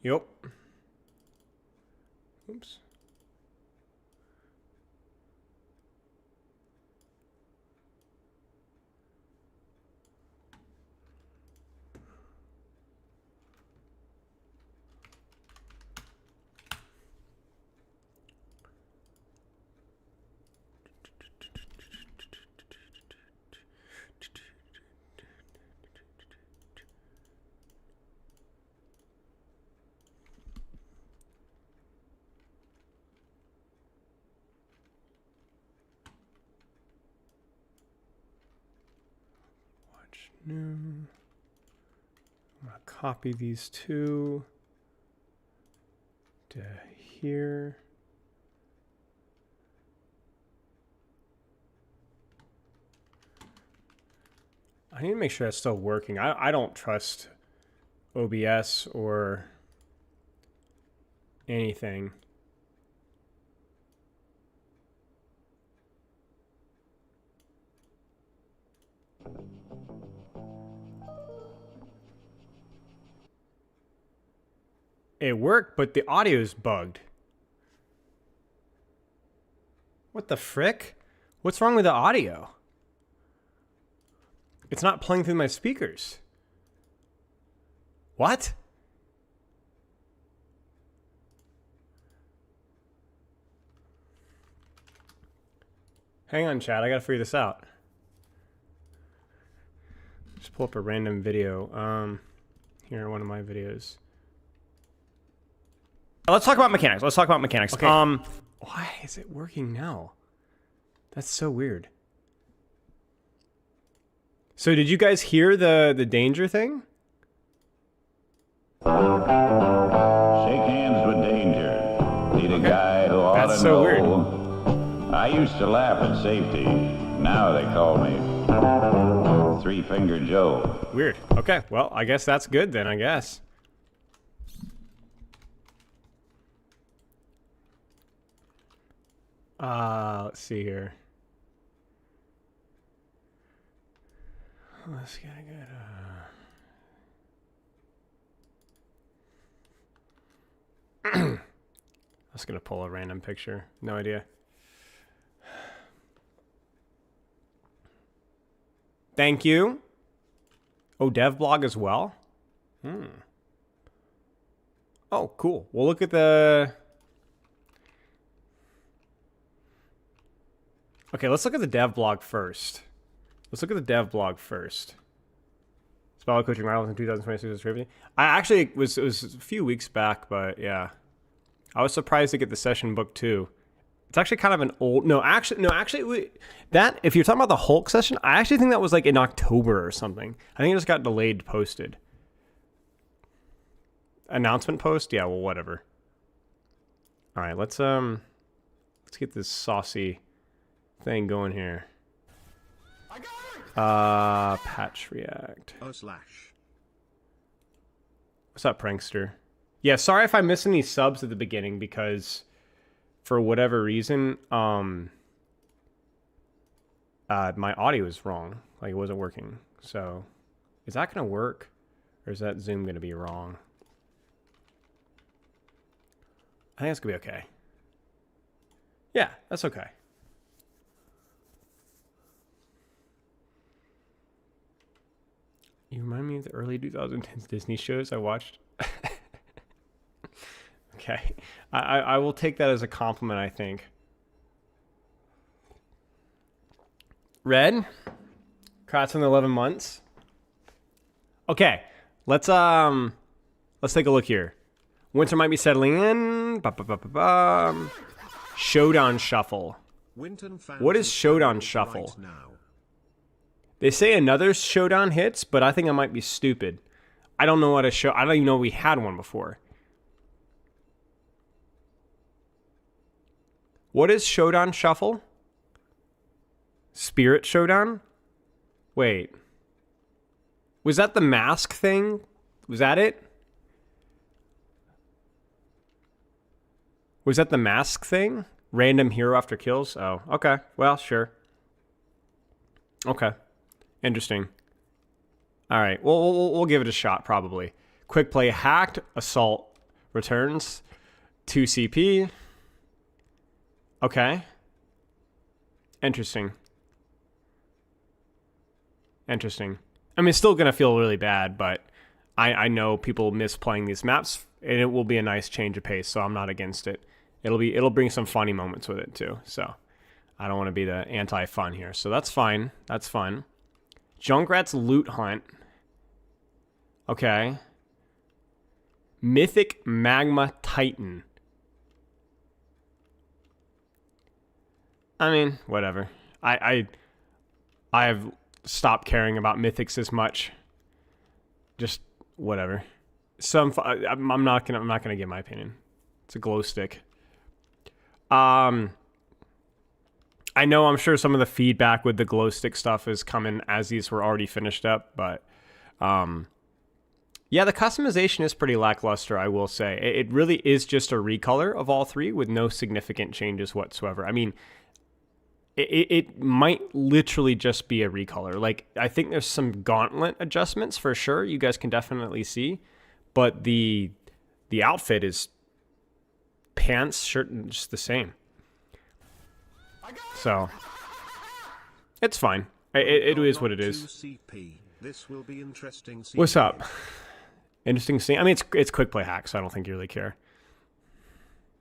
Yep. Oops. New. I'm gonna copy these two to here. I need to make sure that's still working. I don't trust OBS or anything. It worked, but the audio's bugged. What the frick? What's wrong with the audio? It's not playing through my speakers. What? Hang on, chat. I gotta figure this out. Just pull up a random video. Here, one of my videos. Let's talk about mechanics. Let's talk about mechanics. Okay. Why is it working now? That's so weird. So did you guys hear the danger thing? Shake hands with danger. Need a guy who ought to so know. Weird. I used to laugh at safety. Now they call me Three-Finger Joe. Weird. Okay. Well, I guess that's good then, I guess. Let's see here. Let's get a good, I was gonna pull a random picture. No idea. Thank you. Oh, dev blog as well? Oh, cool. We'll look at the... Okay, let's look at the dev blog first. Let's look at the dev blog first. Spell coaching rivals in 2026. I actually it was a few weeks back, but yeah, I was surprised to get the session book too. It's actually kind of an old. That if you're talking about the Hulk session, I actually think that was like in October or something. I think it just got delayed posted. Announcement post, yeah. Well, whatever. All right, let's get this saucy thing going here. Patch React. /. What's up, prankster? Yeah, sorry if I missed any subs at the beginning because for whatever reason, my audio is wrong. Like it wasn't working. So is that gonna work? Or is that Zoom gonna be wrong? I think it's gonna be okay. Yeah, that's okay. You remind me of the early 2010s Disney shows I watched. Okay. I will take that as a compliment, I think. Red? Congrats on the 11 months. Okay. Let's take a look here. Winter might be settling in. Showdown Shuffle. What is Showdown Shuffle? Right now. They say another Showdown hits, but I think I might be stupid. I don't know what a show. I don't even know we had one before. What is Showdown Shuffle? Spirit Showdown? Wait. Was that the mask thing? Was that it? Was that the mask thing? Random hero after kills? Oh, okay. Well, sure. Okay. Interesting. All right. We'll give it a shot, probably. Quick play hacked, assault, returns. 2 CP. Okay. Interesting. I mean, it's still going to feel really bad, but I know people miss playing these maps, and it will be a nice change of pace, so I'm not against it. It'll bring some funny moments with it, too. So I don't want to be the anti-fun here. So that's fine. That's fun. Junkrat's Loot Hunt. Okay. Mythic Magma Titan. I mean, whatever. I have stopped caring about mythics as much. Just whatever. I'm not gonna give my opinion. It's a glow stick. I know, I'm sure some of the feedback with the glow stick stuff is coming as these were already finished up, but yeah, the customization is pretty lackluster, I will say. It really is just a recolor of all three with no significant changes whatsoever. I mean, it might literally just be a recolor. Like, I think there's some gauntlet adjustments for sure. You guys can definitely see, but the outfit is pants, shirt, and just the same. So it's fine. It is what it is. This will be interesting. What's up? Interesting scene. I mean, it's quick play hack, so I don't think you really care.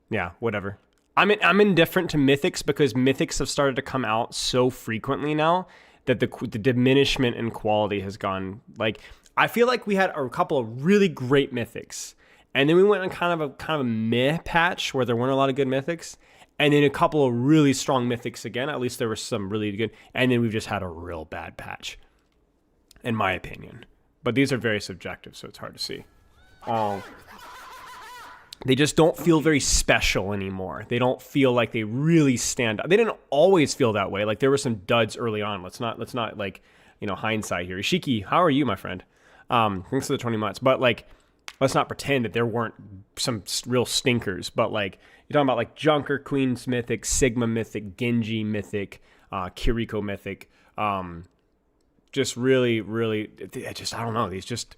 Yeah, whatever. I'm indifferent to mythics because mythics have started to come out so frequently now that the diminishment in quality has gone. Like, I feel like we had a couple of really great mythics, and then we went on kind of a meh patch where there weren't a lot of good mythics, and then a couple of really strong mythics again. At least there were some really good, and then we've just had a real bad patch, in my opinion. But these are very subjective, so it's hard to see. They just don't feel very special anymore. They don't feel like they really stand out. They didn't always feel that way. Like, there were some duds early on. Let's not like, hindsight here. Ishiki, how are you, my friend? Thanks for the 20 months. But like, let's not pretend that there weren't some real stinkers. But like, you're talking about like Junker Queen's Mythic, Sigma Mythic, Genji Mythic, Kiriko Mythic. Just really, really, I don't know. These just,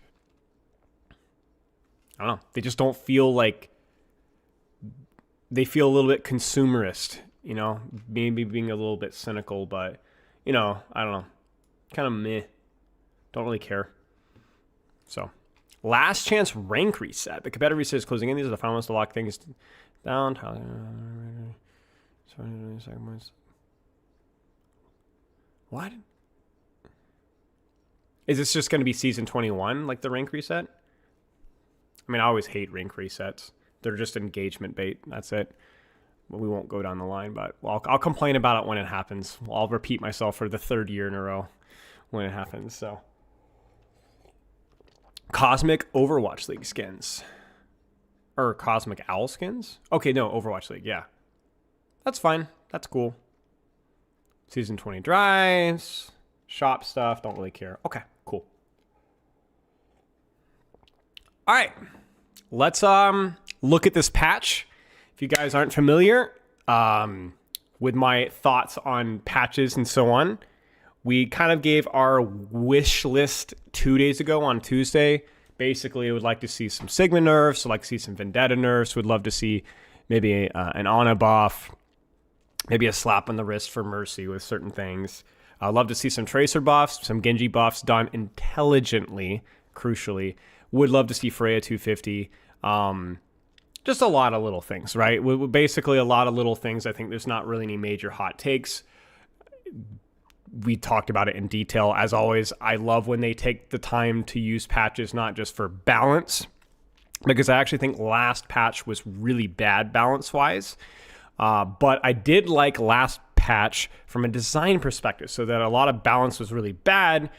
I don't know. They just don't feel like, they feel a little bit consumerist, maybe being a little bit cynical, but, I don't know. Kind of meh. Don't really care. So, last chance rank reset. The competitive reset is closing in. These are the final ones to lock things down. What? Is this just going to be season 21, like the rank reset? I mean, I always hate rank resets. They're just engagement bait. That's it. We won't go down the line, but I'll complain about it when it happens. I'll repeat myself for the third year in a row when it happens. So, Cosmic Overwatch League skins. Or Cosmic Owl skins? Okay, no, Overwatch League, yeah. That's fine. That's cool. Season 20 drives. Shop stuff. Don't really care. Okay, cool. All right. Let's look at this patch. If you guys aren't familiar with my thoughts on patches and so on, we kind of gave our wish list 2 days ago on Tuesday. Basically, we would like to see some Sigma nerfs. We'd like to see some Vendetta nerfs. We'd love to see maybe an Ana buff, maybe a slap on the wrist for Mercy with certain things. I'd love to see some Tracer buffs, some Genji buffs done intelligently, crucially. Would love to see Freya 250. Just a lot of little things, right? Basically, a lot of little things. I think there's not really any major hot takes. We talked about it in detail. As always, I love when they take the time to use patches, not just for balance, because I actually think last patch was really bad balance-wise. But I did like last patch from a design perspective, so that a lot of balance was really bad,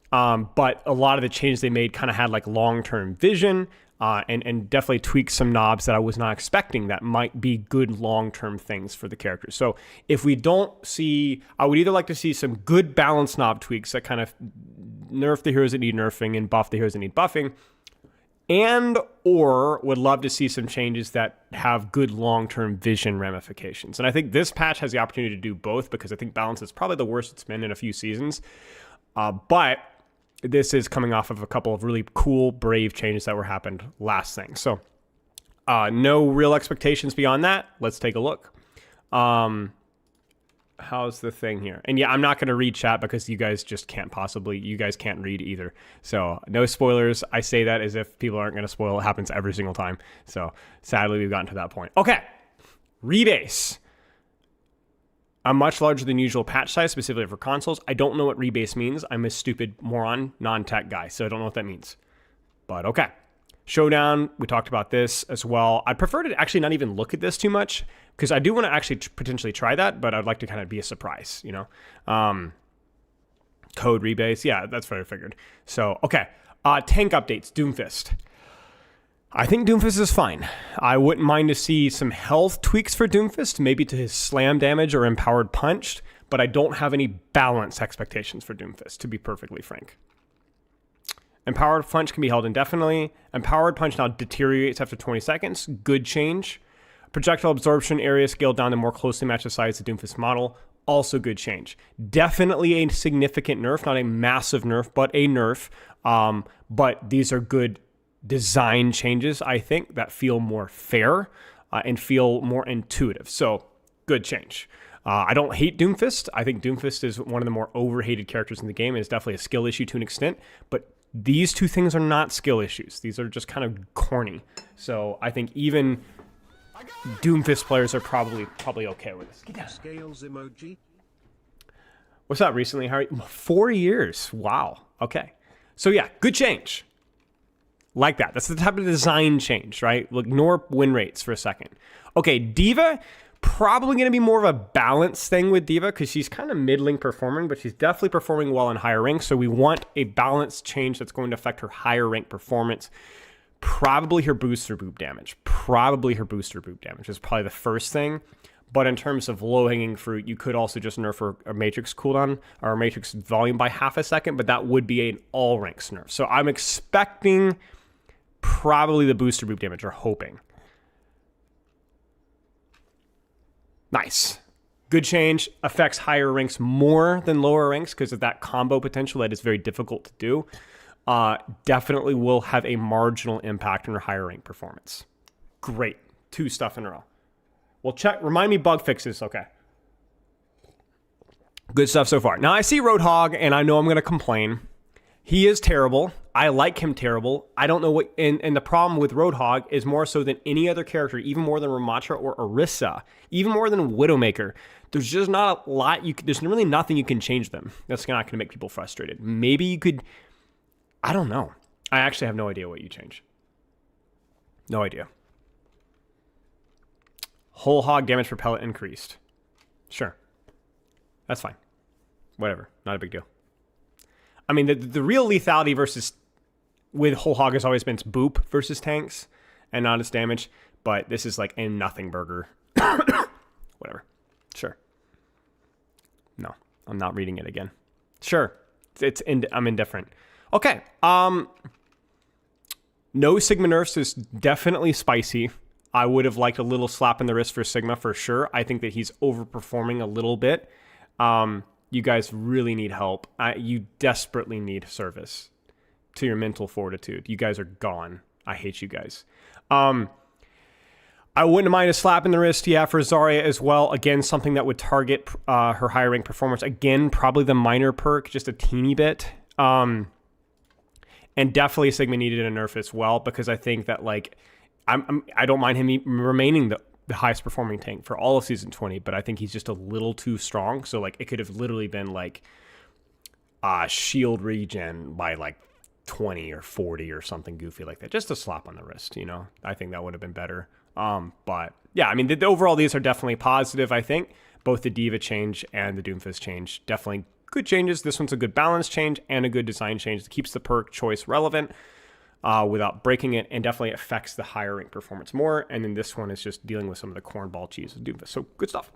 but a lot of the changes they made kind of had like long-term vision, and definitely tweaked some knobs that I was not expecting that might be good long-term things for the characters. So if we don't see, I would either like to see some good balance knob tweaks that kind of nerf the heroes that need nerfing and buff the heroes that need buffing, and or would love to see some changes that have good long-term vision ramifications. And I think this patch has the opportunity to do both, because I think balance is probably the worst it's been in a few seasons. But this is coming off of a couple of really cool, brave changes that were happened last thing. So No real expectations beyond that. Let's take a look. How's the thing here? And yeah, I'm not going to read chat because you guys just can't possibly, you guys can't read either. So no spoilers. I say that as if people aren't going to spoil. It happens every single time. So sadly, we've gotten to that point. Okay. Rebase. A much larger than usual patch size, specifically for consoles. I don't know what rebase means. I'm a stupid moron, non-tech guy, so I don't know what that means. But okay. Showdown, we talked about this as well. I'd prefer to actually not even look at this too much because I do want to actually potentially try that, but I'd like to kind of be a surprise, you know? Code rebase, yeah, that's what I figured. So, okay. Tank updates, DOOMFIST. I think DOOMFIST is fine. I wouldn't mind to see some health tweaks for DOOMFIST, maybe to his slam damage or empowered punch, but I don't have any balance expectations for DOOMFIST, to be perfectly frank. Empowered punch can be held indefinitely. Empowered punch now deteriorates after 20 seconds. Good change. Projectile absorption area scaled down to more closely match the size of the DOOMFIST model. Also good change. Definitely a significant nerf, not a massive nerf, but a nerf. But these are good design changes, I think, that feel more fair and feel more intuitive. So good change. I don't hate DOOMFIST. I think DOOMFIST is one of the more overhated characters in the game. It's definitely a skill issue to an extent, but these two things are not skill issues. These are just kind of corny. So I think even DOOMFIST players are probably okay with this. Get down. Scales emoji. What's up recently, Harry? 4 years. Wow. Okay. So yeah, good change. Like that. That's the type of design change, right? Look, ignore win rates for a second. Okay, Diva, probably going to be more of a balance thing with Diva because she's kind of middling performing, but she's definitely performing well in higher ranks. So we want a balance change that's going to affect her higher rank performance. Probably her booster boop damage. Is probably the first thing. But in terms of low-hanging fruit, you could also just nerf her matrix cooldown or matrix volume by half a second, but that would be an all-ranks nerf. So I'm expecting probably the booster boop damage, or hoping. Nice. Good change. Affects higher ranks more than lower ranks because of that combo potential that is very difficult to do. Definitely will have a marginal impact on her higher rank performance. Great. 2 stuff in a row. Well, check. Remind me bug fixes. Okay. Good stuff so far. Now, I see Roadhog, and I know I'm going to complain. He is terrible. I like him terrible. I don't know what... And the problem with Roadhog is more so than any other character, even more than Ramatra or Orisa, even more than Widowmaker. There's just not a lot... There's really nothing you can change them. That's not going to make people frustrated. Maybe you could... I don't know. I actually have no idea what you change. No idea. Whole hog damage per pellet increased. Sure. That's fine. Whatever. Not a big deal. I mean, the real lethality versus with whole hog has always been its boop versus tanks and not its damage. But this is like a nothing burger. Whatever. Sure. No, I'm not reading it again. Sure. I'm indifferent. Okay. No Sigma nerfs is definitely spicy. I would have liked a little slap in the wrist for Sigma for sure. I think that he's overperforming a little bit. You guys really need help. You desperately need service to your mental fortitude. You guys are gone. I hate you guys. I wouldn't mind a slap in the wrist, yeah, for Zarya as well. Again, something that would target her higher rank performance. Again, probably the minor perk, just a teeny bit. And definitely Sigma needed a nerf as well because I think that like I don't mind him remaining the highest performing tank for all of season 20, but I think he's just a little too strong. So like it could have literally been like shield regen by like 20 or 40 or something goofy like that. Just a slap on the wrist, you know. I think that would have been better. But yeah, I mean the overall these are definitely positive, I think. Both the Diva change and the DOOMFIST change. Definitely good changes. This one's a good balance change and a good design change that keeps the perk choice relevant. Without breaking it, and definitely affects the higher rank performance more. And then this one is just dealing with some of the cornball cheese of DOOMFIST. So good stuff.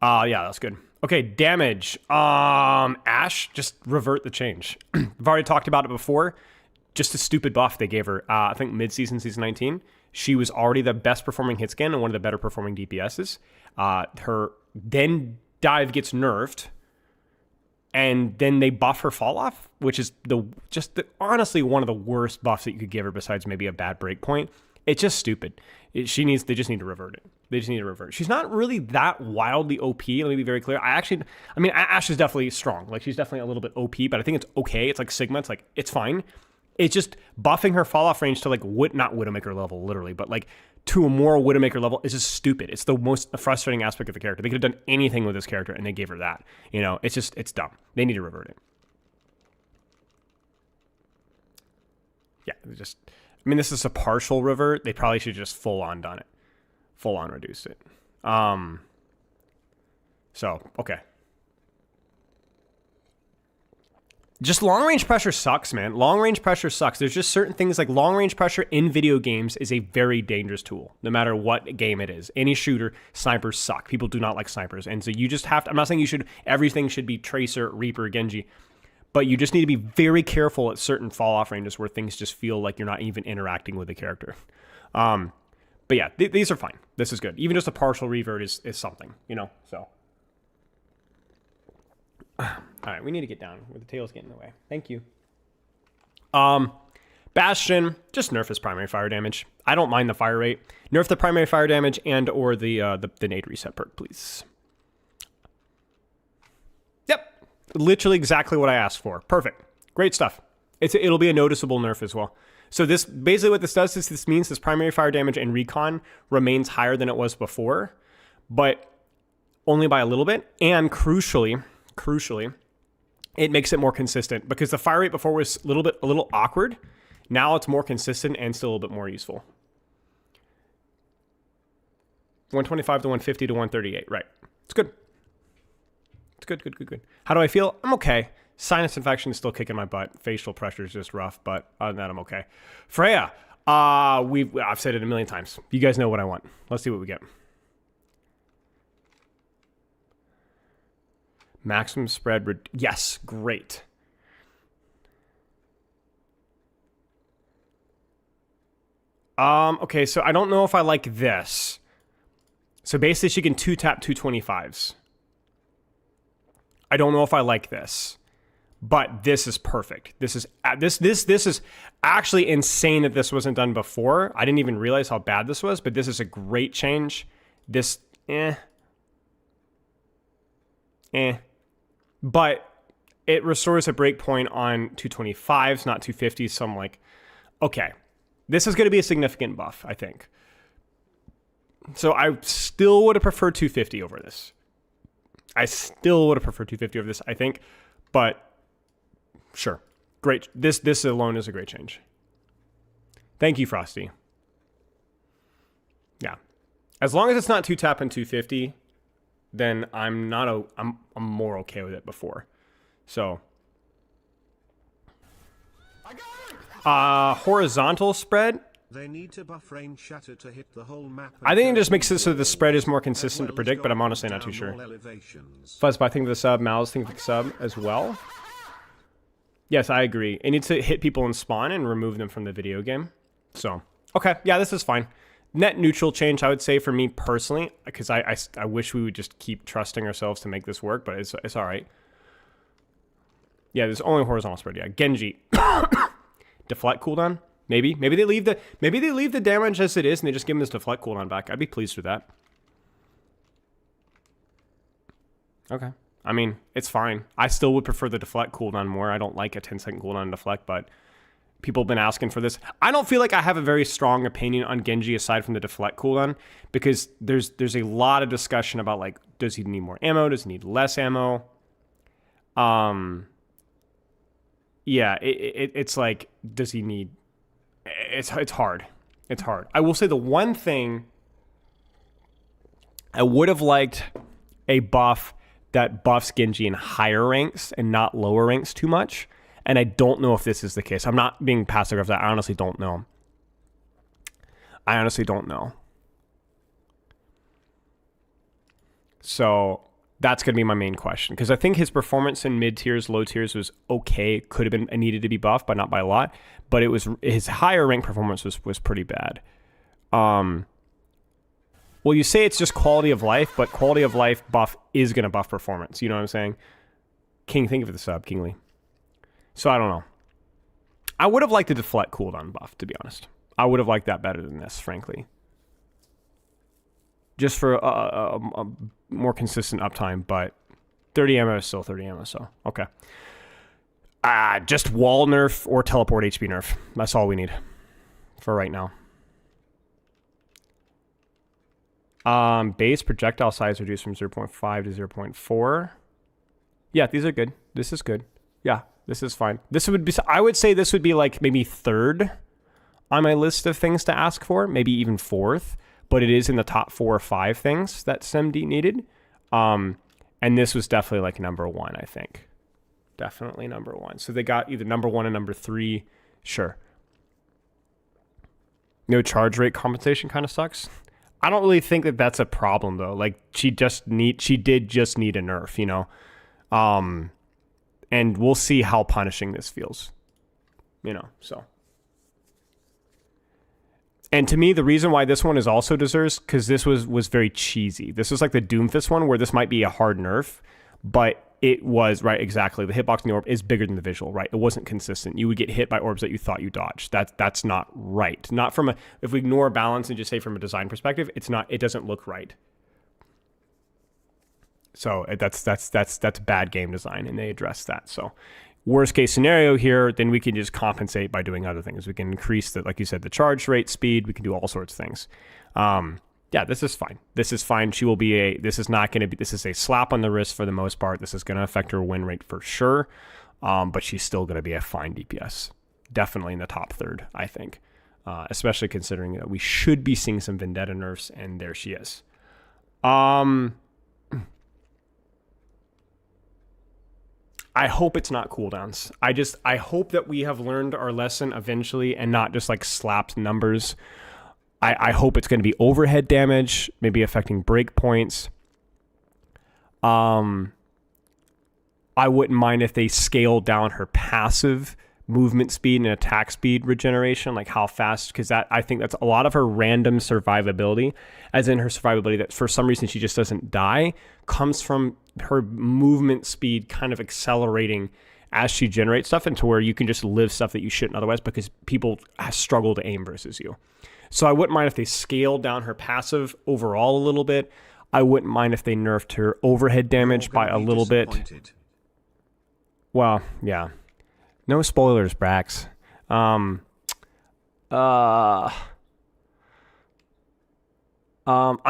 Yeah, that's good. Okay, damage. Ashe, just revert the change. I've already talked about it before. Just a stupid buff they gave her. I think mid-season, season 19. She was already the best performing hit scan and one of the better performing DPSs. Her then dive gets nerfed. and then they buff her fall off, which is honestly one of the worst buffs that you could give her besides maybe a bad break point. It's just stupid. They just need to revert it. They just need to revert. She's not really that wildly OP. Let me be very clear. Ashe is definitely strong. Like, she's definitely a little bit OP, but I think it's okay. It's like Sigma. It's like, it's fine. It's just buffing her fall off range to like, not Widowmaker level, literally, but like to a more Widowmaker level is just stupid. It's the most frustrating aspect of the character. They could have done anything with this character and they gave her that. You know, it's dumb. They need to revert it. Yeah, this is a partial revert. They probably should just full on done it. Full on reduced it. So, okay. Just long range pressure sucks, man. Long range pressure sucks. There's just certain things like long range pressure in video games is a very dangerous tool, no matter what game it is. Any shooter, snipers suck. People do not like snipers. And so you just have to, I'm not saying everything should be Tracer, Reaper, Genji, but you just need to be very careful at certain fall off ranges where things just feel like you're not even interacting with the character. But yeah, these are fine. This is good. Even just a partial revert is something, you know, so. All right, we need to get down where the tail's getting in the way. Thank you. Bastion, just nerf his primary fire damage. I don't mind the fire rate. Nerf the primary fire damage and or the nade reset perk, please. Yep, literally exactly what I asked for. Perfect, great stuff. It'll be a noticeable nerf as well. So this basically what this does is this means this primary fire damage and recon remains higher than it was before, but only by a little bit. And crucially, it makes it more consistent because the fire rate before was a little awkward. Now it's more consistent and still a little bit more useful. 125 to 150 to 138, right? It's good. It's good. How do I feel? I'm okay. Sinus infection is still kicking my butt. Facial pressure is just rough, but other than that, I'm okay. Freya, I've said it a million times. You guys know what I want. Let's see what we get. Maximum spread. Yes, great. Okay, so I don't know if I like this. So basically, she can 2-tap 225s. I don't know if I like this. But this is perfect. This is actually insane that this wasn't done before. I didn't even realize how bad this was, but this is a great change. This, But it restores a breakpoint on 225s, not 250s. So I'm like, okay, this is going to be a significant buff, I think. So I still would have preferred 250 over this. I think, but sure. Great. This alone is a great change. Thank you, Frosty. Yeah. As long as it's not 2-tap and 250, then I'm more okay with it before. So horizontal spread. They need to buff range shatter to hit the whole map. I think it just makes it so the spread is more consistent to predict, but I'm honestly not too sure. Fuzzbot, think of the sub. Mal's think of the sub as well. Yes, I agree. It needs to hit people in spawn and remove them from the video game. So, okay. Yeah, this is fine. Net neutral change, I would say, for me personally, because I wish we would just keep trusting ourselves to make this work, but it's all right. Yeah, there's only horizontal spread. Yeah, Genji. Deflect cooldown? Maybe they leave the damage as it is and they just give him this deflect cooldown back. I'd be pleased with that. Okay. I mean, it's fine. I still would prefer the deflect cooldown more. I don't like a 10-second cooldown deflect, but people have been asking for this. I don't feel like I have a very strong opinion on Genji aside from the deflect cooldown because there's a lot of discussion about like, does he need more ammo? Does he need less ammo? Yeah, it's like, does he need... It's hard. It's hard. I will say the one thing I would have liked a buff that buffs Genji in higher ranks and not lower ranks too much. And I don't know if this is the case. I'm not being passive aggressive. I honestly don't know. So that's going to be my main question. Because I think his performance in mid tiers, low tiers was okay. Could have been needed to be buffed, but not by a lot. But it was his higher rank performance was pretty bad. Well, you say it's just quality of life, but quality of life buff is going to buff performance. You know what I'm saying? King, thank you for the sub, Kingly. So I don't know. I would have liked the deflect cooldown buff, to be honest. I would have liked that better than this, frankly. Just for a more consistent uptime, but 30 ammo is still 30 ammo, so okay. Just wall nerf or teleport HP nerf. That's all we need for right now. Base projectile size reduced from 0.5 to 0.4. Yeah, these are good. This is good. Yeah, this is fine. This would be, I would say this would be like maybe third on my list of things to ask for, maybe even fourth, but it is in the top 4 or 5 things that SimD needed. And this was definitely like number 1, I think. Definitely number 1. So they got either number 1 and number 3. Sure. No charge rate compensation kind of sucks. I don't really think that that's a problem though. Like she did just need a nerf, you know. And we'll see how punishing this feels. You know, so. And to me, the reason why this one is also deserves, because this was very cheesy. This is like the Doomfist one where this might be a hard nerf, but it was, right, exactly. The hitbox in the orb is bigger than the visual, right? It wasn't consistent. You would get hit by orbs that you thought you dodged. That's not right. Not from a, if we ignore balance and just say from a design perspective, it doesn't look right. So that's bad game design, and they address that. So worst case scenario here, then we can just compensate by doing other things. We can increase the, like you said, the charge rate, speed. We can do all sorts of things. Yeah, this is fine. This is fine. She will be this is a slap on the wrist for the most part. This is going to affect her win rate for sure. But she's still going to be a fine DPS. Definitely in the top third, I think. Especially considering that we should be seeing some Vendetta nerfs, and there she is. I hope it's not cooldowns. I hope that we have learned our lesson eventually and not just like slapped numbers. I hope it's going to be overhead damage, maybe affecting breakpoints. I wouldn't mind if they scaled down her passive movement speed and attack speed regeneration, like how fast, because I think that's a lot of her random survivability, as in her survivability that for some reason she just doesn't die, comes from her movement speed kind of accelerating as she generates stuff, into where you can just live stuff that you shouldn't otherwise because people struggle to aim versus you. So I wouldn't mind if they scaled down her passive overall a little bit. I wouldn't mind if they nerfed her overhead damage by a little bit. Well, yeah. No spoilers, Brax. I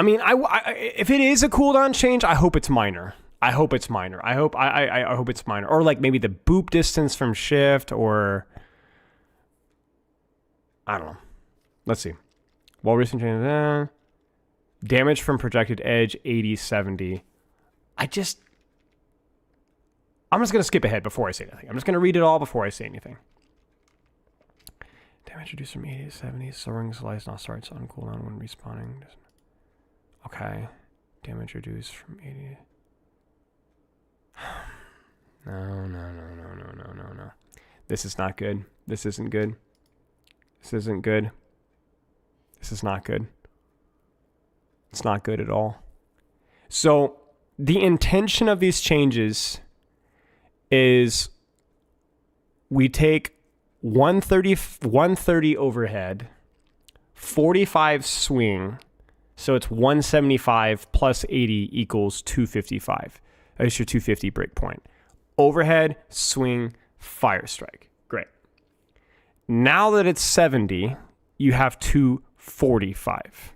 mean, if it is a cooldown change, I hope it's minor. I hope it's minor. I hope it's minor. Or like maybe the boop distance from shift, or I don't know. Let's see. Wall recent changes. Damage from projected edge 80-70. I'm just going to skip ahead before I say anything. I'm just going to read it all before I say anything. Damage reduced from 80 to 70. Soaring slice now starts on cooldown when respawning. Okay. Damage reduced from 80. No. This is not good. This isn't good. This isn't good. This is not good. It's not good at all. So the intention of these changes is we take 130 overhead, 45 swing, so it's 175 plus 80 equals 255. That's your 250 breakpoint. Overhead, swing, fire strike. Great. Now that it's 70, you have 245.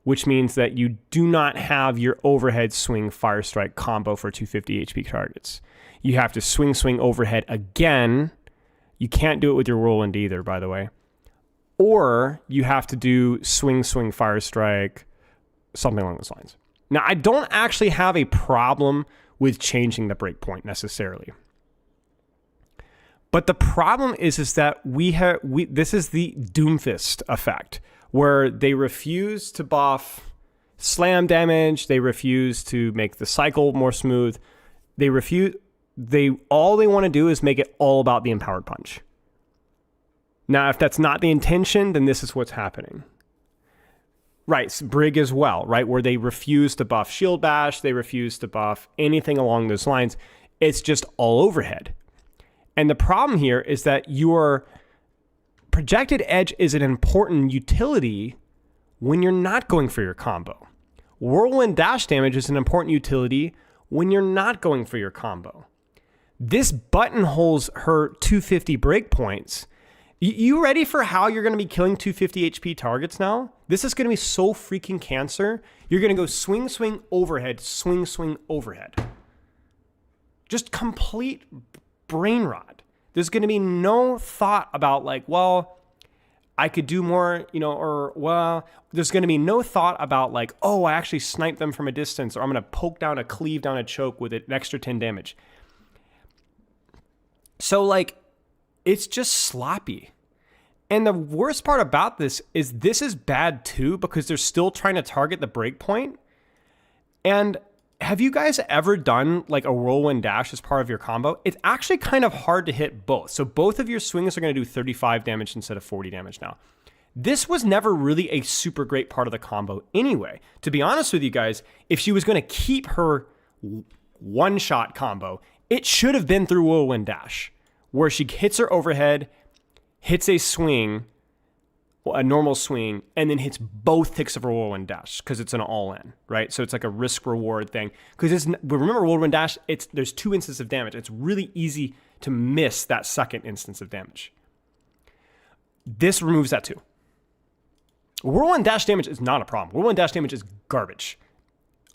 Which means that you do not have your overhead swing fire strike combo for 250 HP targets. You have to swing overhead again. You can't do it with your whirlwind either, by the way. Or you have to do swing fire strike, something along those lines. Now, I don't actually have a problem with changing the breakpoint necessarily. But the problem is that this is the Doomfist effect, where they refuse to buff slam damage, they refuse to make the cycle more smooth. All they want to do is make it all about the empowered punch. Now, if that's not the intention, then this is what's happening. Right, Brig as well, right? Where they refuse to buff Shield Bash, they refuse to buff anything along those lines. It's just all overhead. And the problem here is that your projected edge is an important utility when you're not going for your combo. Whirlwind dash damage is an important utility when you're not going for your combo. This buttonholes her 250 breakpoints. You ready for how you're going to be killing 250 HP targets now? This is going to be so freaking cancer. You're going to go swing, swing, overhead, swing, swing, overhead. Just complete brain rot. There's going to be no thought about like, well, I could do more, or, well, there's going to be no thought about like, oh, I actually sniped them from a distance, or I'm going to poke down a cleave down a choke with an extra 10 damage. So like, it's just sloppy. And the worst part about this is bad too, because they're still trying to target the breakpoint. And have you guys ever done like a whirlwind dash as part of your combo? It's actually kind of hard to hit both. So both of your swings are going to do 35 damage instead of 40 damage now. This was never really a super great part of the combo anyway. To be honest with you guys, if she was going to keep her one-shot combo, it should have been through whirlwind dash, where she hits her overhead, hits a swing, a normal swing, and then hits both ticks of her whirlwind dash because it's an all-in, right? So it's like a risk-reward thing. Because remember, whirlwind dash, there's 2 instances of damage. It's really easy to miss that second instance of damage. This removes that too. Whirlwind dash damage is not a problem. Whirlwind dash damage is garbage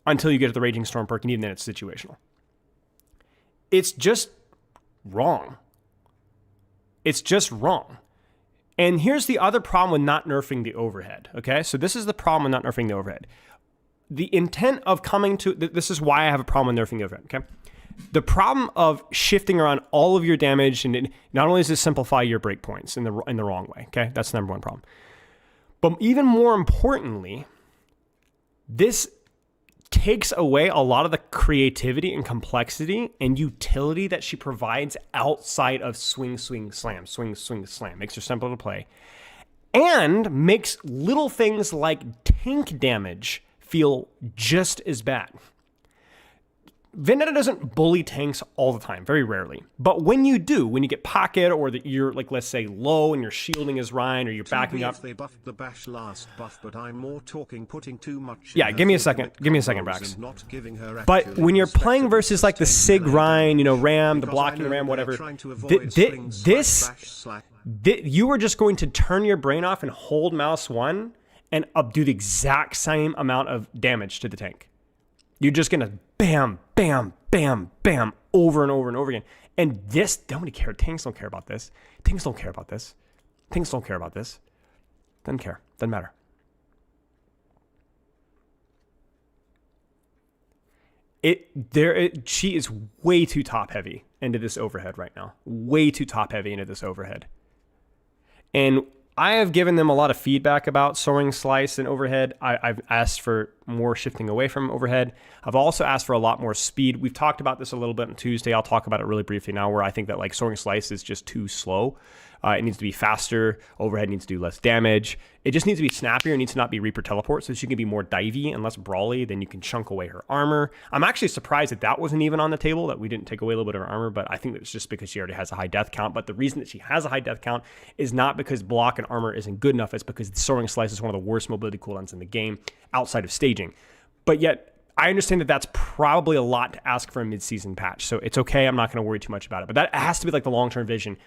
until you get to the Raging Storm perk, and even then it's situational. It's just wrong. It's just wrong. And here's the other problem with not nerfing the overhead, okay? So this is the problem with not nerfing the overhead. The intent of coming to... This is why I have a problem with nerfing the overhead, okay? The problem of shifting around all of your damage, and not only does it simplify your breakpoints in the wrong way, okay? That's the number one problem. But even more importantly, this takes away a lot of the creativity and complexity and utility that she provides outside of swing, swing, slam, swing, swing, slam. Makes her simple to play. And makes little things like tank damage feel just as bad. Vendetta doesn't bully tanks all the time, very rarely. But when you do, when you get pocket or that you're, like, let's say, low and your shielding is Ryan or you're backing up. They buffed the bash last buff, but I'm more talking putting too much. Yeah, give me a second. Give me a second, Brax. But when you're playing versus, like, the Sig Ryan, Ram, the blocking Ram, whatever, you are just going to turn your brain off and hold mouse 1 and do the exact same amount of damage to the tank. You're just going to bam, bam, bam, bam, over and over and over again. And this, nobody cares. Tanks don't care about this. Tanks don't care about this. Tanks don't care about this. Doesn't care. Doesn't matter. She is way too top heavy into this overhead right now. Way too top heavy into this overhead. And I have given them a lot of feedback about soaring slice and overhead. I've asked for more shifting away from overhead. I've also asked for a lot more speed. We've talked about this a little bit on Tuesday. I'll talk about it really briefly now, where I think that like soaring slice is just too slow. It needs to be faster. Overhead needs to do less damage. It just needs to be snappier. It needs to not be Reaper Teleport, so she can be more divey and less brawly. Then you can chunk away her armor. I'm actually surprised that wasn't even on the table, that we didn't take away a little bit of her armor, but I think it's just because she already has a high death count. But the reason that she has a high death count is not because block and armor isn't good enough. It's because soaring slice is one of the worst mobility cooldowns in the game outside of staging. But yet, I understand that that's probably a lot to ask for a mid-season patch, so it's okay. I'm not going to worry too much about it. But that has to be like the long-term vision.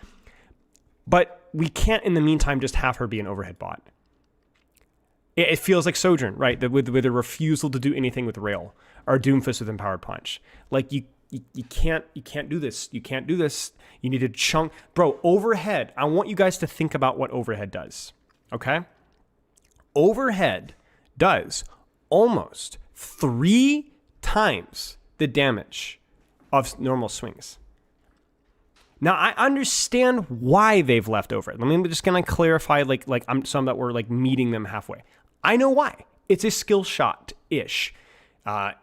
But we can't, in the meantime, just have her be an overhead bot. It feels like Sojourn, right? With a refusal to do anything with Rail, or Doomfist with Empowered Punch. Like you can't do this. You can't do this. You need to chunk, bro. Overhead. I want you guys to think about what overhead does. Okay, overhead does almost 3 times the damage of normal swings. Now, I understand why they've left over it. Let me just kind of clarify, like I'm some that were like meeting them halfway. I know why. It's a skill shot-ish.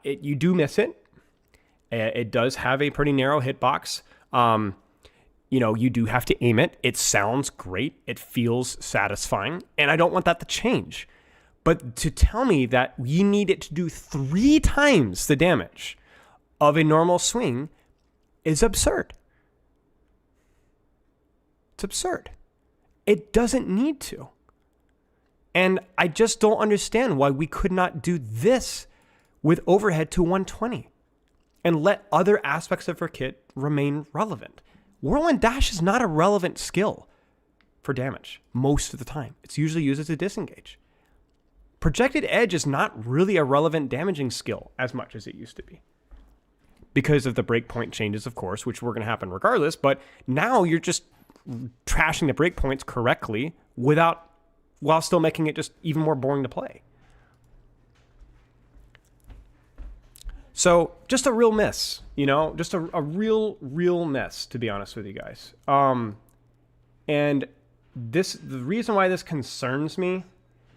You do miss it. It does have a pretty narrow hitbox. You do have to aim it. It sounds great. It feels satisfying. And I don't want that to change. But to tell me that you need it to do 3 times the damage of a normal swing is absurd. It's absurd. It doesn't need to. And I just don't understand why we could not do this with overhead to 120 and let other aspects of her kit remain relevant. Whirlwind Dash is not a relevant skill for damage most of the time. It's usually used as a disengage. Projected Edge is not really a relevant damaging skill as much as it used to be. Because of the breakpoint changes, of course, which were going to happen regardless, but now you're just trashing the breakpoints correctly while still making it just even more boring to play. So just a real miss, just a real miss, to be honest with you guys. And the reason why this concerns me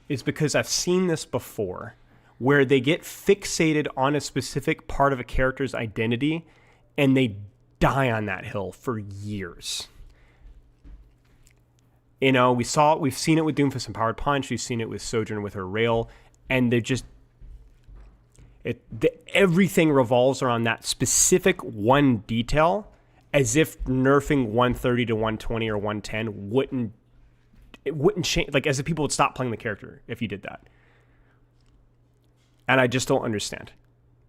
is because I've seen this before, where they get fixated on a specific part of a character's identity and they die on that hill for years. We've seen it with Doomfist Empowered Punch, we've seen it with Sojourner with her rail, and they're just everything revolves around that specific one detail, as if nerfing 130 to 120 or 110 wouldn't change, like as if people would stop playing the character if you did that. And I just don't understand.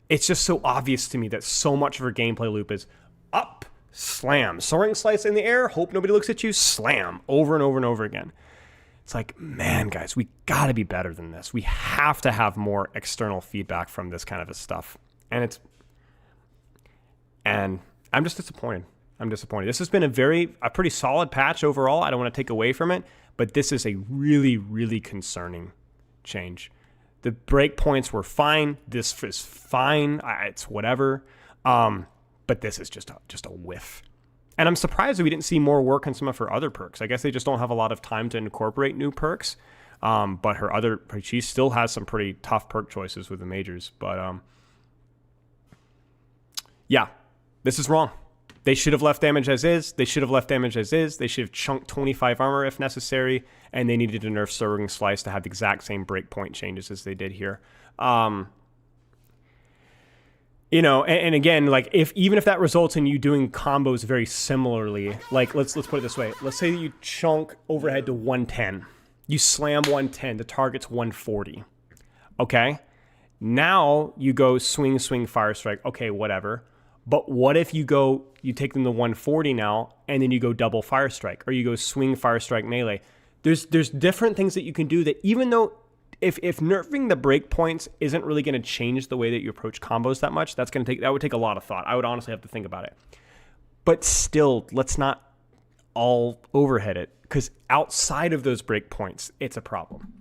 It's just so obvious to me that so much of her gameplay loop is up, slam, soaring slice in the air, hope nobody looks at you, slam, over and over and over again. It's like, man, guys, we got to be better than this. We have to have more external feedback from this kind of stuff. And I'm just disappointed. This has been a pretty solid patch overall. I don't want to take away from it, but this is a really, really concerning change. The breakpoints were fine. This is fine. It's whatever. But this is just a whiff. And I'm surprised that we didn't see more work on some of her other perks. I guess they just don't have a lot of time to incorporate new perks. But she still has some pretty tough perk choices with the majors. But yeah, this is wrong. They should have left damage as is. They should have chunked 25 armor if necessary. And they needed to nerf Soaring Slice to have the exact same breakpoint changes as they did here. And again, like even if that results in you doing combos very similarly, like let's put it this way. Let's say you chunk overhead to 110. You slam 110, the target's 140. Okay? Now you go swing, fire strike. Okay, whatever. But what if you take them to 140 now, and then you go double fire strike, or you go swing, fire strike, melee. There's different things that you can do that, even though if nerfing the breakpoints isn't really going to change the way that you approach combos that much, that would take a lot of thought. I would honestly have to think about it. But still, let's not all overhead it, because outside of those breakpoints, it's a problem.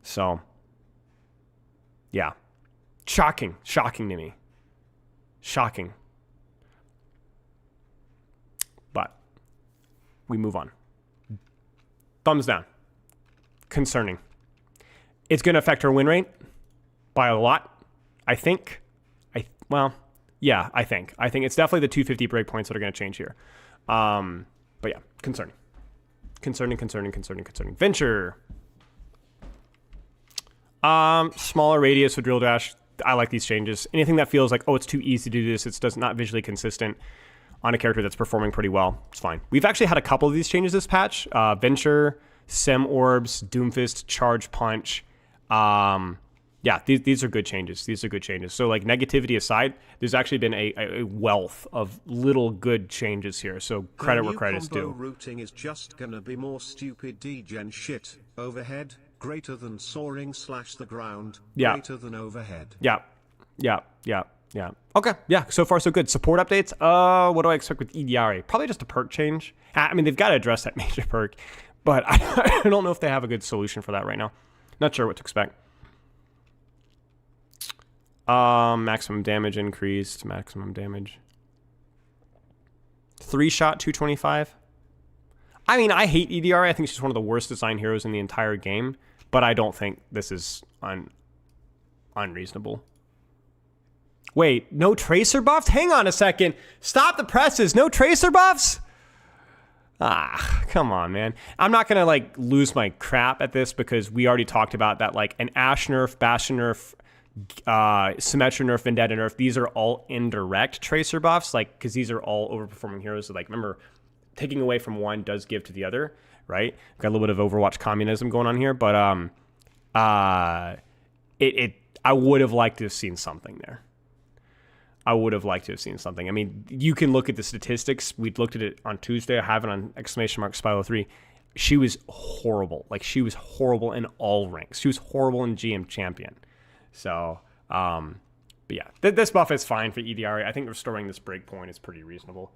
So, yeah. Shocking to me. Shocking. But we move on. Thumbs down. Concerning. It's going to affect her win rate by a lot, I think. I think. I think it's definitely the 250 breakpoints that are going to change here. But yeah, concerning. Venture. Smaller radius with drill dash. I like these changes. Anything that feels like, it's too easy to do this, it's not visually consistent on a character that's performing pretty well, it's fine. We've actually had a couple of these changes this patch. Venture, Sim Orbs, Doomfist, Charge Punch. These are good changes. So like negativity aside, there's actually been a wealth of little good changes here. So credit where credit's due. Routing is just gonna be more stupid degen shit. Overhead greater than soaring / the ground. Yeah. Greater than overhead. Yeah. Okay. Yeah. So far so good. Support updates. What do I expect with EDRA? Probably just a perk change. I mean, they've got to address that major perk, but I don't know if they have a good solution for that right now. Not sure what to expect. Maximum damage increased. Maximum damage. 3-shot 225. I mean, I hate EDRA. I think she's one of the worst designed heroes in the entire game, but I don't think this is unreasonable. Wait, no tracer buffs? Hang on a second. Stop the presses. No tracer buffs? Come on, man. I'm not gonna like lose my crap at this because we already talked about that. Like an Ash nerf, Bastion nerf, Symmetra nerf, Vendetta nerf. These are all indirect tracer buffs, like because these are all overperforming heroes. So like, remember, taking away from one does give to the other, right? Got a little bit of Overwatch communism going on here, but I would have liked to have seen something there. I would have liked to have seen something. I mean, you can look at the statistics. We looked at it on Tuesday. I have it on ! Spyro3. She was horrible. Like, she was horrible in all ranks. She was horrible in GM champion. So, but yeah, this buff is fine for EDRA. I think restoring this breakpoint is pretty reasonable.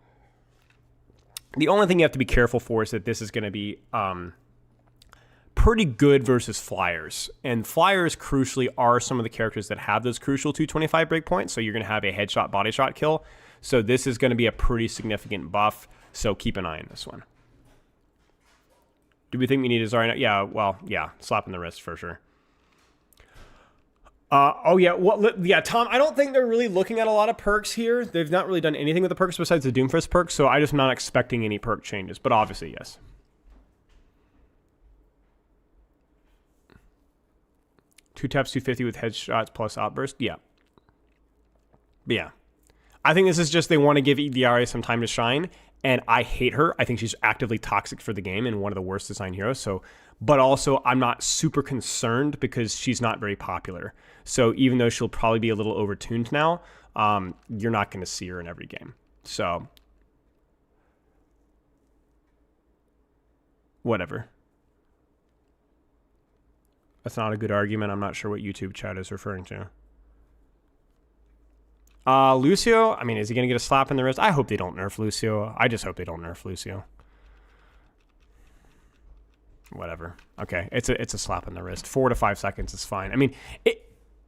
The only thing you have to be careful for is that this is going to be pretty good versus Flyers. And Flyers, crucially, are some of the characters that have those crucial 225 breakpoints. So you're going to have a headshot, body shot kill. So this is going to be a pretty significant buff. So keep an eye on this one. Do we think we need a Zarya? Yeah, well, yeah. Slap in the wrist for sure. Oh, yeah. Yeah, Tom, I don't think they're really looking at a lot of perks here. They've not really done anything with the perks besides the DOOMFIST perk. So I'm just not expecting any perk changes. But obviously, yes. 2 taps 250 with headshots plus outburst. Yeah. But yeah. I think this is just they want to give EDRA some time to shine. And I hate her. I think she's actively toxic for the game and one of the worst designed heroes. So, but also I'm not super concerned because she's not very popular. So even though she'll probably be a little overtuned now, you're not going to see her in every game. So whatever. That's not a good argument. I'm not sure what YouTube chat is referring to. Lucio, I mean, is he going to get a slap in the wrist? I hope they don't nerf Lucio. I just hope they don't nerf Lucio. Whatever. Okay, it's a slap in the wrist. 4 to 5 seconds is fine. I mean,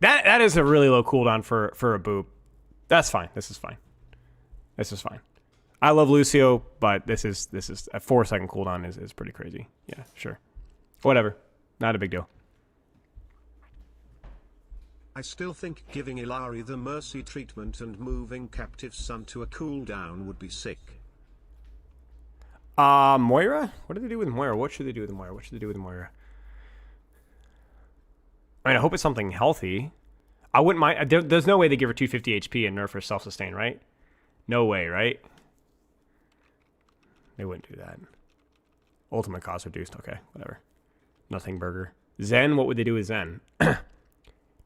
that is a really low cooldown for a boop. That's fine. This is fine. This is fine. I love Lucio, but this is a 4-second cooldown is pretty crazy. Yeah, sure. Whatever. Not a big deal. I still think giving Illari the mercy treatment and moving Captive Sun to a cooldown would be sick. Moira? What do they do with Moira? What should they do with Moira? What should they do with Moira? I mean, I hope it's something healthy. I wouldn't mind. There's no way they give her 250 HP and nerf her self-sustain, right? No way, right? They wouldn't do that. Ultimate cost reduced. Okay, whatever. Nothing burger. Zen, what would they do with Zen?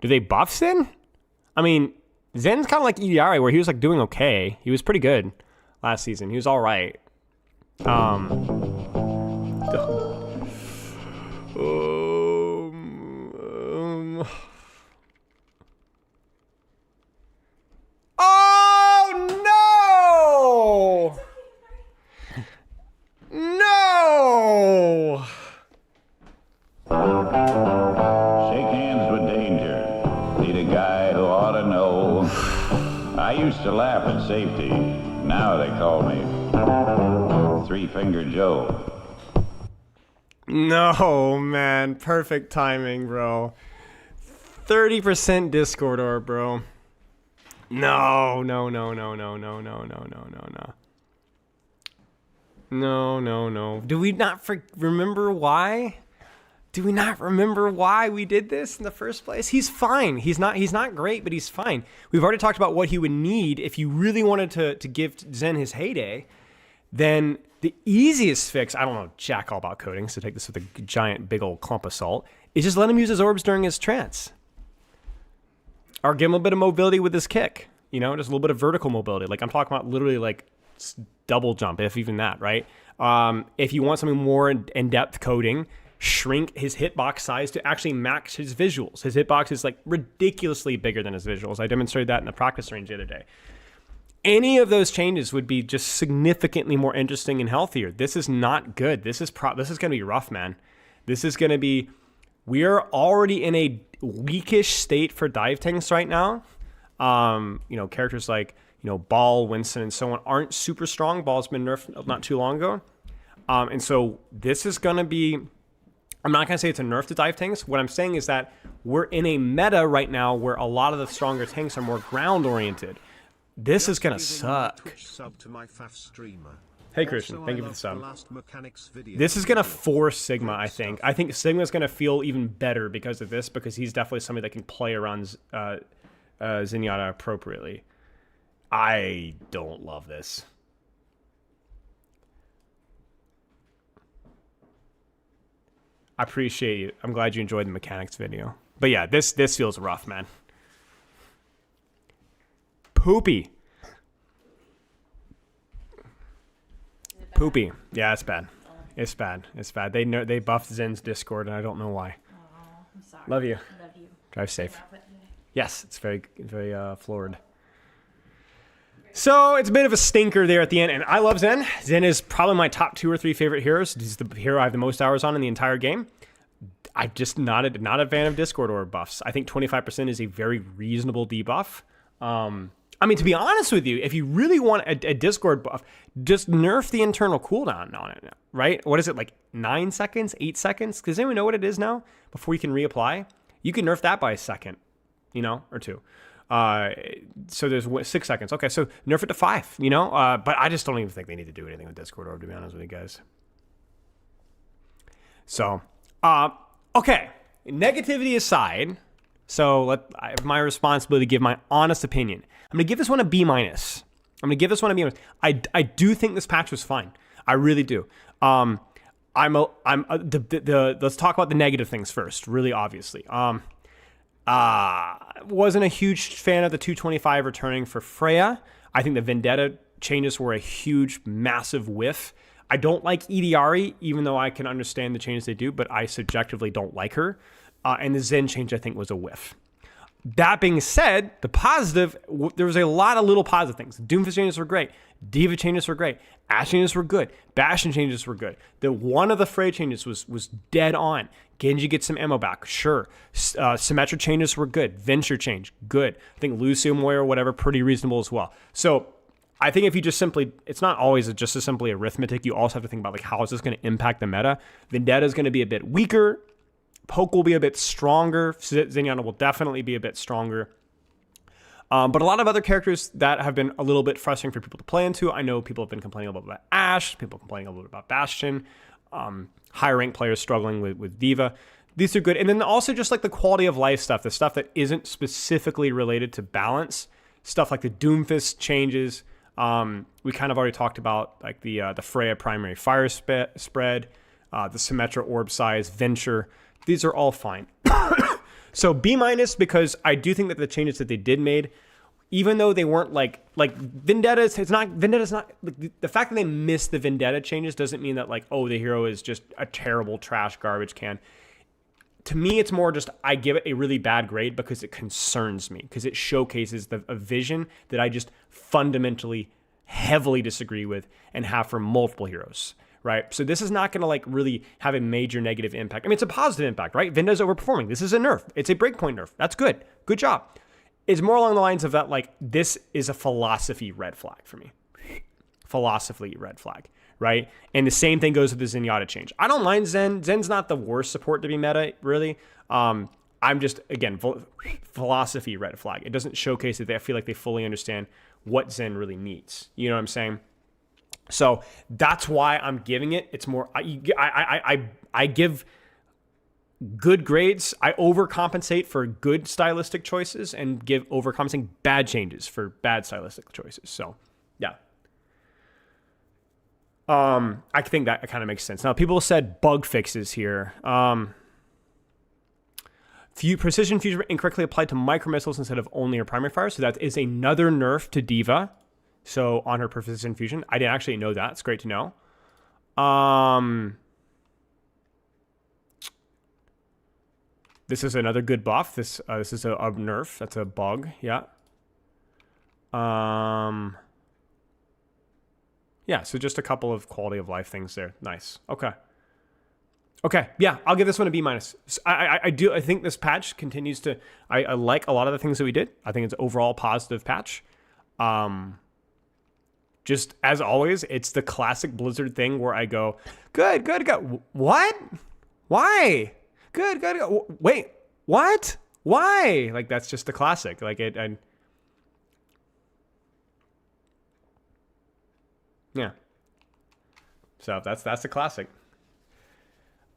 Do they buff Zen? I mean, Zen's kind of like EDRA, where he was like doing okay. He was pretty good last season. He was all right. Oh no! No! Shake hands with danger. Need a guy who ought to know. I used to laugh at safety. Now they call me Three-Finger Joe. No, man. Perfect timing, bro. 30% Discord orb, bro. No. No. Do we not remember why? Do we not remember why we did this in the first place? He's fine. He's not great, but he's fine. We've already talked about what he would need if you really wanted to give Zen his heyday. Then the easiest fix, I don't know jack all about coding, so take this with a giant big old clump of salt, is just let him use his orbs during his trance. Or give him a bit of mobility with his kick. You know, just a little bit of vertical mobility. Like I'm talking about literally like double jump, if even that, right? If you want something more in-depth coding, shrink his hitbox size to actually match his visuals. His hitbox is like ridiculously bigger than his visuals. I demonstrated that in the practice range the other day. Any of those changes would be just significantly more interesting and healthier. This is not good. This is going to be rough, man. This is going to be... We are already in a weakish state for dive tanks right now. You know, characters like, you know, Ball, Winston, and so on aren't super strong. Ball's been nerfed not too long ago. And so this is going to be... I'm not going to say it's a nerf to dive tanks. What I'm saying is that we're in a meta right now where a lot of the stronger tanks are more ground-oriented. This is going to suck. Hey Christian, Also, thank I you for the loved sub. last mechanics video. This is gonna force Sigma, I Great think. stuff. I think Sigma's gonna feel even better because of this, because he's definitely somebody that can play around Zenyatta appropriately. I don't love this. I appreciate you. I'm glad you enjoyed the mechanics video. But yeah, this feels rough, man. Poopy. Poopy. Yeah, it's bad. It's bad. It's bad. They buffed Zen's Discord, and I don't know why. Oh, I'm sorry. Love you. Love you. Drive safe. Outfit today. Yes, it's very floored. So it's a bit of a stinker there at the end, and I love Zen. Zen is probably my top 2 or 3 favorite heroes. He's the hero I have the most hours on in the entire game. I'm just not a fan of Discord orb buffs. I think 25% is a very reasonable debuff. I mean, to be honest with you, if you really want a Discord buff, just nerf the internal cooldown on it, right? What is it, like 9 seconds, 8 seconds? Does anyone know what it is now before you can reapply? You can nerf that by a second, you know, or 2. So there's 6 seconds. Okay, so nerf it to 5, you know? But I just don't even think they need to do anything with Discord orb, to be honest with you guys. So, okay, negativity aside, so I have my responsibility to give my honest opinion. I'm gonna give this one a B-. I'm gonna give this one a B-. I do think this patch was fine. I really do. Let's talk about the negative things first. Really, obviously. Wasn't a huge fan of the 225 returning for Freya. I think the Vendetta changes were a huge, massive whiff. I don't like Ediari, even though I can understand the changes they do, but I subjectively don't like her. And the Zen change, I think, was a whiff. That being said, the positive, there was a lot of little positive things. DOOMFIST changes were great. D.Va changes were great. Ashe changes were good. Bastion changes were good. The one of the Frey changes was dead on. Genji gets some ammo back, sure. Symmetra changes were good. Venture change, good. I think Lucio, Moira, whatever, pretty reasonable as well. So I think if you just simply, it's not always just as simply arithmetic. You also have to think about, like, how is this going to impact the meta? Vendetta is going to be a bit weaker. Poke will be a bit stronger. Zenyatta will definitely be a bit stronger. But a lot of other characters that have been a little bit frustrating for people to play into. I know people have been complaining a little bit about Ashe. People complaining a little bit about Bastion. Higher ranked players struggling with D.Va. These are good. And then also just like the quality of life stuff, the stuff that isn't specifically related to balance. Stuff like the DOOMFIST changes. We kind of already talked about, like the Freya primary fire spread, the Symmetra orb size, Venture. These are all fine. So B- because I do think that the changes that they did made, even though they weren't like Vendetta's not like, the fact that they missed the Vendetta changes doesn't mean that, like, oh, the hero is just a terrible trash garbage can. To me, it's more just I give it a really bad grade because it concerns me, because it showcases a vision that I just fundamentally heavily disagree with and have for multiple heroes. Right? So this is not going to, like, really have a major negative impact. I mean, it's a positive impact, right? Venda's overperforming. This is a nerf. It's a breakpoint nerf. That's good. Good job. It's more along the lines of that, like, this is a philosophy red flag for me. Philosophy red flag, right? And the same thing goes with the Zenyatta change. I don't mind Zen. Zen's not the worst support to be meta, really. I'm just, again, philosophy red flag. It doesn't showcase that I feel like they fully understand what Zen really needs. You know what I'm saying? So that's why I'm giving it. It's more, I give good grades. I overcompensate for good stylistic choices and give overcompensating bad changes for bad stylistic choices. So yeah. I think that kind of makes sense. Now, people said bug fixes here. Precision fusion incorrectly applied to micro missiles instead of only her primary fire. So that is another nerf to D.Va. So on her precision fusion, I didn't actually know that. It's great to know. This is another good buff. This is a nerf. That's a bug. Yeah. Yeah. So just a couple of quality of life things there. Nice. Okay. Yeah. I'll give this one a B-. I think this patch continues to. I like a lot of the things that we did. I think it's overall positive patch. Just as always, it's the classic Blizzard thing where I go, good. What? Why? Good. Wait, what? Why? Like, that's just the classic. Like, yeah. So that's a classic.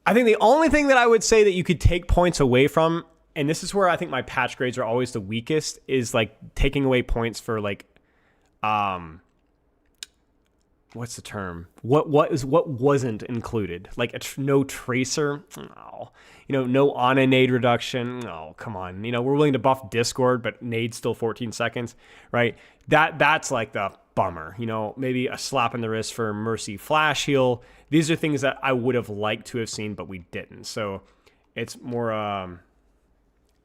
I think the only thing that I would say that you could take points away from, and this is where I think my patch grades are always the weakest, is like taking away points for like, what's the term? What wasn't included? Like no tracer. Oh, no on a nade reduction. Oh, come on. We're willing to buff Discord, but nade's still 14 seconds, right? That's like the bummer. Maybe a slap in the wrist for Mercy Flash Heal. These are things that I would have liked to have seen, but we didn't. So it's more,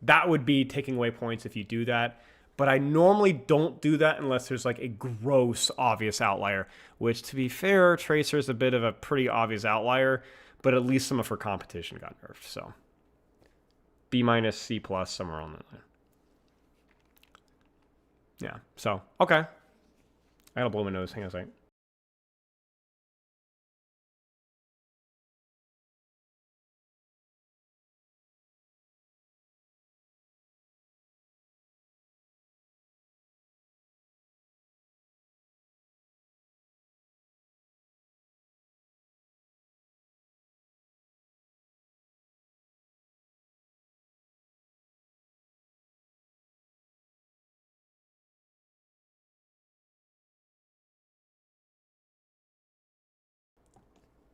that would be taking away points if you do that. But I normally don't do that unless there's like a gross, obvious outlier, which to be fair, Tracer is a bit of a pretty obvious outlier, but at least some of her competition got nerfed. So B-, C+, somewhere on that line. Yeah, so, okay. I gotta blow my nose. Hang on a second.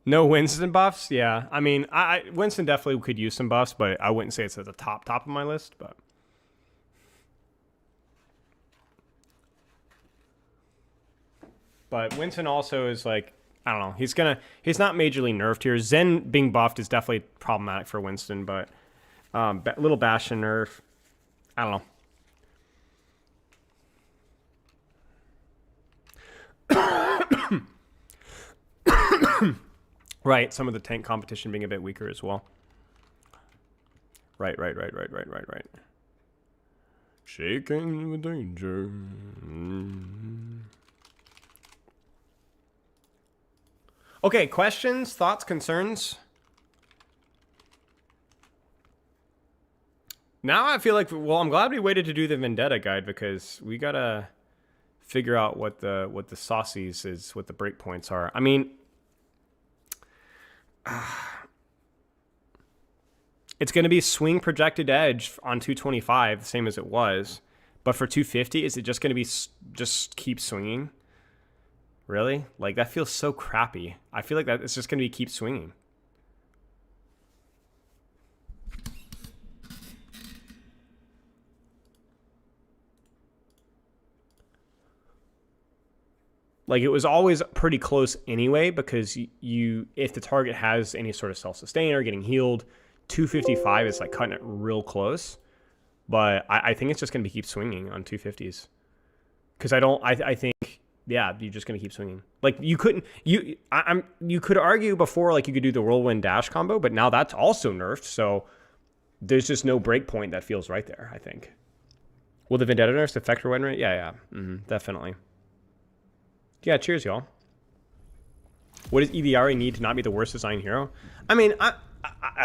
No Winston buffs? Yeah. I mean, Winston definitely could use some buffs, but I wouldn't say it's at the top of my list, But Winston also is like, I don't know. He's not majorly nerfed here. Zen being buffed is definitely problematic for Winston, but little Bastion nerf. I don't know. Right, some of the tank competition being a bit weaker as well. Right. Shaking with danger. Okay, questions, thoughts, concerns? Now I feel like, well, I'm glad we waited to do the Vendetta guide because we gotta figure out what the saucies is, what the breakpoints are. I mean, it's going to be swing projected edge on 225, the same as it was. But for 250, is it just going to be just keep swinging? Really? Like, that feels so crappy. I feel like that it's just going to be keep swinging. Like, it was always pretty close anyway, because if the target has any sort of self-sustain or getting healed, 255 is like cutting it real close. But I think it's just going to keep swinging on 250s. Because I think, yeah, you're just going to keep swinging. Like, you could argue before, like, you could do the whirlwind dash combo, but now that's also nerfed, so there's just no breakpoint that feels right there, I think. Will the Vendetta nerfs affect her win rate? Yeah. Definitely. Yeah, cheers, y'all. What does EVRE need to not be the worst design hero? I mean, I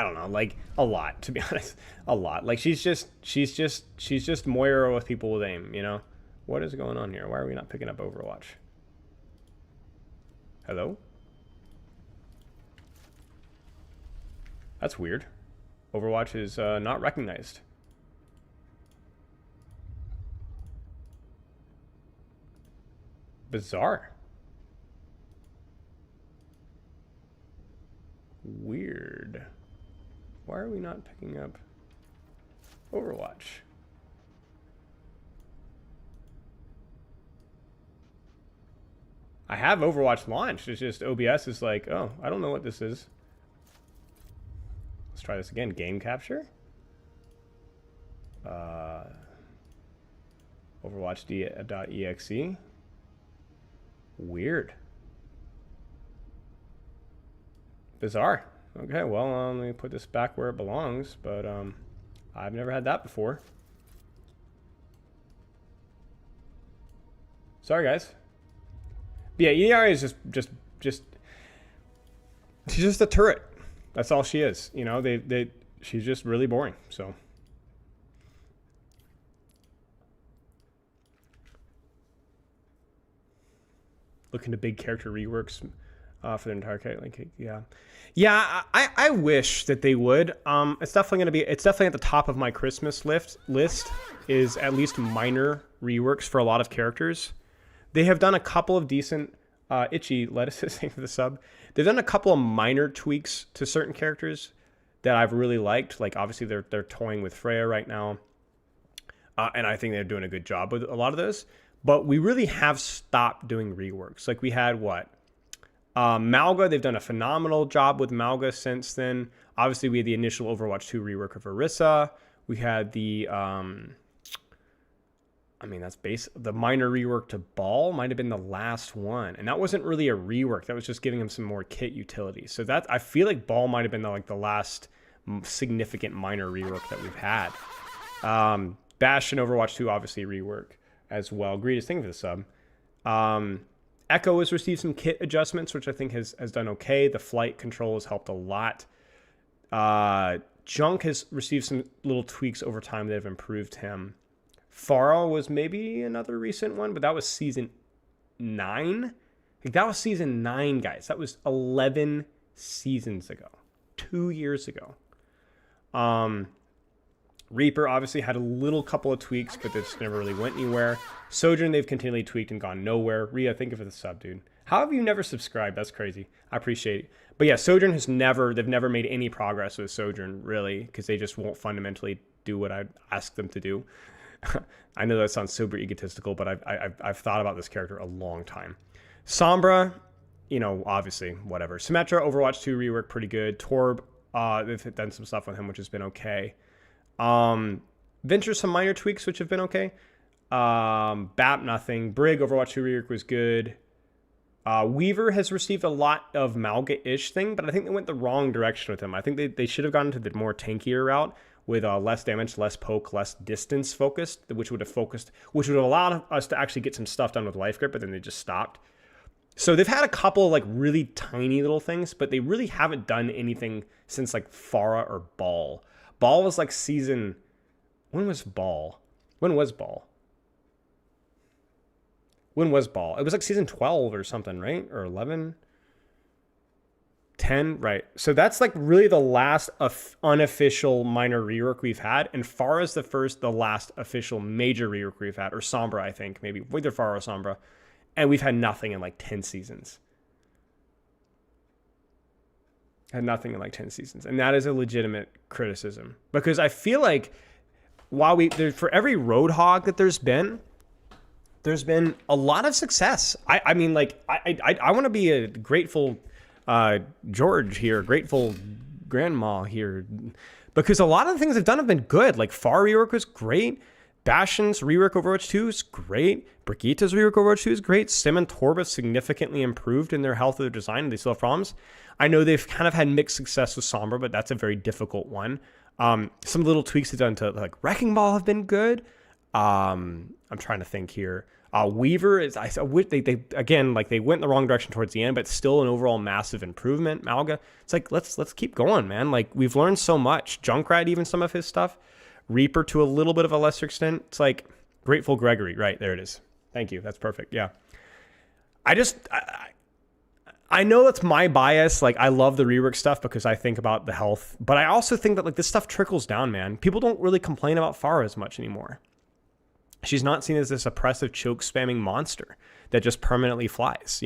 don't know, like, a lot, to be honest. A lot. Like, she's just Moira with people with aim, What is going on here? Why are we not picking up Overwatch? Hello? That's weird. Overwatch is not recognized. Bizarre. Weird. Why are we not picking up Overwatch? I have Overwatch launched. It's just OBS is like, oh, I don't know what this is. Let's try this again. Game capture. Overwatch.exe. Weird. Bizarre. Okay, well, let me put this back where it belongs, but I've never had that before. Sorry, guys. But yeah, EDR is just she's just a turret. That's all she is. She's just really boring. So looking to big character reworks. For the entire Cake. Yeah. Yeah, I wish that they would. It's definitely at the top of my Christmas list is at least minor reworks for a lot of characters. They have done a couple of decent Itchy Lettuces, thank you for the sub. They've done a couple of minor tweaks to certain characters that I've really liked. Like obviously they're toying with Freya right now. And I think they're doing a good job with a lot of those. But we really have stopped doing reworks. Like we had what? Malga, they've done a phenomenal job with Malga since then. Obviously, we had the initial Overwatch 2 rework of Orisa. We had the, the minor rework to Ball might have been the last one. And that wasn't really a rework. That was just giving him some more kit utility. So that, I feel like Ball might have been the last significant minor rework that we've had. Bastion Overwatch 2, obviously rework as well. Greatest thing for the sub. Echo has received some kit adjustments, which I think has done okay. The flight control has helped a lot. Junk has received some little tweaks over time that have improved him. Pharah was maybe another recent one, but that was season 9. That was season 9, guys. That was 11 seasons ago. 2 years ago. Reaper obviously had a little couple of tweaks, but they just never really went anywhere. Sojourn, they've continually tweaked and gone nowhere. Rhea, thank you for the sub, dude. How have you never subscribed? That's crazy. I appreciate it. But yeah, Sojourn they've never made any progress with Sojourn, really, because they just won't fundamentally do what I ask them to do. I know that sounds super egotistical, but I've thought about this character a long time. Sombra, obviously, whatever. Symmetra, Overwatch 2 rework, pretty good. Torb, they've done some stuff with him, which has been okay. Venture, some minor tweaks, which have been okay. Bap, nothing. Brig, Overwatch 2 rework was good. Weaver has received a lot of Malga-ish thing, but I think they went the wrong direction with him. I think they should have gone to the more tankier route with less damage, less poke, less distance focused, which would have allowed us to actually get some stuff done with life grip, but then they just stopped. So they've had a couple of really tiny little things, but they really haven't done anything since Pharah or Ball. Ball was season... When was Ball? When was Ball? It was season 12 or something, right? Or 11? 10? Right. So that's really the last unofficial minor rework we've had. And Pharah is the last official major rework we've had. Or Sombra, I think. Maybe. Either Pharah or Sombra. And we've had nothing in 10 seasons. Had nothing in 10 seasons. And that is a legitimate criticism. Because I feel while for every Roadhog that there's been a lot of success. I want to be a grateful George here, grateful grandma here. Because a lot of the things they've done have been good. Far rework was great. Bastion's rework Overwatch 2 is great. Brigitte's rework Overwatch 2 is great. Sim and Torb have significantly improved in their health of their design, and they still have problems. I know they've kind of had mixed success with Sombra, but that's a very difficult one. Some little tweaks they've done to Wrecking Ball have been good. I'm trying to think here. Weaver is they again they went in the wrong direction towards the end, but still an overall massive improvement. Malga, it's let's keep going, man. We've learned so much. Junkrat, even some of his stuff. Reaper to a little bit of a lesser extent. It's Grateful Gregory, right there it is. Thank you. That's perfect. Yeah. I know that's my bias. I love the rework stuff because I think about the health, but I also think that this stuff trickles down, man. People don't really complain about Pharah as much anymore. She's not seen as this oppressive choke spamming monster that just permanently flies,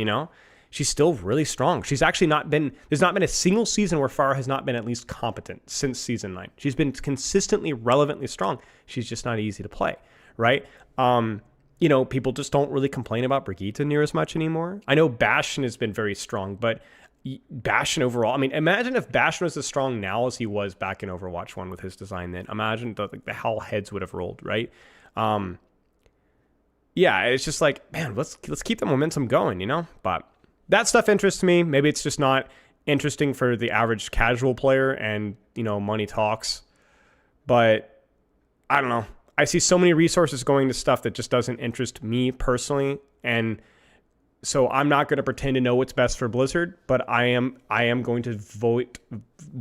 She's still really strong. She's actually there's not been a single season where Pharah has not been at least competent since season 9. She's been consistently relevantly strong. She's just not easy to play, right? People just don't really complain about Brigitte near as much anymore. I know Bastion has been very strong, but Bastion overall, imagine if Bastion was as strong now as he was back in Overwatch 1 with his design then. Imagine the hell heads would have rolled, right? Yeah, it's just man, let's keep the momentum going, But that stuff interests me. Maybe it's just not interesting for the average casual player and, money talks. But I don't know. I see so many resources going to stuff that just doesn't interest me personally. And so I'm not going to pretend to know what's best for Blizzard, but I am going to vote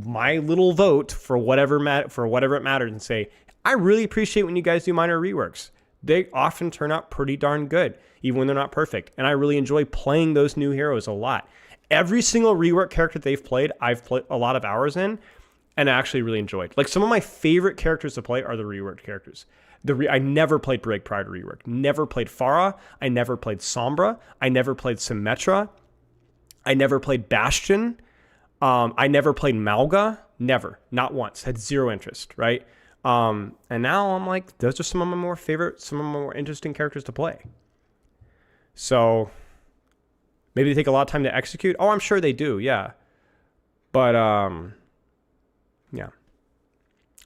my little vote for whatever it matters and say, I really appreciate when you guys do minor reworks. They often turn out pretty darn good, even when they're not perfect. And I really enjoy playing those new heroes a lot. every single rework character they've played, I've played a lot of hours in, and I actually really enjoyed. Like, some of my favorite characters to play are the reworked characters. I never played Brig prior to rework. Never played Farah. I never played Sombra. I never played Symmetra. I never played Bastion. I never played Malga. Never. Not once. Had zero interest, right? And now I'm like, those are some of my more favorite, some of my more interesting characters to play. So maybe they take a lot of time to execute. Oh, I'm sure they do, yeah. But yeah.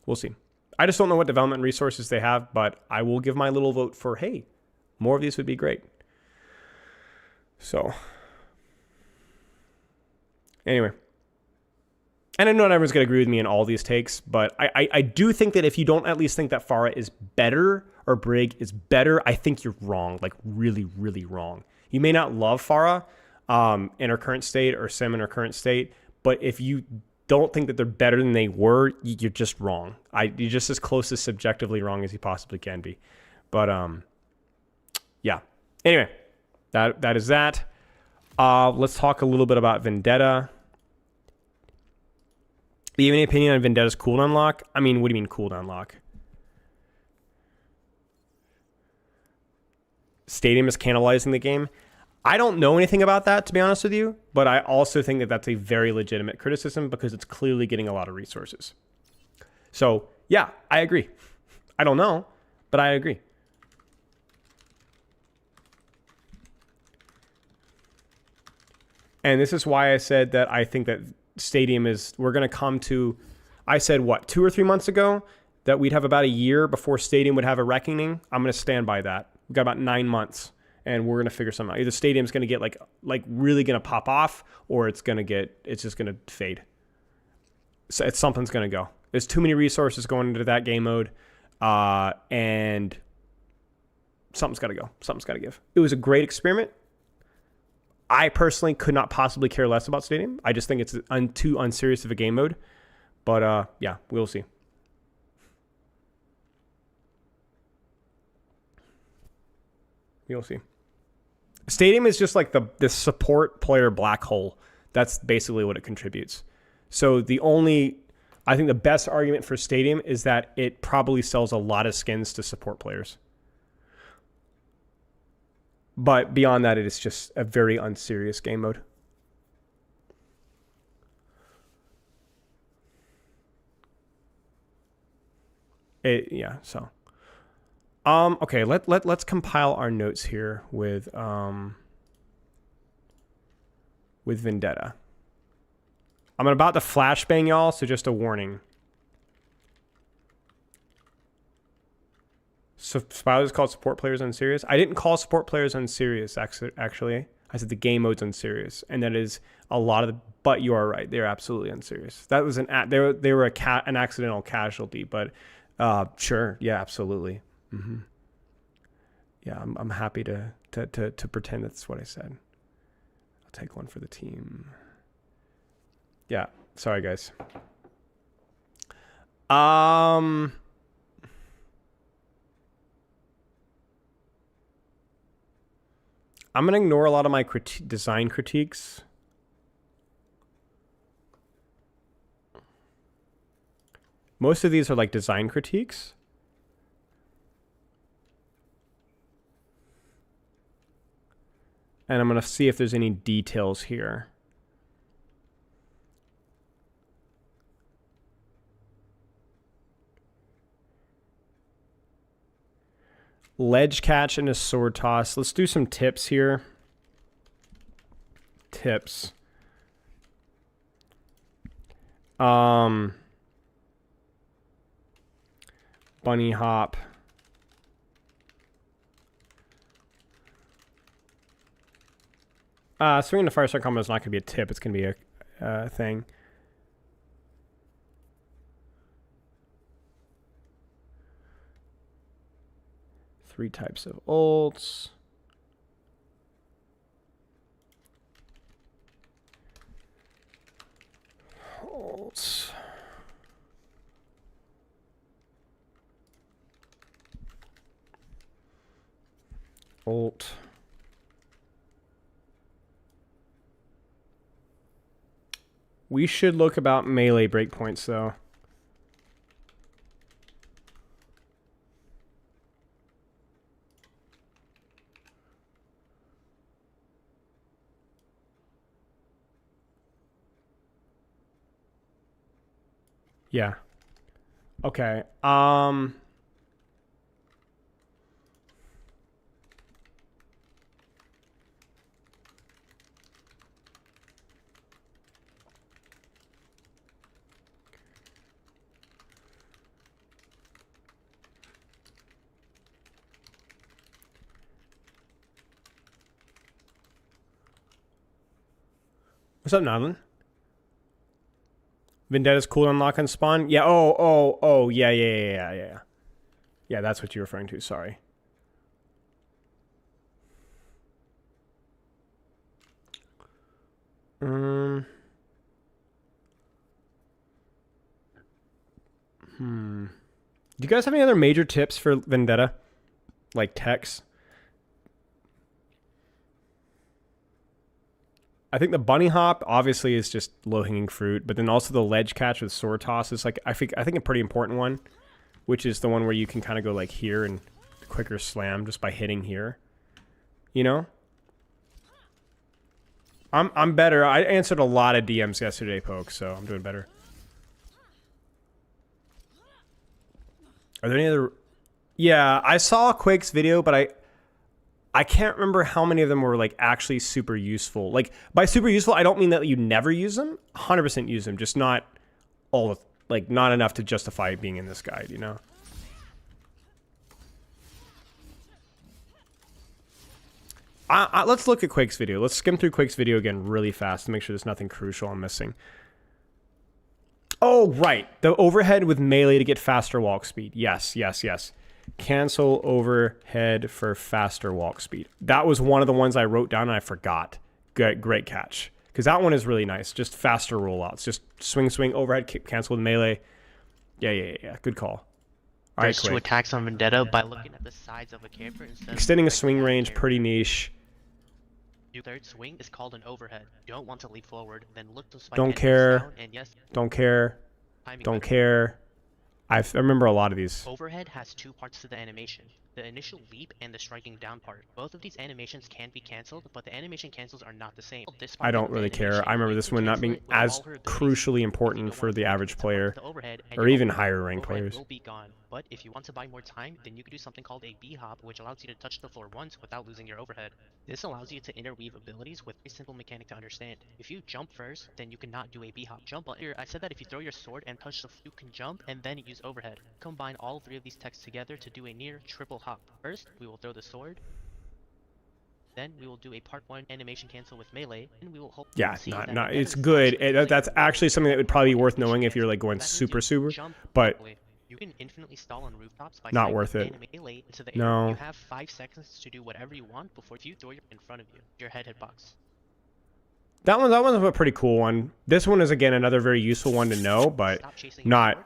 We'll see. I just don't know what development resources they have, but I will give my little vote for, hey, more of these would be great. So anyway. And I know not everyone's going to agree with me in all these takes, but I do think that if you don't at least think that Farah is better or Brig is better, I think you're wrong, like really, really wrong. You may not love Farah in her current state or Sim in her current state, but if you don't think that they're better than they were, you're just wrong. You're just as close to subjectively wrong as you possibly can be. But yeah. Anyway, that is that. Let's talk a little bit about Vendetta. Do you have any opinion on Vendetta's cooldown lock? I mean, what do you mean cooldown lock? Stadium is cannibalizing the game. I don't know anything about that, to be honest with you, but I also think that that's a very legitimate criticism because it's clearly getting a lot of resources. So, yeah, I agree. I don't know, but I agree. And this is why I said that I think that Stadium is, we're going to come to, I said, what, 2 or 3 months ago, that we'd have about a year before Stadium would have a reckoning. I'm going to stand by that. We've got about 9 months, and we're going to figure something out. Either Stadium's going to get like really going to pop off, or it's just going to fade. So something's going to go. There's too many resources going into that game mode, and something's got to go. Something's got to give. It was a great experiment. I personally could not possibly care less about Stadium. I just think it's too unserious of a game mode. But yeah, we'll see. You'll see. Stadium is just like the support player black hole. That's basically what it contributes. So I think the best argument for Stadium is that it probably sells a lot of skins to support players. But beyond that, it is just a very unserious game mode. Yeah, so. Okay, let's compile our notes here with Vendetta. I'm about to flashbang y'all, so just a warning. So Spyler's called support players unserious. I didn't call support players unserious, actually. I said the game mode's unserious, and that is a lot of the. But you are right; they're absolutely unserious. That was they were an accidental casualty, but sure, yeah, absolutely. Mm-hmm. Yeah, I'm happy to pretend that's what I said. I'll take one for the team. Yeah, sorry guys. I'm going to ignore a lot of my design critiques. Most of these are like design critiques. And I'm going to see if there's any details here. Ledge catch and a sword toss. Let's do some tips here. Tips. Bunny hop. Swinging the fire strike combo is not going to be a tip. It's going to be a thing. Three types of ults. Ults. Ult. We should look about melee breakpoints, though. Yeah. Okay. What's up, Nodlin? Vendetta's cool unlock on spawn? Yeah, oh, yeah. Yeah, that's what you're referring to, sorry. Do you guys have any other major tips for Vendetta? Like techs? I think the bunny hop obviously is just low-hanging fruit, but then also the ledge catch with sword toss is like I think a pretty important one, which is the one where you can kind of go like here and quicker slam just by hitting here. You know? I'm better. I answered a lot of DMs yesterday, Poke, so I'm doing better. Are there any other... Yeah, I saw Quake's video, but I can't remember how many of them were like actually super useful. Like by super useful, I don't mean that you never use them. 100% use them, just not all of, like not enough to justify being in this guide, you know? Let's look at Quake's video. Let's skim through Quake's video again really fast to make sure there's nothing crucial I'm missing. Oh, right. The overhead with melee to get faster walk speed. Yes. Cancel overhead for faster walk speed. That was one of the ones I wrote down and I forgot. Great catch. Because that one is really nice. Just faster rollouts. Just swing, overhead, cancel with melee. Yeah. Good call. All right, There's two attacks on Vendetta by looking at the sides of a camper instead extending a swing range, pretty niche. Your third swing is called an overhead. You don't want to leap forward, then look to spike Don't care. down, and yes, Don't care. timing Don't better. care. I remember a lot of these. Overhead has two parts to the animation. The initial leap and the striking down part. Both of these animations can be cancelled, but the animation cancels are not the same. This part I don't of the really care. animation, I remember you this can one not cancel being it with as all her abilities. crucially If you important don't for want the to average cancel player, the overhead and or your even overhead higher ranked players. will be gone. But if you want to buy more time, then you can do something called a B-hop, which allows you to touch the floor once without losing your overhead. This allows you to interweave abilities with a simple mechanic to understand. If you jump first, then you cannot do a B-hop. Jump here, I said that if you throw your sword and touch the floor, you can jump and then use overhead. Combine all three of these texts together to do a near triple hop. First, we will throw the sword. Then we will do a part 1 animation cancel with melee, and we will hope. Yeah, not it's good. That's actually something that would probably be worth knowing if you're like going super, but you can infinitely stall on rooftops by not worth it. melee into the air. No. You have 5 seconds to do whatever you want before you throw your in front of you. Your hitbox. That one's a pretty cool one. This one is again another very useful one to know, but not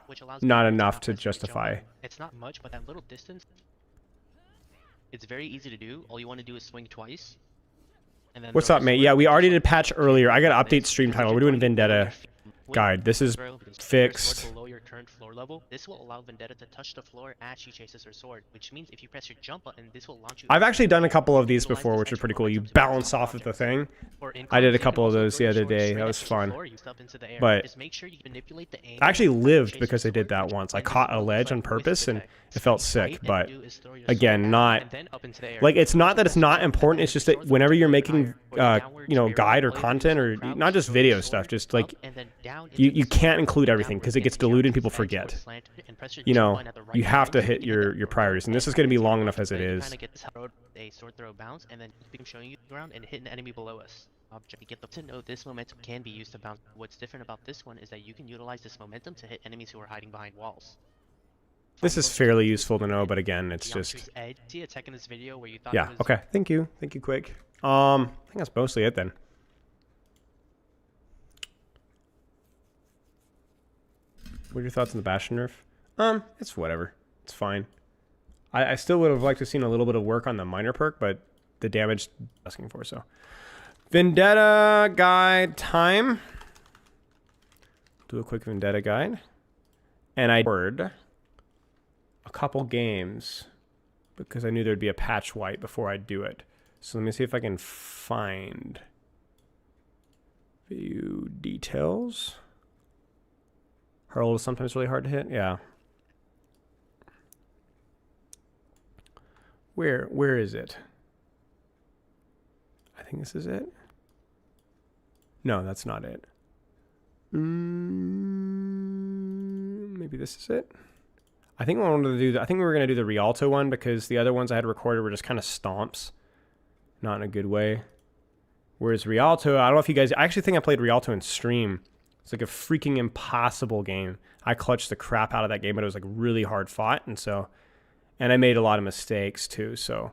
enough to justify. It's not much, but that little distance. It's very easy to do. All you want to do is swing twice. And then What's up, mate? Yeah, we already did a patch earlier. I got to update stream title. We're doing a Vendetta guide. This is fixed. Below your current floor level. This will allow Vendetta to touch the floor as she chases her sword, which means if you press your jump button, this will launch you. I've actually done a couple of these before, which are pretty cool. You bounce off of the thing. I did a couple of those the other day. That was fun. But I actually lived because I did that once. I caught a ledge on purpose and it felt sick. But again, not like it's not that it's not important. It's just that whenever you're making guide or content or not just video stuff, just like you can't include everything because it gets diluted and people forget. You have to hit your priorities, and this is going to be long enough as it is. A sword throw bounce, and then keep showing you around and hit an enemy below us. Object. Get to know this momentum can be used to bounce. What's different about this one is that you can utilize this momentum to hit enemies who are hiding behind walls. This is fairly useful to know, but again, it's just see a tech in this video where you thought yeah. Okay, thank you, Quick. I think that's mostly it then. What are your thoughts on the Bastion nerf? It's whatever. It's fine. I still would have liked to have seen a little bit of work on the minor perk, but the damage asking for so. Vendetta guide time. do a quick vendetta guide. And I ordered a couple games because I knew there'd be a patch wipe before I'd do it. So let me see if I can find view details. Hurl is sometimes really hard to hit. Yeah. Where is it? I think this is it. No, that's not it. Maybe this is it. I think I wanted to do I think we were going to do the Rialto one because the other ones I had recorded were just kind of stomps. Not in a good way. Whereas Rialto, I don't know if you guys... I actually think I played Rialto in stream. It's like a freaking impossible game. I clutched the crap out of that game, but it was like really hard fought. And I made a lot of mistakes too. So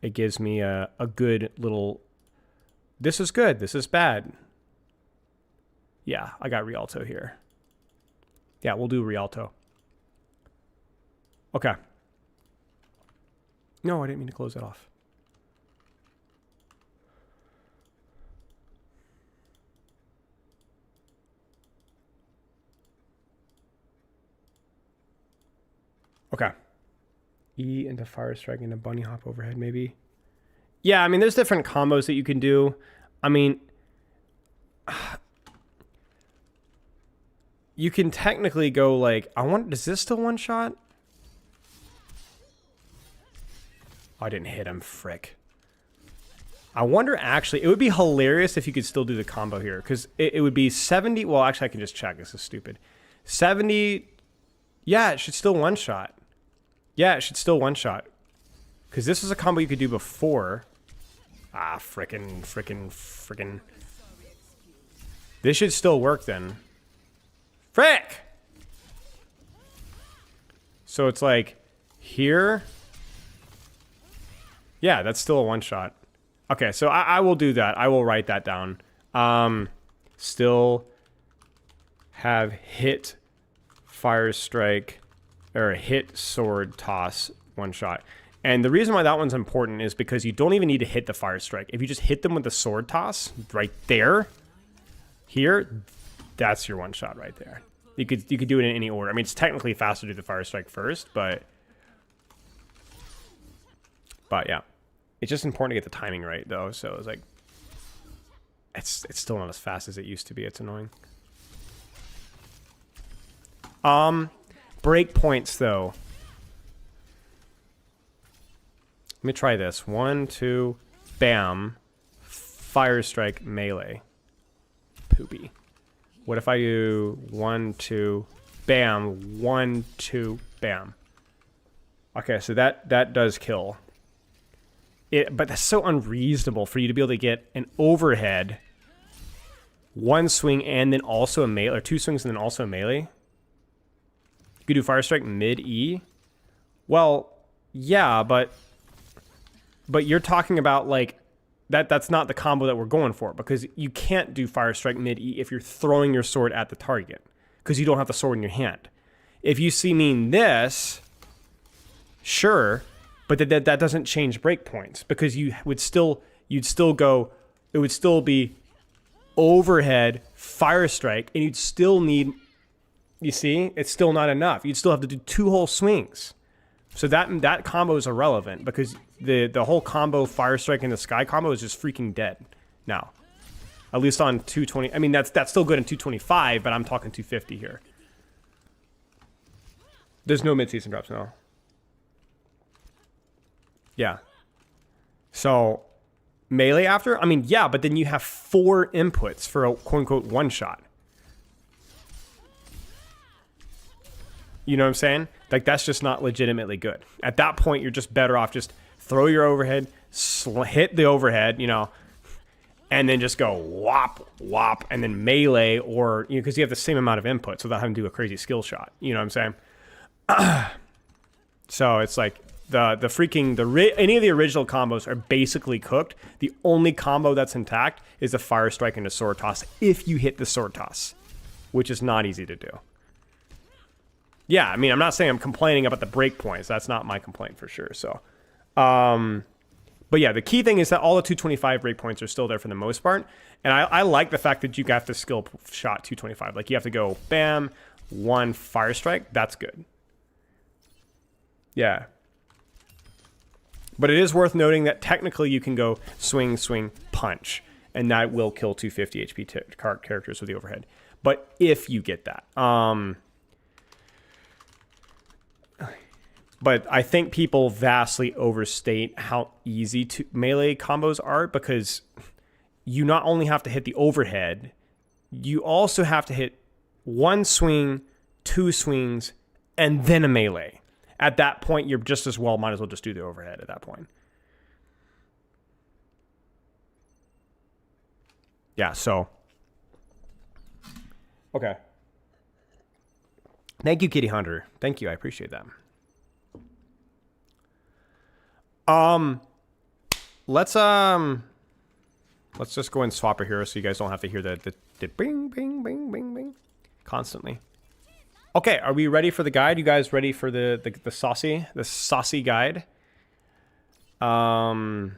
it gives me a good little... This is good. This is bad. Yeah, I got Rialto here. Yeah, we'll do Rialto. Okay. No, I didn't mean to close that off. Okay. E into Fire Strike into Bunny Hop overhead, maybe. Yeah, I mean, there's different combos that you can do. I mean, you can technically go like, does this still one shot? Oh, I didn't hit him, frick. I wonder, actually, it would be hilarious if you could still do the combo here, because it would be 70. Well, actually, I can just check. This is stupid. 70. Yeah, it should still one shot. Yeah, it should still one shot. Because this is a combo you could do before. Ah, frickin'. This should still work then. Frick! So it's like here. Yeah, that's still a one shot. Okay, so I will do that. I will write that down. Still have hit Fire Strike or hit Sword Toss one shot. And the reason why that one's important is because you don't even need to hit the Fire Strike. If you just hit them with the Sword Toss right there, here, that's your one shot right there. You could do it in any order. I mean, it's technically faster to do the Fire Strike first, but yeah. It's just important to get the timing right, though. So it's like, it's still not as fast as it used to be. It's annoying. Break points, though. Let me try this. 1, 2, bam. Fire Strike, melee. Poopy. What if I do 1, 2, bam, 1, 2, bam. Okay, so that does kill. But that's so unreasonable for you to be able to get an overhead, one swing, and then also a melee, or two swings and then also a melee. You could do Fire Strike mid-E. Well, yeah, but you're talking about like that's not the combo that we're going for, because you can't do Fire Strike mid-E if you're throwing your sword at the target, because you don't have the sword in your hand. If you see me this, sure. But that doesn't change breakpoints, because you'd still go, it would still be overhead Fire Strike, and you'd still need, you see, it's still not enough. You'd still have to do 2 whole swings. So that combo is irrelevant, because the whole combo Fire Strike in the Sky combo is just freaking dead now. At least on 220. I mean, that's still good in 225, but I'm talking 250 here. There's no mid-season drops now. Yeah. So, melee after? I mean, yeah, but then you have 4 inputs for a quote-unquote one-shot. You know what I'm saying? Like, that's just not legitimately good. At that point, you're just better off just throw your overhead, hit the overhead, you know, and then just go whop, whop, and then melee, or, you know, because you have the same amount of inputs without having to do a crazy skill shot. You know what I'm saying? So, it's like... any of the original combos are basically cooked. The only combo that's intact is the Fire Strike and the Sword Toss if you hit the Sword Toss, which is not easy to do. Yeah, I mean, I'm not saying I'm complaining about the break points. That's not my complaint for sure. So, But yeah, the key thing is that all the 225 breakpoints are still there for the most part. And I like the fact that you got the skill shot 225. Like you have to go bam, 1 fire strike. That's good. Yeah. But it is worth noting that technically you can go swing, swing, punch. And that will kill 250 HP characters with the overhead. But if you get that. But I think people vastly overstate how easy melee combos are, because you not only have to hit the overhead, you also have to hit 1 swing, 2 swings, and then a melee. At that point, you're just as well, might as well just do the overhead at that point. Yeah, so. Okay. Thank you, Kitty Hunter. Thank you, I appreciate that. Let's just go and swap a hero so you guys don't have to hear the bing, bing, bing, bing, bing constantly. Okay, are we ready for the guide? You guys ready for the saucy guide? I'm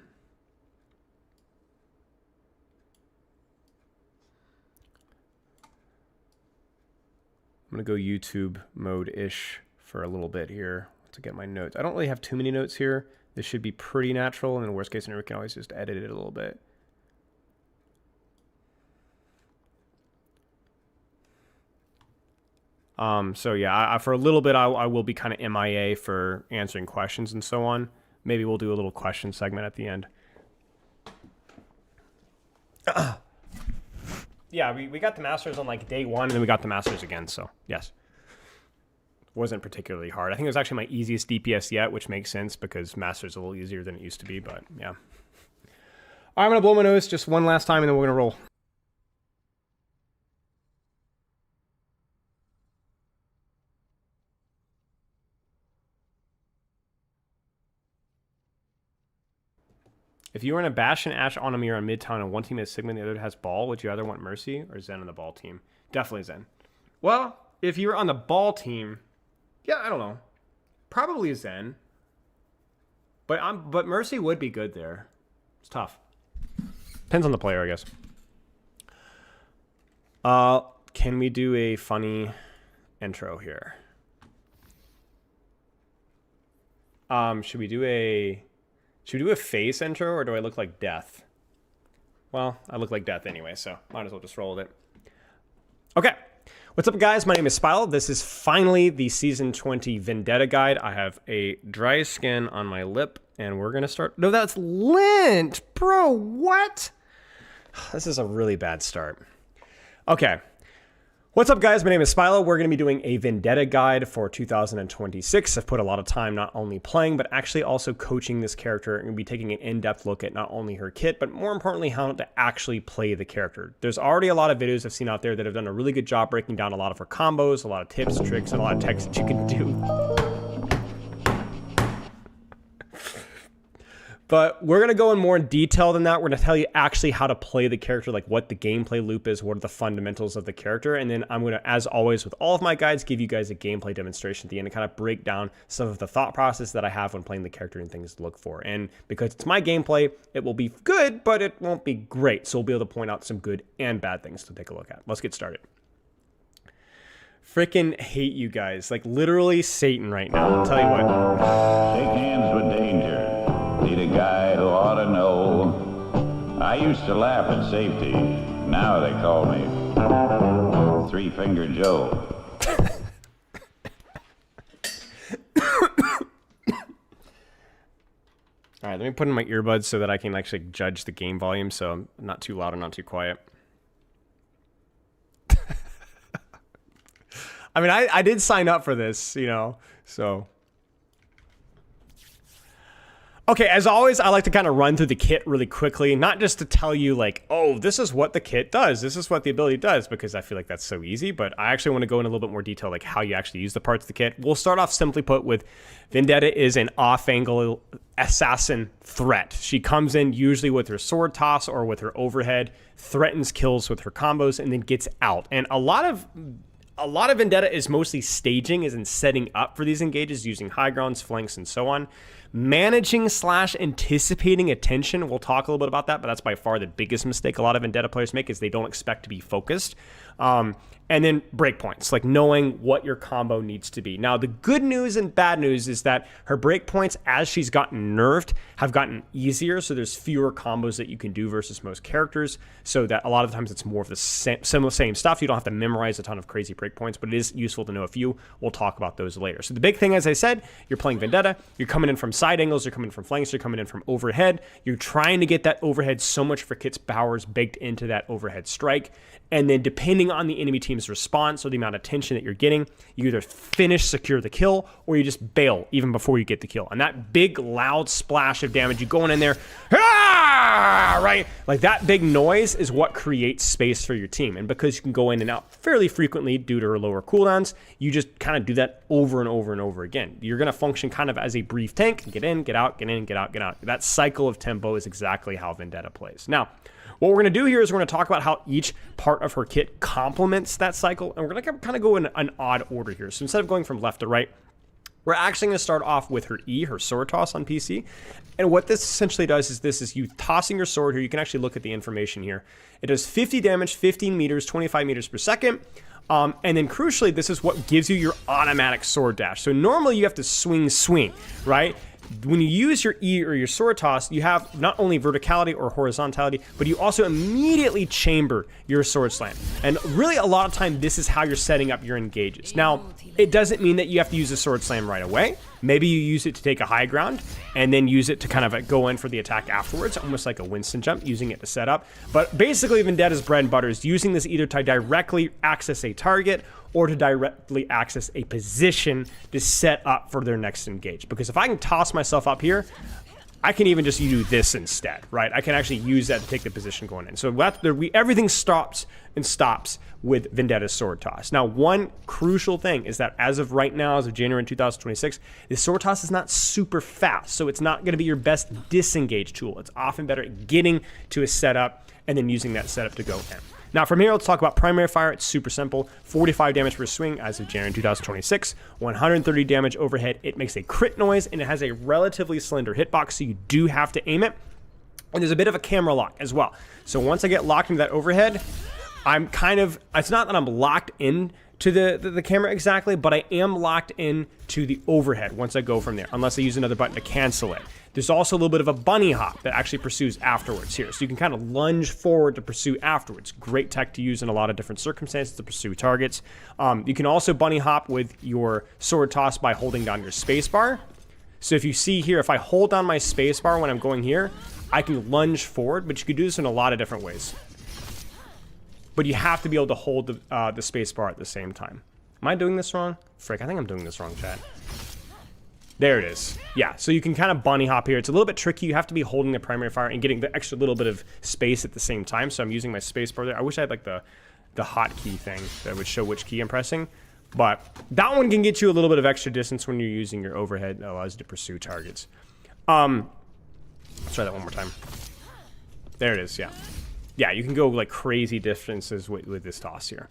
gonna go YouTube mode-ish for a little bit here to get my notes. I don't really have too many notes here. This should be pretty natural, and in the worst case scenario, we can always just edit it a little bit. So yeah, for a little bit, I will be kind of MIA for answering questions and so on. Maybe we'll do a little question segment at the end. Yeah, we got the Masters on like day 1, and then we got the Masters again, so yes. Wasn't particularly hard. I think it was actually my easiest DPS yet, which makes sense because Master's a little easier than it used to be, but yeah. All right, I'm going to blow my nose just one last time, and then we're going to roll. If you were in a Bastion Ash on Amir on Midtown and one team has Sigma and the other has Ball, would you either want Mercy or Zen on the Ball team? Definitely Zen. Well, if you were on the Ball team, yeah, I don't know. Probably Zen. But Mercy would be good there. It's tough. Depends on the player, I guess. Can we do a funny intro here? Should we do a face intro, or do I look like death? Well, I look like death anyway, so might as well just roll with it. Okay. What's up, guys? My name is Spyle. This is finally the Season 20 Vendetta guide. I have a dry skin on my lip, and we're going to start... No, that's lint! Bro, what? This is a really bad start. Okay. What's up, guys? My name is Spilo. We're going to be doing a Vendetta guide for 2026. I've put a lot of time not only playing, but actually also coaching this character. I'm going to be taking an in-depth look at not only her kit, but more importantly, how to actually play the character. There's already a lot of videos I've seen out there that have done a really good job breaking down a lot of her combos, a lot of tips, tricks, and a lot of techs that you can do. But we're going to go in more in detail than that. We're going to tell you actually how to play the character, like what the gameplay loop is, what are the fundamentals of the character. And then I'm going to, as always with all of my guides, give you guys a gameplay demonstration at the end and kind of break down some of the thought process that I have when playing the character and things to look for. And because it's my gameplay, it will be good, but it won't be great. So we'll be able to point out some good and bad things to take a look at. Let's get started. Freaking hate you guys. Like literally Satan right now. I'll tell you what. Shake hands with danger. Need a guy who ought to know. I used to laugh at safety. Now they call me Three-Finger Joe. All right, let me put in my earbuds so that I can actually judge the game volume, so I'm not too loud and not too quiet. I mean, I did sign up for this, you know, so... Okay, as always, I like to kind of run through the kit really quickly, not just to tell you like, oh, this is what the kit does, this is what the ability does, because I feel like that's so easy, but I actually want to go in a little bit more detail, like how you actually use the parts of the kit. We'll start off simply put with Vendetta is an off-angle assassin threat. She comes in usually with her sword toss or with her overhead, threatens kills with her combos, and then gets out. And a lot of Vendetta is mostly staging, is in setting up for these engages using high grounds, flanks, and so on. managing / anticipating attention. We'll talk a little bit about that, but that's by far the biggest mistake a lot of Vendetta players make is they don't expect to be focused. And then breakpoints, like knowing what your combo needs to be. Now, the good news and bad news is that her breakpoints, as she's gotten nerfed, have gotten easier. So there's fewer combos that you can do versus most characters. So that a lot of times it's more of the same stuff. You don't have to memorize a ton of crazy breakpoints, but it is useful to know a few. We'll talk about those later. So the big thing, as I said, you're playing Vendetta. You're coming in from side angles. You're coming in from flanks. You're coming in from overhead. You're trying to get that overhead so much for Kit's powers baked into that overhead strike. And then depending on the enemy team's response or the amount of tension that you're getting, you either finish, secure the kill, or you just bail even before you get the kill. And that big, loud splash of damage, you going in there, right? Like that big noise is what creates space for your team. And because you can go in and out fairly frequently due to her lower cooldowns, you just kind of do that over and over and over again. You're going to function kind of as a brief tank. Get in, get out, get in, get out, get out. That cycle of tempo is exactly how Vendetta plays. Now, what we're going to do here is we're going to talk about how each part of her kit complements that cycle, and we're going to kind of go in an odd order here. So instead of going from left to right, we're actually going to start off with her E, her sword toss on PC. And what this essentially does is this is you tossing your sword here. You can actually look at the information here. It does 50 damage, 15 meters, 25 meters per second. And then crucially, this is what gives you your automatic sword dash. So normally you have to swing, right? When you use your E or your sword toss, you have not only verticality or horizontality, but you also immediately chamber your sword slam. And really a lot of time, this is how you're setting up your engages. Now, it doesn't mean that you have to use a sword slam right away. Maybe you use it to take a high ground and then use it to kind of go in for the attack afterwards, almost like a Winston jump, using it to set up. But basically, Vendetta's bread and butter is using this either to directly access a target or to directly access a position to set up for their next engage. Because if I can toss myself up here, I can even just do this instead, right? I can actually use that to take the position going in. So everything stops with Vendetta's sword toss. Now, one crucial thing is that as of right now, as of January 2026, the sword toss is not super fast. So it's not gonna be your best disengage tool. It's often better at getting to a setup and then using that setup to go in. Now from here, let's talk about primary fire. It's super simple. 45 damage per swing as of January 2026, 130 damage overhead. It makes a crit noise and it has a relatively slender hitbox, so you do have to aim it. And there's a bit of a camera lock as well. So once I get locked into that overhead, I'm kind of, it's not that I'm locked in to the camera exactly, but I am locked in to the overhead once I go from there, unless I use another button to cancel it. There's also a little bit of a bunny hop that actually pursues afterwards here. So you can kind of lunge forward to pursue afterwards. Great tech to use in a lot of different circumstances to pursue targets. You can also bunny hop with your sword toss by holding down your space bar. So if you see here, if I hold down my space bar when I'm going here, I can lunge forward, but you could do this in a lot of different ways. But you have to be able to hold the space bar at the same time. Am I doing this wrong? Frick, I think I'm doing this wrong, chat. There it is. Yeah, so you can kind of bunny hop here. It's a little bit tricky. You have to be holding the primary fire and getting the extra little bit of space at the same time. So I'm using my space bar there. I wish I had like the hotkey thing that would show which key I'm pressing. But that one can get you a little bit of extra distance when you're using your overhead. That allows you to pursue targets. Let's try that one more time. There it is, yeah. Yeah, you can go like crazy distances with this toss here.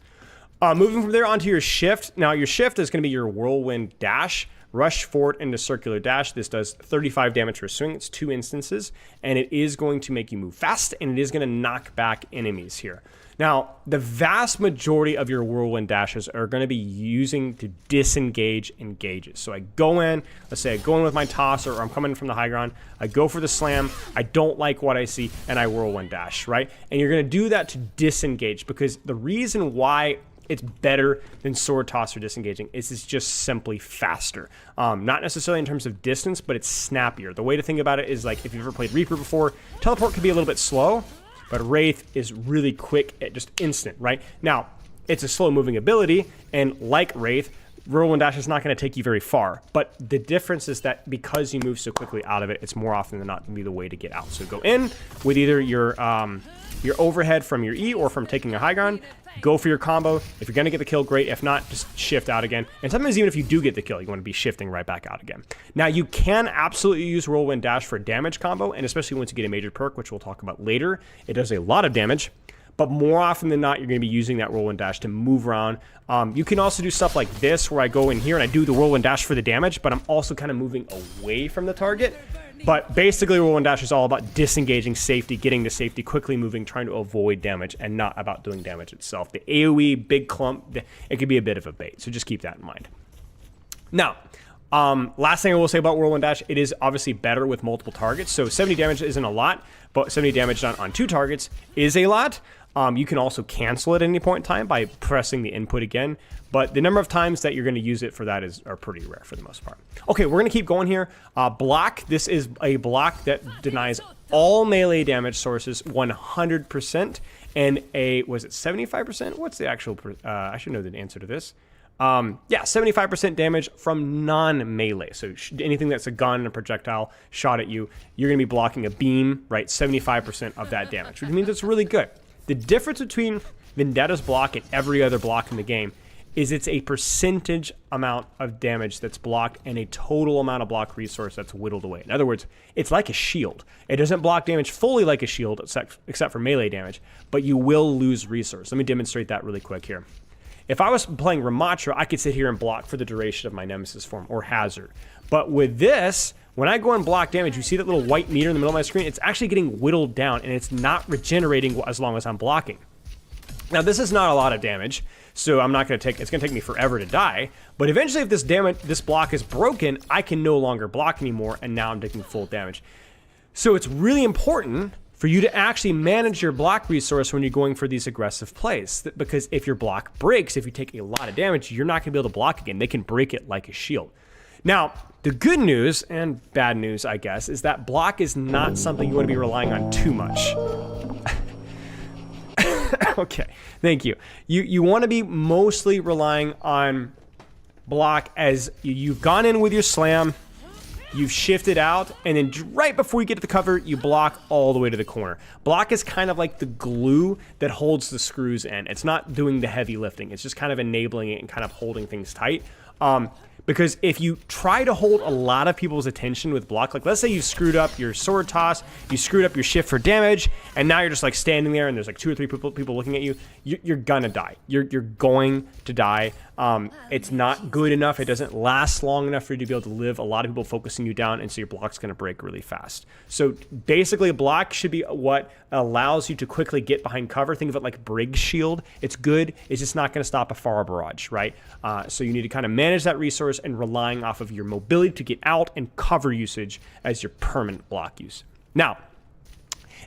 Moving from there onto your shift. Now your shift is going to be your whirlwind dash. Rush forward into circular dash. This does 35 damage per swing. It's 2 instances, and it is going to make you move fast, and it is going to knock back enemies here. Now, the vast majority of your whirlwind dashes are going to be using to disengage engages. So I go in, let's say I go in with my toss, or I'm coming from the high ground, I go for the slam, I don't like what I see, and I whirlwind dash, right? And you're going to do that to disengage, because the reason why it's better than sword toss or disengaging is it's just simply faster. Not necessarily in terms of distance, but it's snappier. The way to think about it is like if you've ever played Reaper before, teleport can be a little bit slow, but Wraith is really quick, just instant, right? Now, it's a slow moving ability, and like Wraith, whirlwind dash is not going to take you very far, but the difference is that because you move so quickly out of it, it's more often than not going to be the way to get out. So go in with either your overhead from your E or from taking a high ground. Go for your combo. If you're going to get the kill, great. If not, just shift out again. And sometimes even if you do get the kill, you want to be shifting right back out again. Now, you can absolutely use Whirlwind Dash for damage combo, and especially once you get a major perk, which we'll talk about later. It does a lot of damage. but more often than not, you're going to be using that whirlwind dash to move around. You can also do stuff like this, where I go in here and I do the whirlwind dash for the damage, but I'm also kind of moving away from the target. But basically, whirlwind dash is all about disengaging safety, getting to safety, quickly moving, trying to avoid damage, and not about doing damage itself. The AoE, big clump, it could be a bit of a bait, so just keep that in mind. Now, last thing I will say about whirlwind dash, it is obviously better with multiple targets. So 70 damage isn't a lot, but 70 damage on 2 targets is a lot. You can also cancel it at any point in time by pressing the input again, but the number of times that you're going to use it for that are pretty rare for the most part. Okay, we're going to keep going here. Block, this is a block that denies all melee damage sources 100%, and was it 75%? What's the actual, I should know the answer to this. Yeah, 75% damage from non-melee. So anything that's a gun, a projectile shot at you, you're going to be blocking a beam, right? 75% of that damage, which means it's really good. The difference between Vendetta's block and every other block in the game is it's a percentage amount of damage that's blocked and a total amount of block resource that's whittled away. In other words, it's like a shield. It doesn't block damage fully like a shield, except for melee damage, but you will lose resource. Let me demonstrate that really quick here. If I was playing Ramatra, I could sit here and block for the duration of my Nemesis form, or Hazard. But with this, when I go and block damage, you see that little white meter in the middle of my screen? It's actually getting whittled down, and it's not regenerating as long as I'm blocking. Now, this is not a lot of damage, so I'm not going to it's going to take me forever to die. But eventually, if this block is broken, I can no longer block anymore, and now I'm taking full damage. So it's really important for you to actually manage your block resource when you're going for these aggressive plays. Because if your block breaks, if you take a lot of damage, you're not going to be able to block again. They can break it like a shield. Now, the good news, and bad news, I guess, is that block is not something you want to be relying on too much. Okay, thank you. You want to be mostly relying on block as you've gone in with your slam, you've shifted out, and then right before you get to the cover, you block all the way to the corner. Block is kind of like the glue that holds the screws in. It's not doing the heavy lifting. It's just kind of enabling it and kind of holding things tight. Because if you try to hold a lot of people's attention with block, like let's say you screwed up your sword toss, you screwed up your shift for damage, and now you're just like standing there and there's like 2 or 3 people looking at you, you're gonna die. You're going to die. It's not good enough. It doesn't last long enough for you to be able to live. A lot of people focusing you down, and so your block's gonna break really fast. So basically a block should be what allows you to quickly get behind cover. Think of it like Brig's shield. It's good. It's just not gonna stop a far barrage, right? So you need to kind of manage that resource and relying off of your mobility to get out and cover usage as your permanent block use. Now,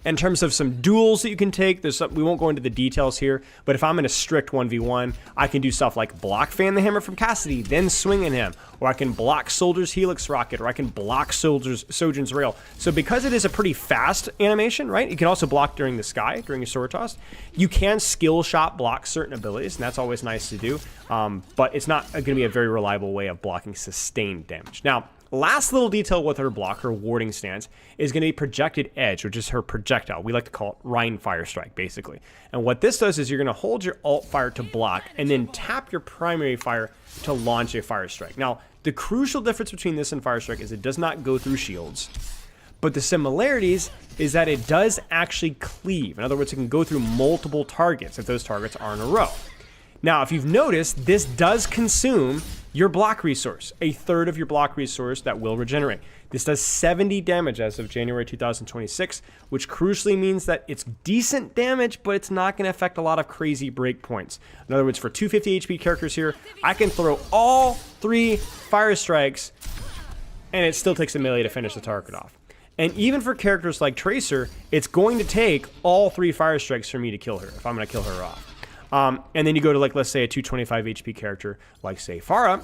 in terms of some duels that you can take, we won't go into the details here, but if I'm in a strict 1v1, I can do stuff like block Fan the Hammer from Cassidy, then swing at him, or I can block Soldier's Helix Rocket, or I can block Sojourn's Rail. So because it is a pretty fast animation, right, you can also block during the sky, during your sword toss. You can skill shot block certain abilities, and that's always nice to do, but it's not going to be a very reliable way of blocking sustained damage. Now, last little detail with her block, her warding stance, is going to be Projected Edge, which is her projectile. We like to call it Rhine Fire Strike, basically. And what this does is you're going to hold your alt fire to block and then tap your primary fire to launch a fire strike. Now, the crucial difference between this and Fire Strike is it does not go through shields. But the similarities is that it does actually cleave. In other words, it can go through multiple targets if those targets are in a row. Now, if you've noticed, this does consume your block resource, a third of your block resource that will regenerate. This does 70 damage as of January 2026, which crucially means that it's decent damage, but it's not going to affect a lot of crazy breakpoints. In other words, for 250 HP characters here, I can throw all 3 fire strikes, and it still takes a melee to finish the target off. And even for characters like Tracer, it's going to take all 3 fire strikes for me to kill her, if I'm going to kill her off. And then you go to, like, let's say a 225 HP character like, say, Farah.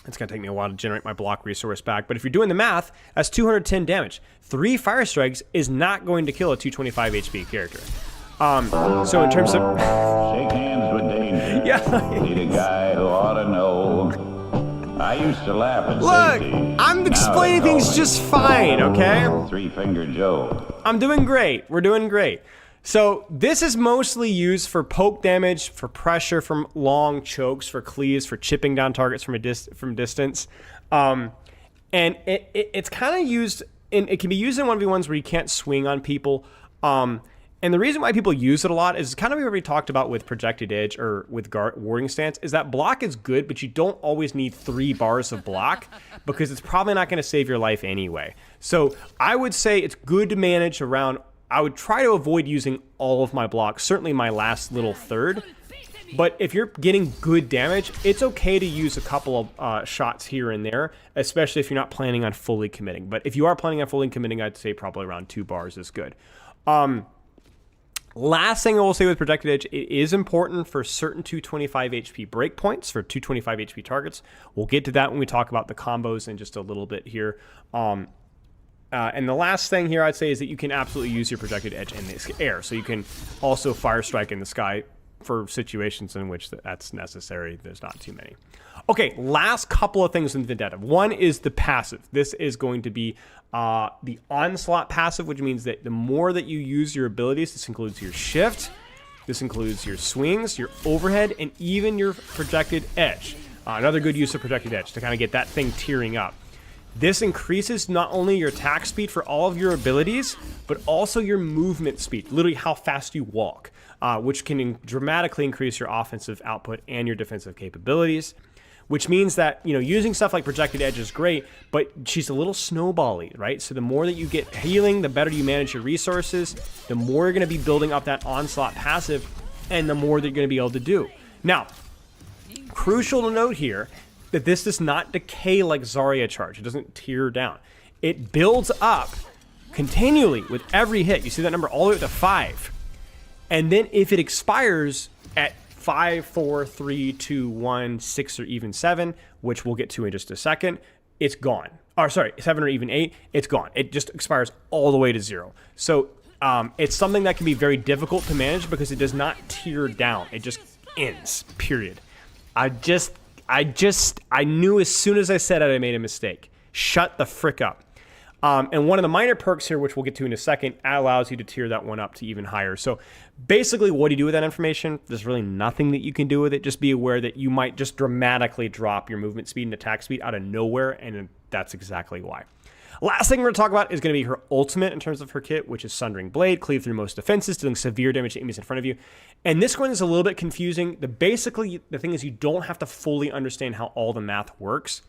It's going to take me a while to generate my block resource back. But if you're doing the math, that's 210 damage. 3 fire strikes is not going to kill a 225 HP character. So in terms of... Shake hands with danger. Yeah. Need a guy who ought to know. I used to laugh at Look, safety. I'm explaining things just fine, okay? 3-Finger Joe. I'm doing great. We're doing great. So this is mostly used for poke damage, for pressure from long chokes, for cleaves, for chipping down targets from distance. And it's kind of used, it can be used in 1v1s where you can't swing on people. And And the reason why people use it a lot is kind of what we talked about with projected edge or with warding stance, is that block is good, but you don't always need 3 bars of block because it's probably not going to save your life anyway. So I would say it's good to manage around. I would try to avoid using all of my blocks, certainly my last little third. But if you're getting good damage, it's okay to use a couple of shots here and there, especially if you're not planning on fully committing. But if you are planning on fully committing, I'd say probably around 2 bars is good. Last thing I will say with projected edge, it is important for certain 225 HP breakpoints for 225 HP targets. We'll get to that when we talk about the combos in just a little bit here. And the last thing here I'd say is that you can absolutely use your projected edge in the air. So you can also fire strike in the sky for situations in which that's necessary. There's not too many. Okay, last couple of things in Vendetta. One is the passive. This is going to be the onslaught passive, which means that the more that you use your abilities, this includes your shift, this includes your swings, your overhead, and even your projected edge. Another good use of projected edge to kind of get that thing tearing up. This increases not only your attack speed for all of your abilities, but also your movement speed, literally how fast you walk, which can dramatically increase your offensive output and your defensive capabilities. Which means that, you know, using stuff like projected edge is great, but she's a little snowbally, right? So the more that you get healing, the better you manage your resources, the more you're going to be building up that onslaught passive, and the more that you're going to be able to do. Now, crucial to note here that this does not decay like Zarya charge. It doesn't tear down. It builds up continually with every hit. You see that number all the way up to 5. And then if it expires at 5, 4, 3, 2, 1, 6, or even 7, which we'll get to in just a second, it's gone. Or sorry, 7 or even 8, it's gone. It just expires all the way to 0. So it's something that can be very difficult to manage because it does not tear down. It just ends, period. I knew as soon as I said it, I made a mistake. Shut the frick up. And one of the minor perks here, which we'll get to in a second, allows you to tier that one up to even higher. So basically, what do you do with that information? There's really nothing that you can do with it. Just be aware that you might just dramatically drop your movement speed and attack speed out of nowhere, and that's exactly why. Last thing we're going to talk about is going to be her ultimate in terms of her kit, which is Sundering Blade, cleave through most defenses, dealing severe damage to enemies in front of you. And this one is a little bit confusing. Basically, the thing is you don't have to fully understand how all the math works.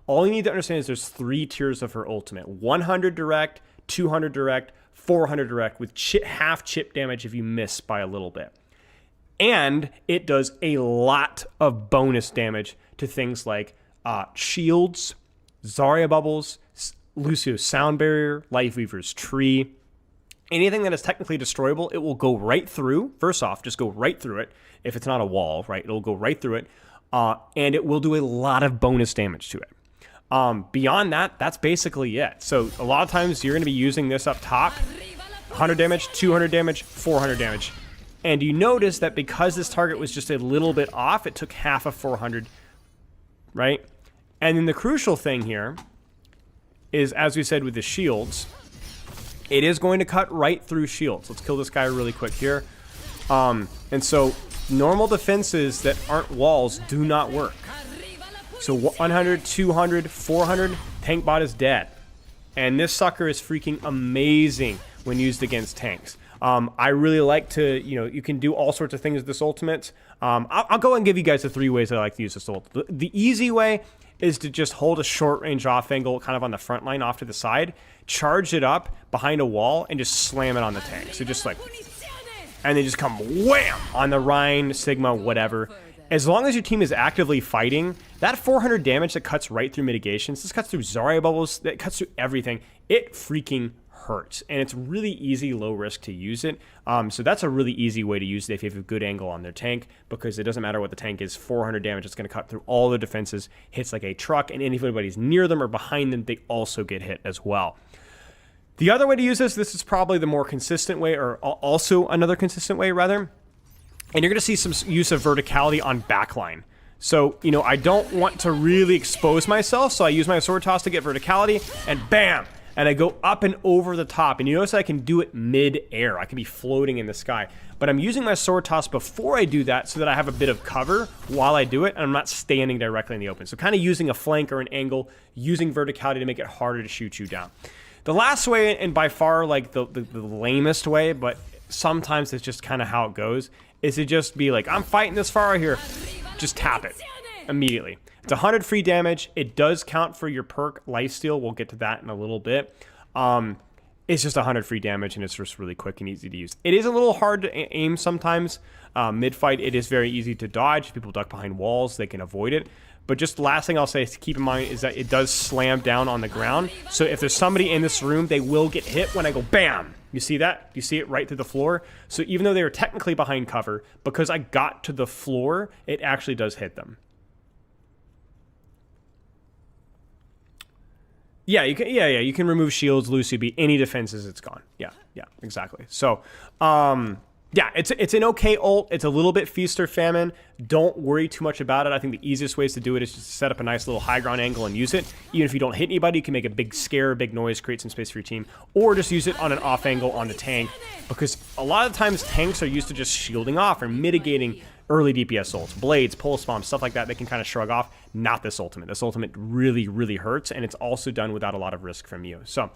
All you need to understand is there's 3 tiers of her ultimate. 100 direct, 200 direct, 400 direct with half chip damage if you miss by a little bit. And it does a lot of bonus damage to things like shields, Zarya bubbles, Lucio's sound barrier, Lifeweaver's tree. Anything that is technically destroyable, it will go right through. First off, just go right through it. If it's not a wall, right, it'll go right through it. And it will do a lot of bonus damage to it. Beyond that, that's basically it. So a lot of times you're going to be using this up top, 100 damage, 200 damage, 400 damage. And you notice that because this target was just a little bit off, it took half of 400, right? And then the crucial thing here is, as we said with the shields, it is going to cut right through shields. Let's kill this guy really quick here. And so normal defenses that aren't walls do not work. So 100, 200, 400, tank bot is dead. And this sucker is freaking amazing when used against tanks. I really like to, you can do all sorts of things with this ultimate. I'll go and give you guys the 3 ways I like to use this ult. The easy way is to just hold a short range off angle kind of on the front line off to the side, charge it up behind a wall, and just slam it on the tank. So just like, and then just come wham on the Rhine, Sigma, whatever. As long as your team is actively fighting, that 400 damage that cuts right through mitigations, this cuts through Zarya bubbles, that cuts through everything, it freaking hurts. And it's really easy, low risk to use it. So that's a really easy way to use it if you have a good angle on their tank, because it doesn't matter what the tank is, 400 damage, it's going to cut through all the defenses, hits like a truck, and if anybody's near them or behind them, they also get hit as well. The other way to use this is probably the more consistent way, or also another consistent way, rather. And you're going to see some use of verticality on backline. So, I don't want to really expose myself, so I use my sword toss to get verticality, and bam! And I go up and over the top. And you notice I can do it mid-air. I can be floating in the sky. But I'm using my sword toss before I do that so that I have a bit of cover while I do it, and I'm not standing directly in the open. So kind of using a flank or an angle, using verticality to make it harder to shoot you down. The last way, and by far like the lamest way, but sometimes it's just kind of how it goes, is to just be like, I'm fighting this far here. Just tap it immediately. It's 100 free damage. It does count for your perk lifesteal. We'll get to that in a little bit. It's just 100 free damage, and it's just really quick and easy to use. It is a little hard to aim sometimes. Mid-fight, it is very easy to dodge. If people duck behind walls, they can avoid it. But just the last thing I'll say is to keep in mind is that it does slam down on the ground. So if there's somebody in this room, they will get hit when I go bam. You see that? You see it right through the floor? So even though they were technically behind cover, because I got to the floor, it actually does hit them. Yeah, you can. Yeah, you can remove shields, loose UB, any defenses. It's gone. Yeah, exactly. So, yeah, it's an okay ult. It's a little bit feast or famine. Don't worry too much about it. I think the easiest ways to do it is just to set up a nice little high ground angle and use it. Even if you don't hit anybody, you can make a big scare, a big noise, create some space for your team, or just use it on an off angle on the tank, because a lot of times tanks are used to just shielding off or mitigating early DPS ults, blades, pulse bombs, stuff like that. They can kind of shrug off. Not this ultimate. This ultimate really, really hurts, and it's also done without a lot of risk from you. So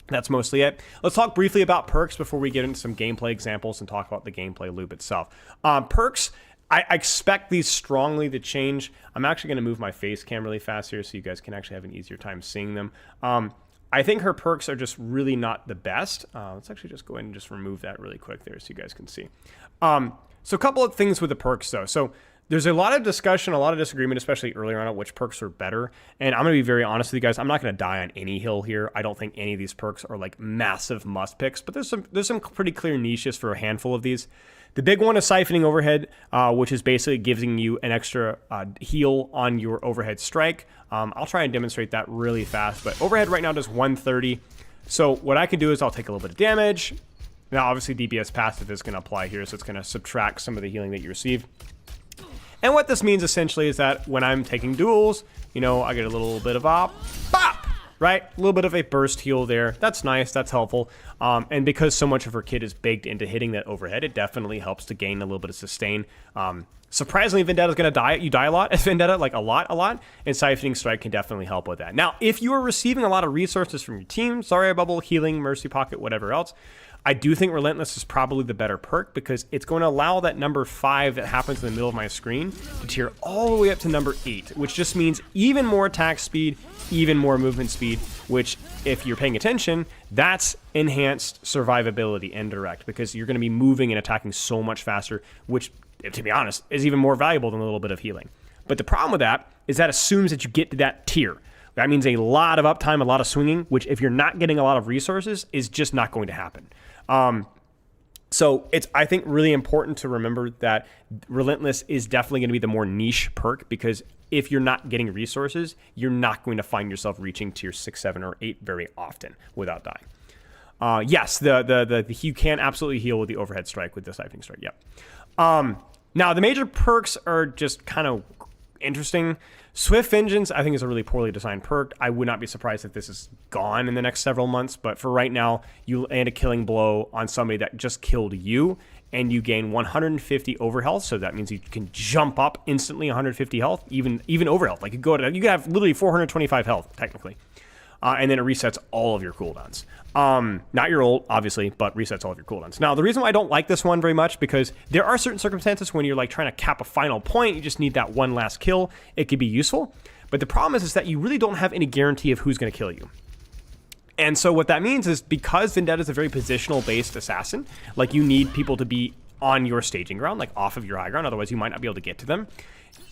that's mostly it. Let's talk briefly about perks before we get into some gameplay examples and talk about the gameplay loop itself. Perks, I expect these strongly to change. I'm actually going to move my face cam really fast here so you guys can actually have an easier time seeing them. I think her perks are just really not the best. Let's actually just go ahead and just remove that really quick there so you guys can see. So a couple of things with the perks, though. So there's a lot of discussion, a lot of disagreement, especially earlier on, which perks are better. And I'm going to be very honest with you guys. I'm not going to die on any hill here. I don't think any of these perks are like massive must picks, but there's some pretty clear niches for a handful of these. The big one is siphoning overhead, which is basically giving you an extra heal on your overhead strike. I'll try and demonstrate that really fast, but overhead right now does 130. So what I can do is I'll take a little bit of damage. Now, obviously, DPS passive is going to apply here, so it's going to subtract some of the healing that you receive. And what this means, essentially, is that when I'm taking duels, you know, I get a little bit of a bop, right? A little bit of a burst heal there. That's nice. That's helpful. And because so much of her kit is baked into hitting that overhead, it definitely helps to gain a little bit of sustain. Surprisingly, Vendetta's going to die. You die a lot as Vendetta, like a lot. And Siphoning Strike can definitely help with that. Now, if you are receiving a lot of resources from your team, Sorry Bubble, Healing, Mercy Pocket, whatever else, I do think Relentless is probably the better perk because it's going to allow that number 5 that happens in the middle of my screen to tier all the way up to number 8, which just means even more attack speed, even more movement speed, which, if you're paying attention, that's enhanced survivability and direct because you're going to be moving and attacking so much faster, which, to be honest, is even more valuable than a little bit of healing. But the problem with that is that assumes that you get to that tier. That means a lot of uptime, a lot of swinging, which if you're not getting a lot of resources is just not going to happen. So it's, I think, really important to remember that Relentless is definitely going to be the more niche perk because if you're not getting resources, you're not going to find yourself reaching tier 6, 7, or 8 very often without dying. Yes, you can absolutely heal with the overhead strike with the Siphoning Strike, yep. Now, the major perks are just kind of interesting. Swift Vengeance, I think, is a really poorly designed perk. I would not be surprised if this is gone in the next several months, but for right now, you land a killing blow on somebody that just killed you, and you gain 150 overhealth, so that means you can jump up instantly 150 health, even overhealth. Like you could have literally 425 health, technically. And then it resets all of your cooldowns. Not your ult, obviously, but resets all of your cooldowns. Now, the reason why I don't like this one very much, because there are certain circumstances when you're like trying to cap a final point, you just need that one last kill, it could be useful. But the problem is that you really don't have any guarantee of who's going to kill you. And so what that means is because Vendetta is a very positional-based assassin, like you need people to be on your staging ground, like off of your high ground, otherwise you might not be able to get to them.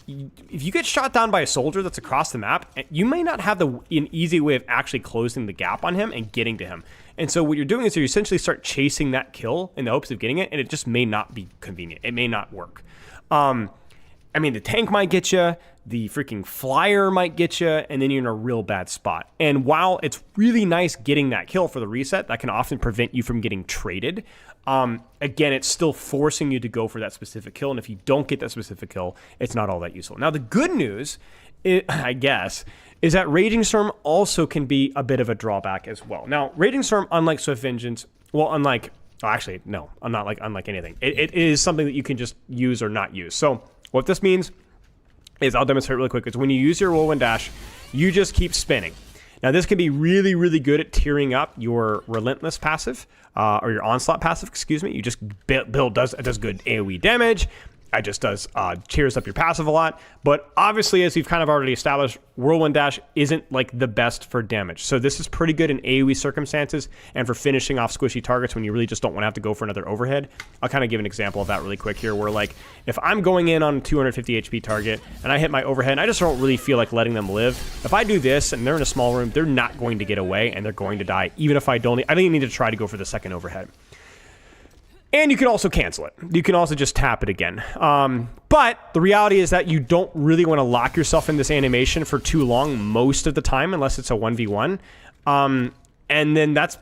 If you get shot down by a soldier that's across the map, you may not have an easy way of actually closing the gap on him and getting to him. And so what you're doing is you essentially start chasing that kill in the hopes of getting it, and it just may not be convenient. It may not work. I mean, the tank might get you, the freaking flyer might get you, and then you're in a real bad spot. And while it's really nice getting that kill for the reset, that can often prevent you from getting traded. Again, it's still forcing you to go for that specific kill, and if you don't get that specific kill, it's not all that useful. Now, the good news, I guess, is that Raging Storm also can be a bit of a drawback as well. Now, Raging Storm, unlike Swift Vengeance, unlike anything, it is something that you can just use or not use. So what this means is, I'll demonstrate really quick, is when you use your whirlwind dash, you just keep spinning. Now, this can be really, really good at tearing up your Relentless passive, or your Onslaught passive, excuse me. You just build does good AoE damage. It just does cheers up your passive a lot. But obviously, as we've kind of already established, Whirlwind Dash isn't like the best for damage. So this is pretty good in AoE circumstances and for finishing off squishy targets when you really just don't want to have to go for another overhead. I'll kind of give an example of that really quick here, where like if I'm going in on a 250 HP target and I hit my overhead and I just don't really feel like letting them live. If I do this and they're in a small room, they're not going to get away and they're going to die, even if I don't even need to try to go for the second overhead. And you can also cancel it. You can also just tap it again. But the reality is that you don't really want to lock yourself in this animation for too long most of the time, unless it's a 1v1. And then that's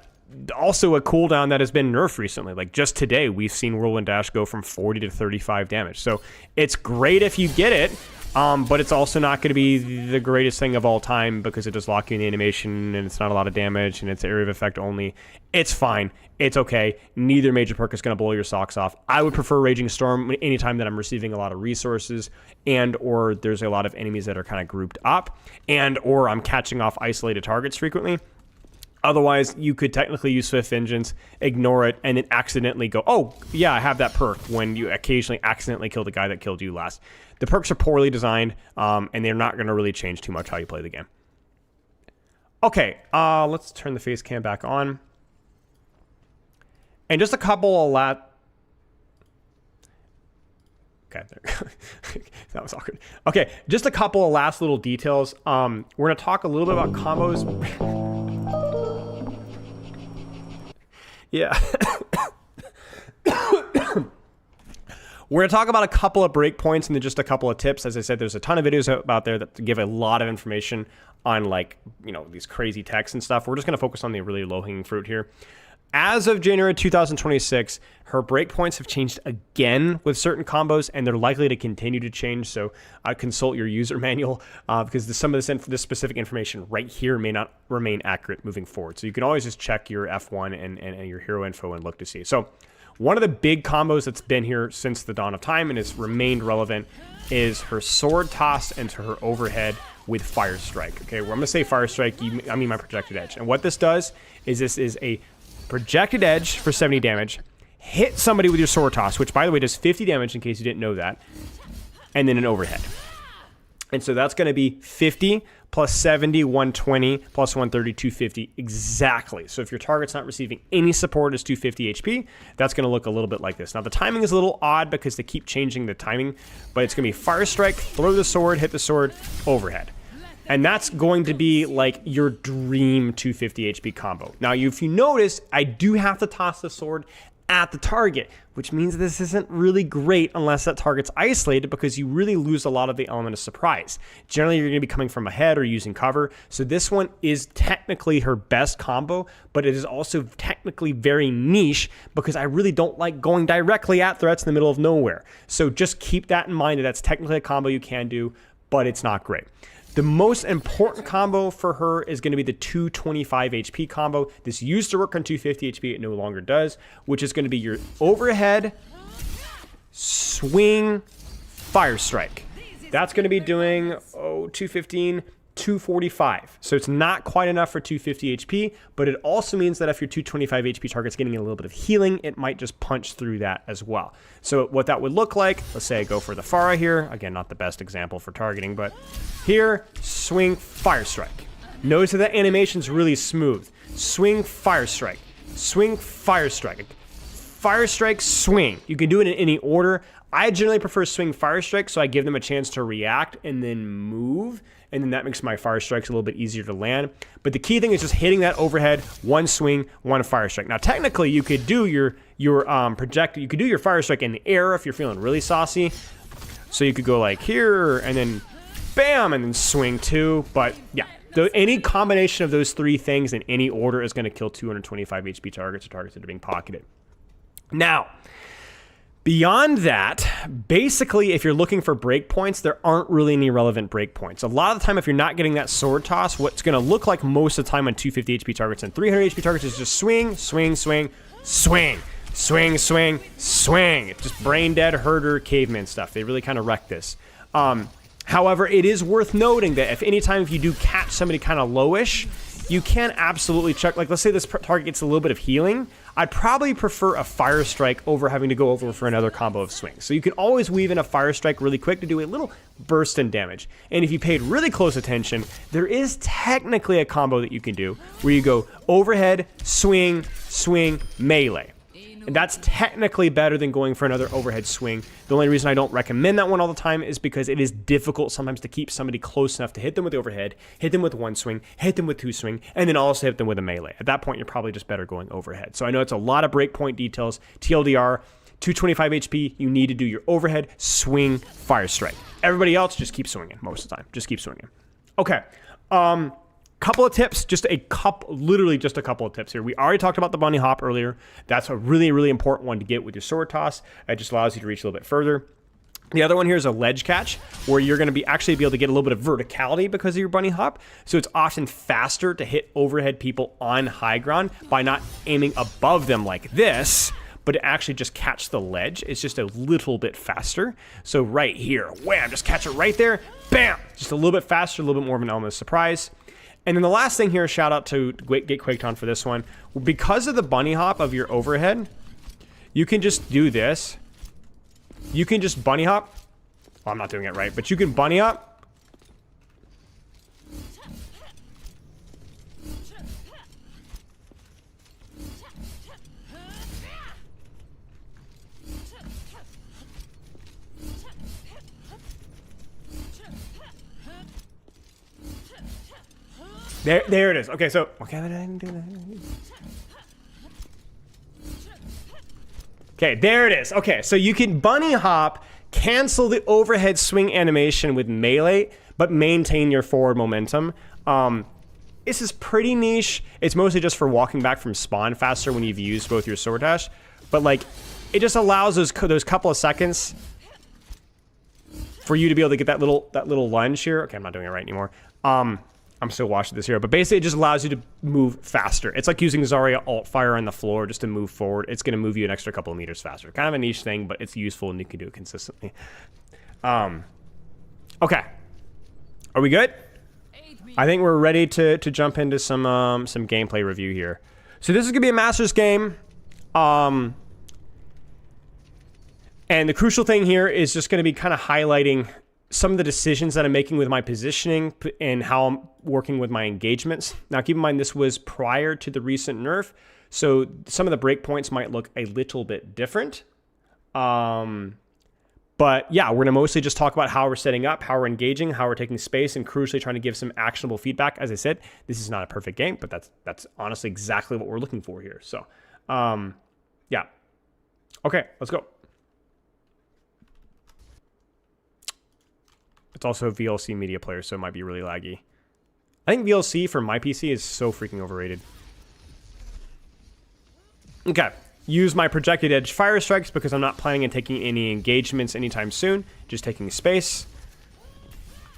also a cooldown that has been nerfed recently. Like just today, we've seen Whirlwind Dash go from 40 to 35 damage. So it's great if you get it, but it's also not going to be the greatest thing of all time because it does lock you in the animation and it's not a lot of damage and it's area of effect only. It's fine. It's okay. Neither major perk is going to blow your socks off. I would prefer Raging Storm anytime that I'm receiving a lot of resources and or there's a lot of enemies that are kind of grouped up and or I'm catching off isolated targets frequently. Otherwise, you could technically use Swift Vengeance, ignore it, and then accidentally go, oh, yeah, I have that perk when you occasionally accidentally kill the guy that killed you last. The perks are poorly designed, and they're not going to really change too much how you play the game. Okay, let's turn the face cam back on. And just a couple of Okay, there. That was awkward. Okay, just a couple of last little details. We're going to talk a little bit about combos. Yeah. We're going to talk about a couple of breakpoints and then just a couple of tips. As I said, there's a ton of videos out there that give a lot of information on like, you know, these crazy texts and stuff. We're just going to focus on the really low-hanging fruit here. As of January 2026, her breakpoints have changed again with certain combos, and they're likely to continue to change. So consult your user manual because some of this specific information right here may not remain accurate moving forward. So you can always just check your F1 and your hero info and look to see. So one of the big combos that's been here since the dawn of time and has remained relevant is her sword toss into her overhead with Fire Strike. Okay, well, I'm going to say Fire Strike, I mean my projected edge. And what this does is this is a projected edge for 70 damage, hit somebody with your sword toss, which by the way does 50 damage in case you didn't know that, and then an overhead. And so that's going to be 50 plus 70, 120, plus 130, 250 exactly. So if your target's not receiving any support as 250 HP, that's going to look a little bit like this. Now the timing is a little odd because they keep changing the timing, but it's going to be Fire Strike, throw the sword, hit the sword, overhead. And that's going to be like your dream 250 HP combo. Now, if you notice, I do have to toss the sword at the target, which means this isn't really great unless that target's isolated because you really lose a lot of the element of surprise. Generally, you're going to be coming from ahead or using cover. So this one is technically her best combo, but it is also technically very niche because I really don't like going directly at threats in the middle of nowhere. So just keep that in mind that that's technically a combo you can do, but it's not great. The most important combo for her is going to be the 225 HP combo. This used to work on 250 HP. It no longer does, which is going to be your overhead, swing, Fire Strike. That's going to be doing, 215, 245. So it's not quite enough for 250 HP, but it also means that if your 225 HP target's getting a little bit of healing, it might just punch through that as well. So what that would look like, let's say I go for the Pharah here. Again, not the best example for targeting, but here, swing, Fire Strike. Notice that the animation's really smooth. Swing, Fire Strike. Swing, Fire Strike. Fire Strike, swing. You can do it in any order. I generally prefer swing, Fire Strike, so I give them a chance to react and then move. And then that makes my Fire Strikes a little bit easier to land. But the key thing is just hitting that overhead, one swing, one Fire Strike. Now, technically, you could do your you could do your Fire Strike in the air if you're feeling really saucy. So you could go like here, and then bam, and then swing too. But yeah, any combination of those three things in any order is going to kill 225 HP targets or targets that are being pocketed. Now, beyond that, basically, if you're looking for breakpoints, there aren't really any relevant breakpoints. A lot of the time, if you're not getting that sword toss, what's going to look like most of the time on 250 HP targets and 300 HP targets is just swing, swing, swing, swing, swing, swing, swing. It's just brain dead, herder, caveman stuff. They really kind of wreck this. However, it is worth noting that if you do catch somebody kind of lowish, you can absolutely check. Like, let's say this target gets a little bit of healing. I'd probably prefer a Fire Strike over having to go over for another combo of swings. So you can always weave in a Fire Strike really quick to do a little burst in damage. And if you paid really close attention, there is technically a combo that you can do where you go overhead, swing, swing, melee. And that's technically better than going for another overhead swing. The only reason I don't recommend that one all the time is because it is difficult sometimes to keep somebody close enough to hit them with the overhead, hit them with one swing, hit them with two swing, and then also hit them with a melee. At that point, you're probably just better going overhead. So I know it's a lot of breakpoint details. TLDR, 225 HP, you need to do your overhead, swing, Fire Strike. Everybody else, just keep swinging most of the time. Just keep swinging. Okay. Couple of tips, literally just a couple of tips here. We already talked about the bunny hop earlier. That's a really, really important one to get with your sword toss. It just allows you to reach a little bit further. The other one here is a ledge catch, where you're going to actually be able to get a little bit of verticality because of your bunny hop. So it's often faster to hit overhead people on high ground by not aiming above them like this, but to actually just catch the ledge. It's just a little bit faster. So right here, wham, just catch it right there, bam! Just a little bit faster, a little bit more of an element of surprise. And then the last thing here, shout out to Get Quaked On for this one. Because of the bunny hop of your overhead, you can just do this. You can just bunny hop. Well, I'm not doing it right, but you can bunny hop. There it is. Okay, so okay, there it is. Okay, so you can bunny hop, cancel the overhead swing animation with melee, but maintain your forward momentum. This is pretty niche. It's mostly just for walking back from spawn faster when you've used both your sword dash, but like it just allows those couple of seconds for you to be able to get that little lunge here. Okay, I'm not doing it right anymore. I'm still watching this here, but basically it just allows you to move faster. It's like using Zarya alt fire on the floor just to move forward. It's going to move you an extra couple of meters faster. Kind of a niche thing, but it's useful and you can do it consistently. Okay. Are we good? I think we're ready to jump into some gameplay review here. So this is going to be a Masters game. And the crucial thing here is just going to be kind of highlighting some of the decisions that I'm making with my positioning and how I'm working with my engagements. Now, keep in mind, this was prior to the recent nerf, so some of the breakpoints might look a little bit different. But yeah, we're going to mostly just talk about how we're setting up, how we're engaging, how we're taking space, and crucially trying to give some actionable feedback. As I said, this is not a perfect game, but that's honestly exactly what we're looking for here. So, yeah. Okay, let's go. It's also a VLC media player, so it might be really laggy. I think VLC for my PC is so freaking overrated. Okay. Use my projected edge fire strikes because I'm not planning on taking any engagements anytime soon. Just taking space.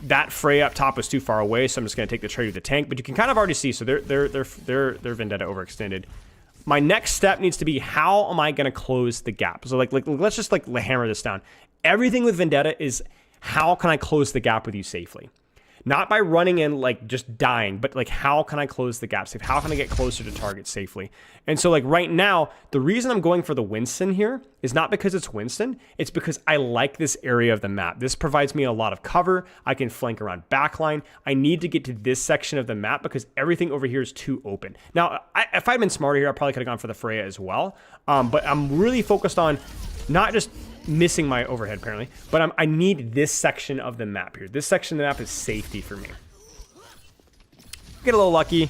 That fray up top was too far away, so I'm just going to take the trade with the tank. But you can kind of already see, so they're Vendetta overextended. My next step needs to be, how am I going to close the gap? So let's just hammer this down. Everything with Vendetta is, how can I close the gap with you safely? Not by running in, just dying, but how can I close the gap safe? How can I get closer to target safely? And so right now, the reason I'm going for the Winston here is not because it's Winston, it's because I like this area of the map. This provides me a lot of cover. I can flank around backline. I need to get to this section of the map because everything over here is too open. Now, if I'd been smarter here, I probably could have gone for the Freya as well. But I'm really focused on not just missing my overhead apparently, but I need this section of the map here. This section of the map is safety for me. Get a little lucky.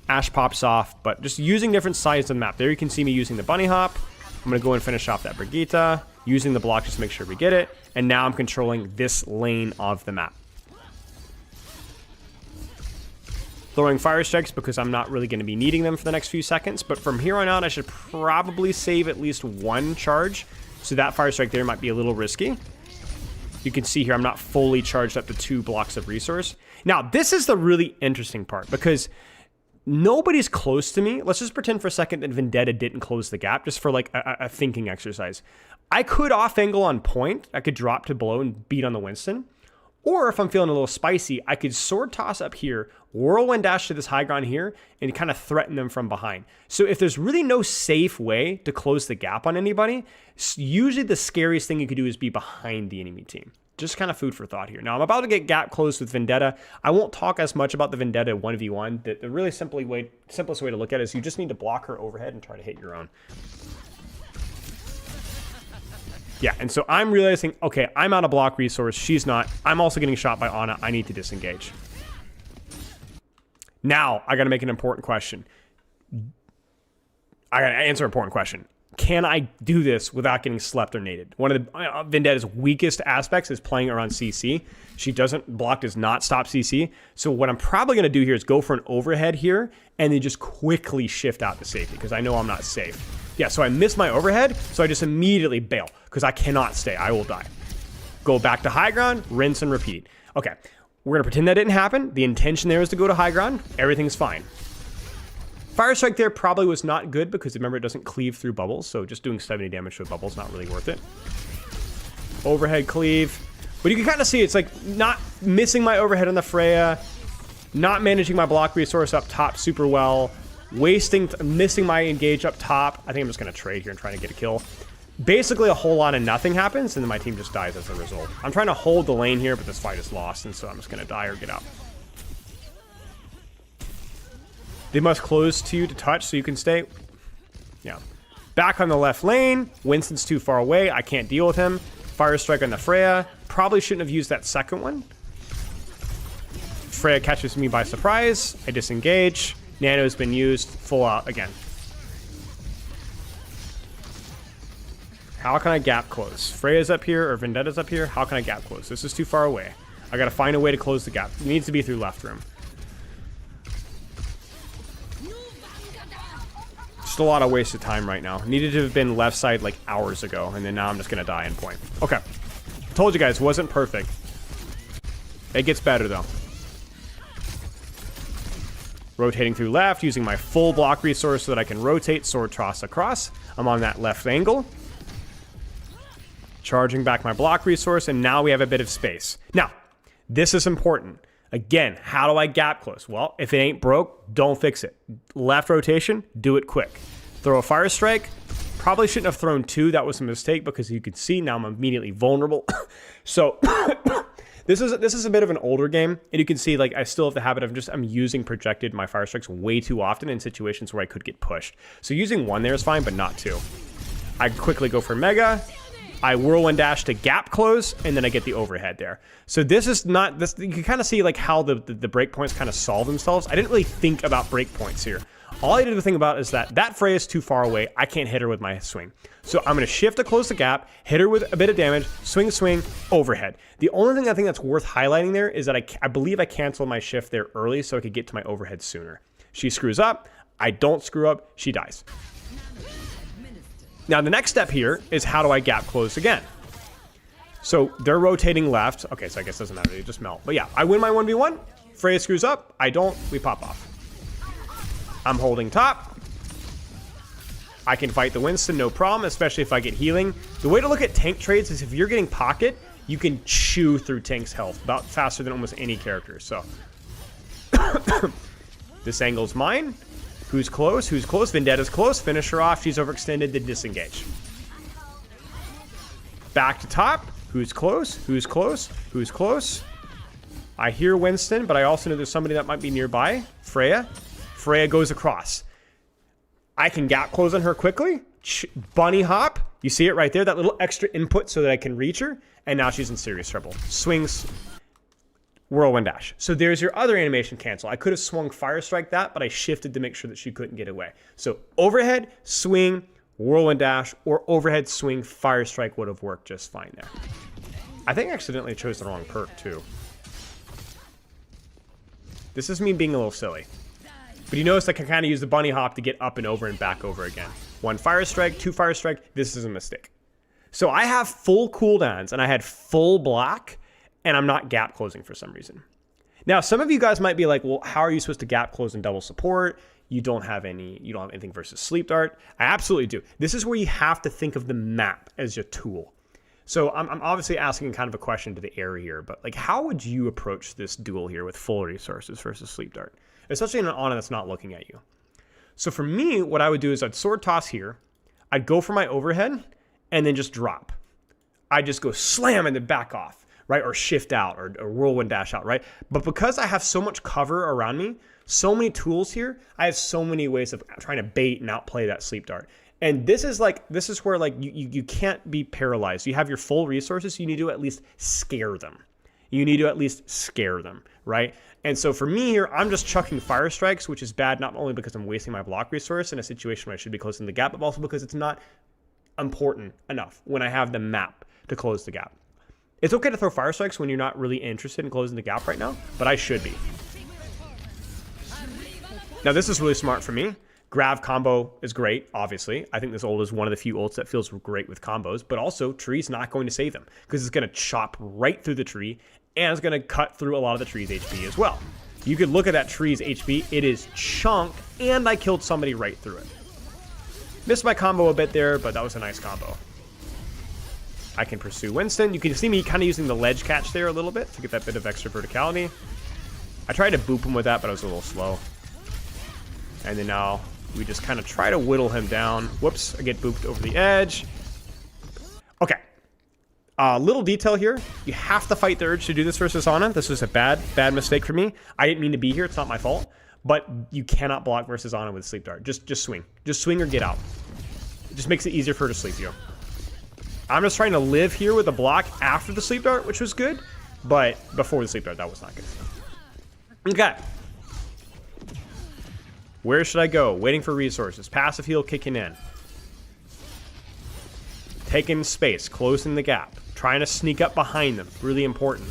Ash pops off, but just using different sides of the map. There you can see me using the bunny hop. I'm going to go and finish off that Brigitte, using the block just to make sure we get it. And now I'm controlling this lane of the map. Throwing fire strikes because I'm not really going to be needing them for the next few seconds. But from here on out, I should probably save at least one charge. So that fire strike there might be a little risky. You can see here I'm not fully charged up to 2 blocks of resource. Now, this is the really interesting part because nobody's close to me. Let's just pretend for a second that Vendetta didn't close the gap, just for a thinking exercise. I could off angle on point. I could drop to below and beat on the Winston. Or if I'm feeling a little spicy, I could sword toss up here, whirlwind dash to this high ground here, and kind of threaten them from behind. So if there's really no safe way to close the gap on anybody, usually the scariest thing you could do is be behind the enemy team. Just kind of food for thought here. Now, I'm about to get gap closed with Vendetta. I won't talk as much about the Vendetta 1v1. The really simplest way to look at it is you just need to block her overhead and try to hit your own. Yeah, and so I'm realizing, okay, I'm out of block resource. She's not. I'm also getting shot by Ana. I need to disengage. Now, I got to make an important question. I got to answer an important question. Can I do this without getting slept or naded? One of the Vendetta's weakest aspects is playing around CC. She doesn't, block does not stop CC. So what I'm probably going to do here is go for an overhead here and then just quickly shift out to safety because I know I'm not safe. Yeah, so I missed my overhead, so I just immediately bail because I cannot stay. I will die. Go back to high ground, rinse and repeat. Okay, we're going to pretend that didn't happen. The intention there is to go to high ground. Everything's fine. Fire Strike there probably was not good because remember it doesn't cleave through bubbles, so just doing 70 damage to a bubble is not really worth it. Overhead cleave. But you can kind of see it's like not missing my overhead on the Freya, not managing my block resource up top super well, missing my engage up top. I think I'm just going to trade here and try to get a kill. Basically a whole lot of nothing happens and then my team just dies as a result. I'm trying to hold the lane here, but this fight is lost, and so I'm just going to die or get out. They must close to you to touch so you can stay. Yeah. Back on the left lane. Winston's too far away. I can't deal with him. Fire Strike on the Freya. Probably shouldn't have used that second one. Freya catches me by surprise. I disengage. Nano's been used. Full out again. How can I gap close? Freya's up here or Vendetta's up here. How can I gap close? This is too far away. I got to find a way to close the gap. It needs to be through left room. Just a lot of wasted time right now. Needed to have been left side like hours ago, and then now I'm just gonna die in point. Okay. Told you guys, wasn't perfect. It gets better though. Rotating through left, using my full block resource so that I can rotate sword toss across. I'm on that left angle. Charging back my block resource, and now we have a bit of space. Now, this is important. Again, how do I gap close? Well, if it ain't broke, don't fix it. Left rotation, do it quick. Throw a Fire Strike. Probably shouldn't have thrown two. That was a mistake because you can see now I'm immediately vulnerable. So this is a bit of an older game, and you can see like I still have the habit of I'm using projected my Fire Strikes way too often in situations where I could get pushed. So using one there is fine, but not two. I quickly go for Mega. I whirlwind dash to gap close, and then I get the overhead there. So this is not this. You can kind of see like how the breakpoints kind of solve themselves. I didn't really think about breakpoints here. All I did to think about is that Freya is too far away. I can't hit her with my swing. So I'm going to shift to close the gap, hit her with a bit of damage, swing, overhead. The only thing I think that's worth highlighting there is that I believe I canceled my shift there early so I could get to my overhead sooner. She screws up. I don't screw up. She dies. Now, the next step here is how do I gap close again? So they're rotating left. Okay, so I guess it doesn't matter. They just melt. But yeah, I win my 1v1. Freya screws up. I don't. We pop off. I'm holding top. I can fight the Winston, no problem, especially if I get healing. The way to look at tank trades is if you're getting pocket, you can chew through tank's health about faster than almost any character. So this angle's mine. Who's close? Who's close? Vendetta's close. Finish her off. She's overextended. Then disengage. Back to top. Who's close? Who's close? Who's close? I hear Winston, but I also know there's somebody that might be nearby. Freya. Freya goes across. I can gap close on her quickly. Bunny hop. You see it right there? That little extra input so that I can reach her. And now she's in serious trouble. Swings. Whirlwind dash. So there's your other animation cancel. I could have swung Fire Strike that, but I shifted to make sure that she couldn't get away. So overhead, swing, whirlwind dash, or overhead, swing, Fire Strike would have worked just fine there. I think I accidentally chose the wrong perk too. This is me being a little silly. But you notice I can kind of use the bunny hop to get up and over and back over again. One Fire Strike, two Fire Strike. This is a mistake. So I have full cooldowns and I had full block, and I'm not gap closing for some reason. Now, some of you guys might be like, well, how are you supposed to gap close and double support? You don't have anything versus sleep dart. I absolutely do. This is where you have to think of the map as your tool. So I'm obviously asking kind of a question to the air here, but like, how would you approach this duel here with full resources versus Sleep Dart, especially in an Ana that's not looking at you? So for me, what I would do is I'd sword toss here. I'd go for my overhead and then just drop. I'd just go slam and then back off, right? Or shift out or whirlwind dash out, right? But because I have so much cover around me, so many tools here, I have so many ways of trying to bait and outplay that Sleep Dart. And this is where like you can't be paralyzed. You have your full resources. You need to at least scare them. You need to at least scare them, right? And so for me here, I'm just chucking fire strikes, which is bad not only because I'm wasting my block resource in a situation where I should be closing the gap, but also because it's not important enough when I have the map to close the gap. It's okay to throw fire strikes when you're not really interested in closing the gap right now, but I should be. Now this is really smart for me. Grav combo is great, obviously. I think this ult is one of the few ults that feels great with combos, but also tree's not going to save them because it's going to chop right through the tree and it's going to cut through a lot of the tree's HP as well. You could look at that tree's HP. It is chunk, and I killed somebody right through it. Missed my combo a bit there, but that was a nice combo. I can pursue Winston. You can see me kind of using the ledge catch there a little bit to get that bit of extra verticality. I tried to boop him with that, but I was a little slow. And then now we just kind of try to whittle him down. Whoops, I get booped over the edge. Okay. Little detail here. You have to fight the urge to do this versus Ana. This was a bad mistake for me. I didn't mean to be here. It's not my fault. But you cannot block versus Ana with Sleep Dart. Just swing. Just swing or get out. It just makes it easier for her to sleep you. I'm just trying to live here with a block after the Sleep Dart, which was good. But before the Sleep Dart, that was not good. Okay. Where should I go? Waiting for resources. Passive heal kicking in. Taking space. Closing the gap. Trying to sneak up behind them. Really important.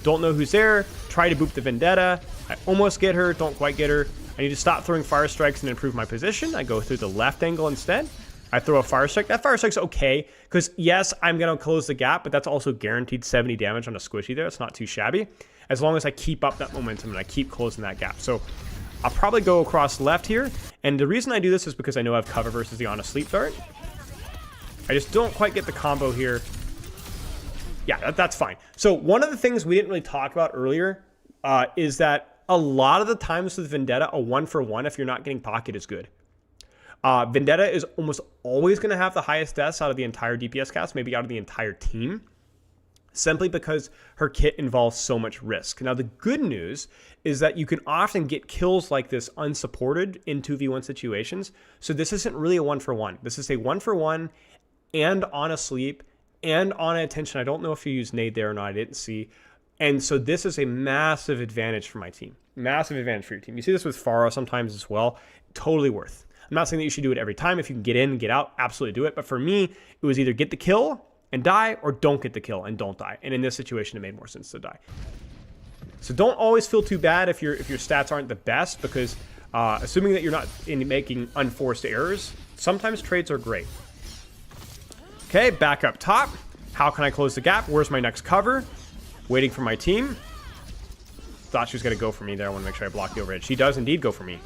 Don't know who's there. Try to boop the Vendetta. I almost get her. Don't quite get her. I need to stop throwing fire strikes and improve my position. I go through the left angle instead. I throw a fire strike. That fire strike's okay. Because yes, I'm going to close the gap. But that's also guaranteed 70 damage on a squishy there. It's not too shabby. As long as I keep up that momentum and I keep closing that gap. So I'll probably go across left here. And the reason I do this is because I know I have cover versus the Ana Sleep Dart. I just don't quite get the combo here. Yeah, that's fine. So one of the things we didn't really talk about earlier is that a lot of the times with Vendetta, a 1-for-1, if you're not getting pocket, is good. Vendetta is almost always going to have the highest deaths out of the entire DPS cast, maybe out of the entire team, simply because her kit involves so much risk. Now, the good news is that you can often get kills like this unsupported in 2v1 situations. So this isn't really a 1-for-1. This is a 1-for-1 and on a sleep and on attention. I don't know if you use nade there or not. I didn't see. And so this is a massive advantage for my team. Massive advantage for your team. You see this with Pharah sometimes as well. Totally worth. I'm not saying that you should do it every time. If you can get in and get out, absolutely do it. But for me, it was either get the kill and die or don't get the kill and don't die. And in this situation, it made more sense to die. So don't always feel too bad if your stats aren't the best, because assuming that you're not making unforced errors, sometimes trades are great. Okay, back up top. How can I close the gap? Where's my next cover? Waiting for my team. Thought she was going to go for me there. I want to make sure I block the overhead. She does indeed go for me.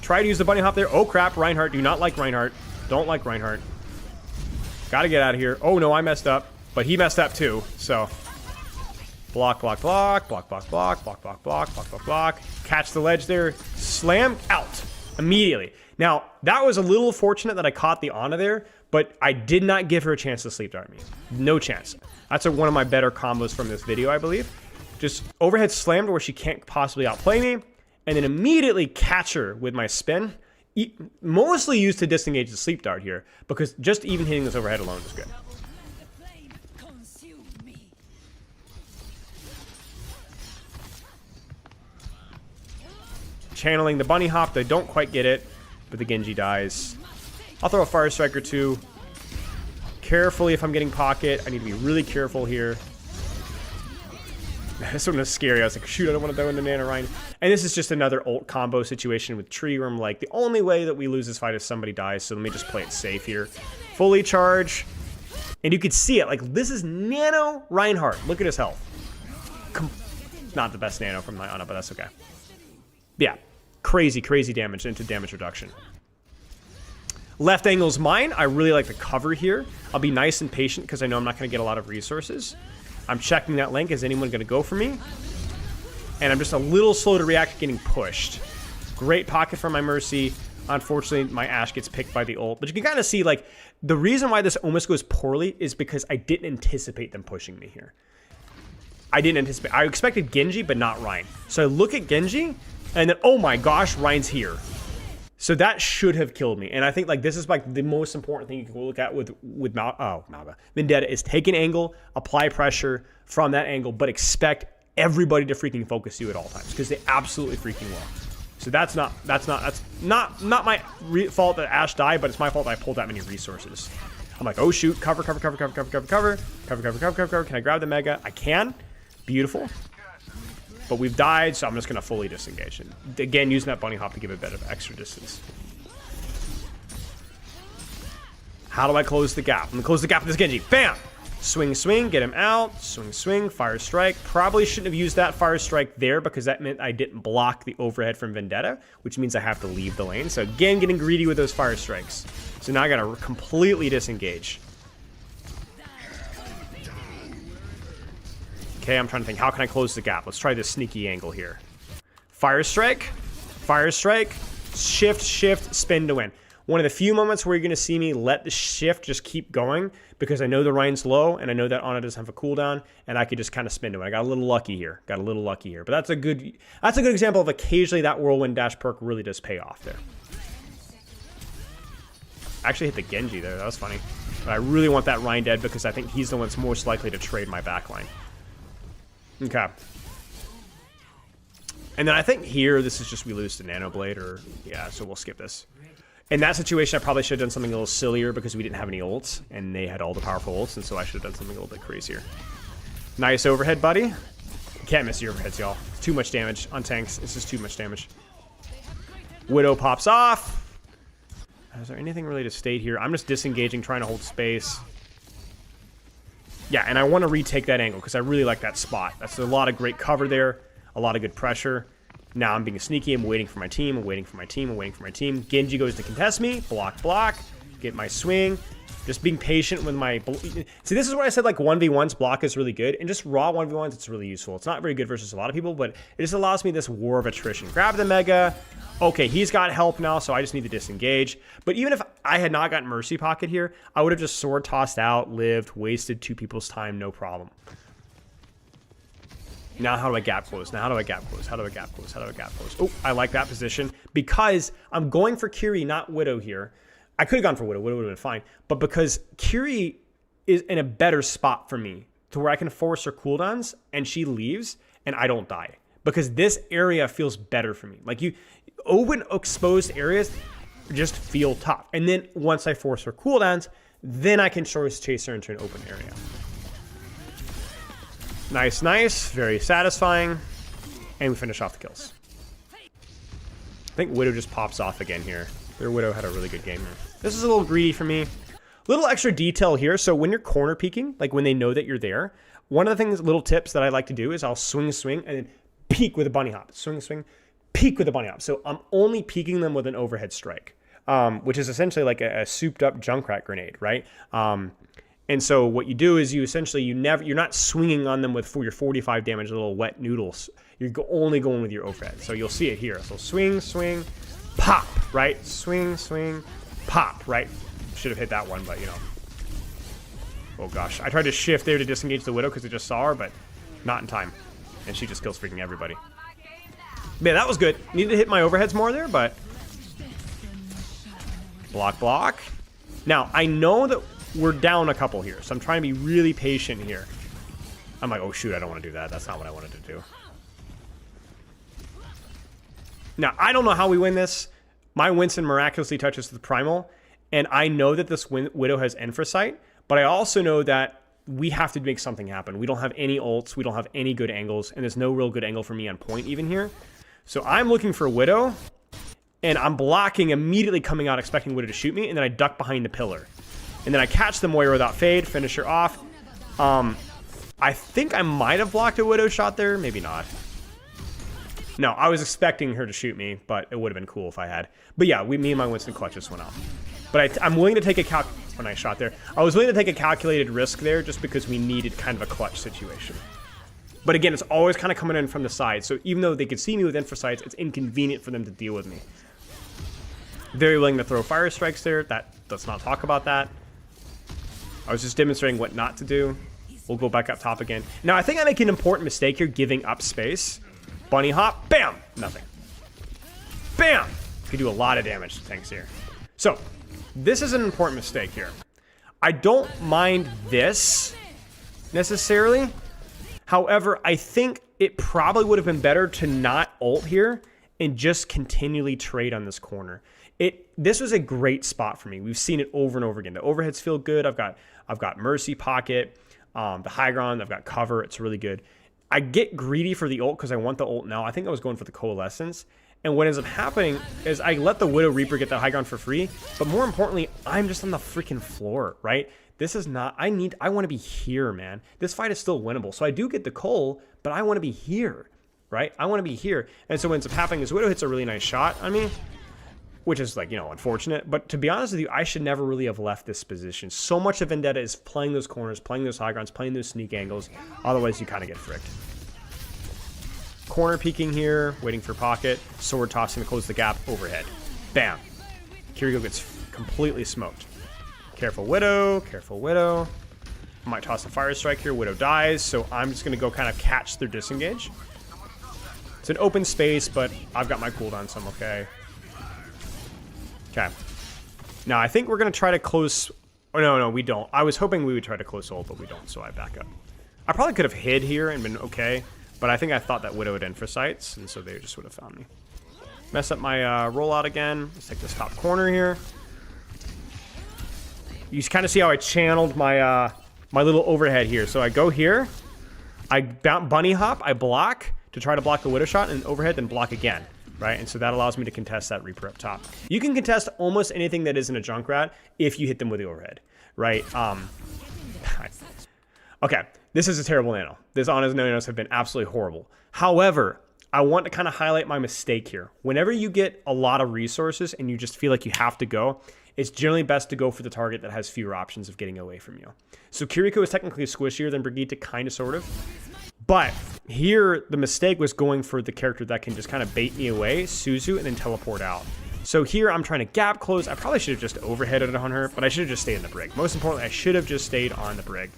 Try to use the bunny hop there. Oh, crap. Reinhardt. Do not like Reinhardt. Don't like Reinhardt. Got to get out of here. Oh, no, I messed up. But he messed up, too. So, block, block, block. Block, block, block. Block, block, block. Block, block, block. Catch the ledge there. Slam. Out. Immediately. Now, that was a little fortunate that I caught the Ana there, but I did not give her a chance to sleep dart me. No chance. That's one of my better combos from this video, I believe. Just overhead slammed where she can't possibly outplay me, and then immediately catch her with my spin. Mostly used to disengage the sleep dart here, because just even hitting this overhead alone is good. Channeling the bunny hop. They don't quite get it, but the Genji dies. I'll throw a fire strike or two. Carefully if I'm getting pocket. I need to be really careful here. This one was scary. I was like, shoot, I don't want to go into Nana Ryan. And this is just another ult combo situation with Tree, where I'm like, the only way that we lose this fight is somebody dies, so let me just play it safe here. Fully charge. And you can see it. Like, this is Nano Reinhardt. Look at his health. Not the best Nano from my Ana, but that's okay. Yeah. Crazy, crazy damage into damage reduction. Left angle's mine. I really like the cover here. I'll be nice and patient because I know I'm not going to get a lot of resources. I'm checking that link. Is anyone going to go for me? And I'm just a little slow to react to getting pushed. Great pocket for my Mercy. Unfortunately, my Ashe gets picked by the ult. But you can kind of see, like, the reason why this almost goes poorly is because I didn't anticipate them pushing me here. I didn't anticipate. I expected Genji, but not Rein. So I look at Genji, and then, oh my gosh, Rein's here. So that should have killed me. And I think, like, this is, like, the most important thing you can look at with Vendetta is take an angle, apply pressure from that angle, but expect everybody to freaking focus you at all times because they absolutely freaking will. So that's not my fault that Ashe died, but it's my fault that I pulled that many resources. I'm like, oh shoot, cover. Can I grab the Mega? I can. Beautiful. But we've died, so I'm just gonna fully disengage. And again, using that bunny hop to give a bit of extra distance. How do I close the gap? I'm gonna close the gap with this Genji. Bam! Swing, get him out. Swing, fire strike. Probably shouldn't have used that fire strike there because that meant I didn't block the overhead from Vendetta, which means I have to leave the lane. So again, getting greedy with those fire strikes. So now I gotta completely disengage. Okay, I'm trying to think, how can I close the gap? Let's try this sneaky angle here. Fire strike, shift, spin to win. One of the few moments where you're going to see me let the shift just keep going because I know the Rein's low and I know that Ana doesn't have a cooldown and I could just kind of spin to it. I got a little lucky here. But that's a good example of occasionally that whirlwind dash perk really does pay off there. I actually hit the Genji there. That was funny. But I really want that Rein dead because I think he's the one that's most likely to trade my backline. Okay. And then I think here, this is just we lose to Nano Blade or, yeah, so we'll skip this. In that situation, I probably should have done something a little sillier because we didn't have any ults, and they had all the powerful ults, and so I should have done something a little bit crazier. Nice overhead, buddy. Can't miss the overheads, y'all. Too much damage on tanks. It's just too much damage. Widow pops off. Is there anything really to state here? I'm just disengaging, trying to hold space. Yeah, and I want to retake that angle because I really like that spot. That's a lot of great cover there, a lot of good pressure. Now I'm being sneaky. I'm waiting for my team. Genji goes to contest me. Block. Get my swing. Just being patient with my... See, this is where I said, like, 1v1s block is really good. And just raw 1v1s, it's really useful. It's not very good versus a lot of people, but it just allows me this war of attrition. Grab the Mega. Okay, he's got help now, so I just need to disengage. But even if I had not gotten Mercy Pocket here, I would have just sword tossed out, lived, wasted two people's time, no problem. Now how do I gap close? Oh, I like that position because I'm going for Kiri, not Widow here. I could have gone for Widow. Widow would have been fine. But because Kiri is in a better spot for me to where I can force her cooldowns and she leaves and I don't die. Because this area feels better for me. Like, open exposed areas just feel tough. And then once I force her cooldowns, then I can chase her into an open area. Nice. Very satisfying. And we finish off the kills. I think Widow just pops off again here. Their Widow had a really good game here. This is a little greedy for me. Little extra detail here. So when you're corner peeking, like when they know that you're there, one of the things, little tips that I like to do is I'll swing, and then peek with a bunny hop. Swing, peek with a bunny hop. So I'm only peeking them with an overhead strike, which is essentially like a souped up Junkrat grenade, right? And so what you do is you essentially, you're not swinging on them with your 45 damage little wet noodles. You're only going with your overhead. So you'll see it here. So swing, pop, right? Swing, pop, right? Should have hit that one, but you know. Oh gosh, I tried to shift there to disengage the Widow because I just saw her, but not in time. And she just kills freaking everybody. Man, that was good. Needed to hit my overheads more there, but... Block. Now, I know that we're down a couple here, so I'm trying to be really patient here. I'm like, oh shoot, I don't want to do that. That's not what I wanted to do. Now, I don't know how we win this. My Winston miraculously touches the Primal, and I know that this Widow has Infrasight, but I also know that we have to make something happen. We don't have any ults, we don't have any good angles, and there's no real good angle for me on point even here. So I'm looking for Widow, and I'm blocking, immediately coming out expecting Widow to shoot me, and then I duck behind the pillar. And then I catch the Moira without fade, finish her off. I think I might have blocked a Widow shot there, maybe not. No, I was expecting her to shoot me, but it would have been cool if I had. But yeah, me and my Winston clutch just went out. But I'm willing to take a nice shot there. I was willing to take a calculated risk there just because we needed kind of a clutch situation. But again, it's always kind of coming in from the side. So even though they could see me with infra sights, it's inconvenient for them to deal with me. Very willing to throw fire strikes there. Let's not talk about that. I was just demonstrating what not to do. We'll go back up top again. Now, I think I make an important mistake here, giving up space. Bunny hop, bam, nothing. Bam! Could do a lot of damage to tanks here. So, this is an important mistake here. I don't mind this, necessarily. However, I think it probably would have been better to not ult here and just continually trade on this corner. This was a great spot for me. We've seen it over and over again. The overheads feel good. I've got Mercy Pocket, the high ground. I've got cover. It's really good. I get greedy for the ult because I want the ult now. I think I was going for the Coalescence. And what ends up happening is I let the Widow Reaper get that high ground for free. But more importantly, I'm just on the freaking floor, right? This is not, I want to be here, man. This fight is still winnable. So I do get the Coal, but I want to be here, right? I want to be here. And so what ends up happening is Widow hits a really nice shot on me, which is like, unfortunate. But to be honest with you, I should never really have left this position. So much of Vendetta is playing those corners, playing those high grounds, playing those sneak angles. Otherwise, you kind of get fricked. Corner peeking here, waiting for pocket, sword tossing to close the gap, overhead. Bam. Kiriko gets completely smoked. Careful Widow, careful Widow. I might toss a fire strike here, Widow dies, so I'm just going to go kind of catch their disengage. It's an open space, but I've got my cooldown, so I'm okay. Okay. Now, I think we're going to try to close... Oh, no, we don't. I was hoping we would try to close ult, but we don't, so I back up. I probably could have hid here and been okay. But I think I thought that Widow had infra sights, and so they just would have found me. Mess up my rollout again. Let's take this top corner here. You kind of see how I channeled my my little overhead here. So I go here, I bunny hop, I block to try to block the Widow shot, and overhead, then block again, right? And so that allows me to contest that Reaper up top. You can contest almost anything that isn't a Junkrat if you hit them with the overhead, right? Okay. This is a terrible nano. This honest nanos have been absolutely horrible. However, I want to kind of highlight my mistake here. Whenever you get a lot of resources and you just feel like you have to go, it's generally best to go for the target that has fewer options of getting away from you. So Kiriko is technically squishier than Brigitte, kind of, sort of. But here, the mistake was going for the character that can just kind of bait me away, Suzu, and then teleport out. So here, I'm trying to gap close. I probably should have just overheaded on her, but I should have just stayed in the brig. Most importantly, I should have just stayed on the brig.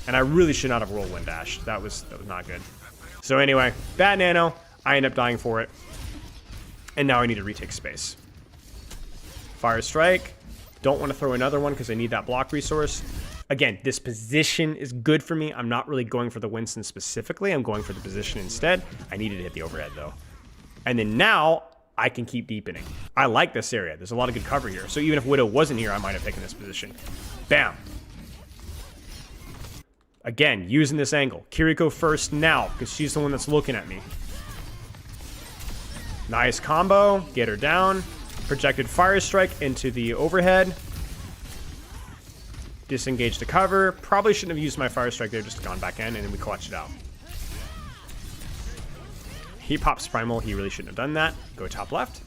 And I really should not have whirlwind dash. That was not good. So anyway, bad nano. I end up dying for it. And now I need to retake space. Fire strike. Don't want to throw another one because I need that block resource. Again, this position is good for me. I'm not really going for the Winston specifically. I'm going for the position instead. I needed to hit the overhead though. And then now I can keep deepening. I like this area. There's a lot of good cover here. So even if Widow wasn't here, I might have taken this position. Bam. Again, using this angle. Kiriko first now, because she's the one that's looking at me. Nice combo. Get her down. Projected fire strike into the overhead. Disengage the cover. Probably shouldn't have used my fire strike there, just gone back in, and then we clutch it out. He pops primal. He really shouldn't have done that. Go top left.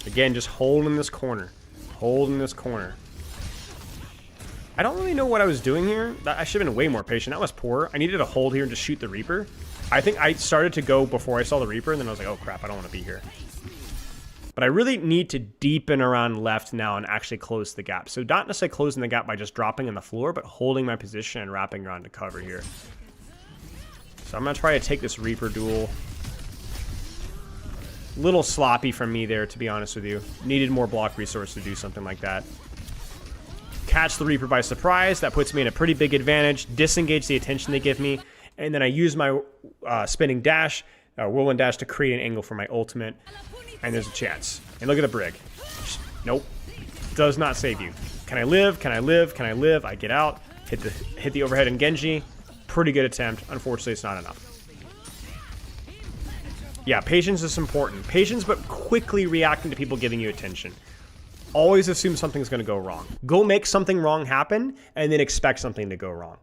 Again, just holding this corner. Holding this corner. I don't really know what I was doing here. I should have been way more patient. That was poor. I needed to hold here and just shoot the Reaper. I think I started to go before I saw the Reaper, and then I was like, oh crap, I don't want to be here. But I really need to deepen around left now and actually close the gap. So not necessarily closing the gap by just dropping on the floor, but holding my position and wrapping around to cover here. So I'm going to try to take this Reaper duel. Little sloppy from me there, to be honest with you. Needed more block resource to do something like that. Catch the Reaper by surprise. That puts me in a pretty big advantage. Disengage the attention they give me. And then I use my spinning dash, whirlwind dash, to create an angle for my ultimate. And there's a chance. And look at the brig. Nope. Does not save you. Can I live? Can I live? Can I live? I get out. Hit the overhead and Genji. Pretty good attempt. Unfortunately, it's not enough. Yeah, patience is important. Patience, but quickly reacting to people giving you attention. Always assume something's going to go wrong. Go make something wrong happen, and then expect something to go wrong.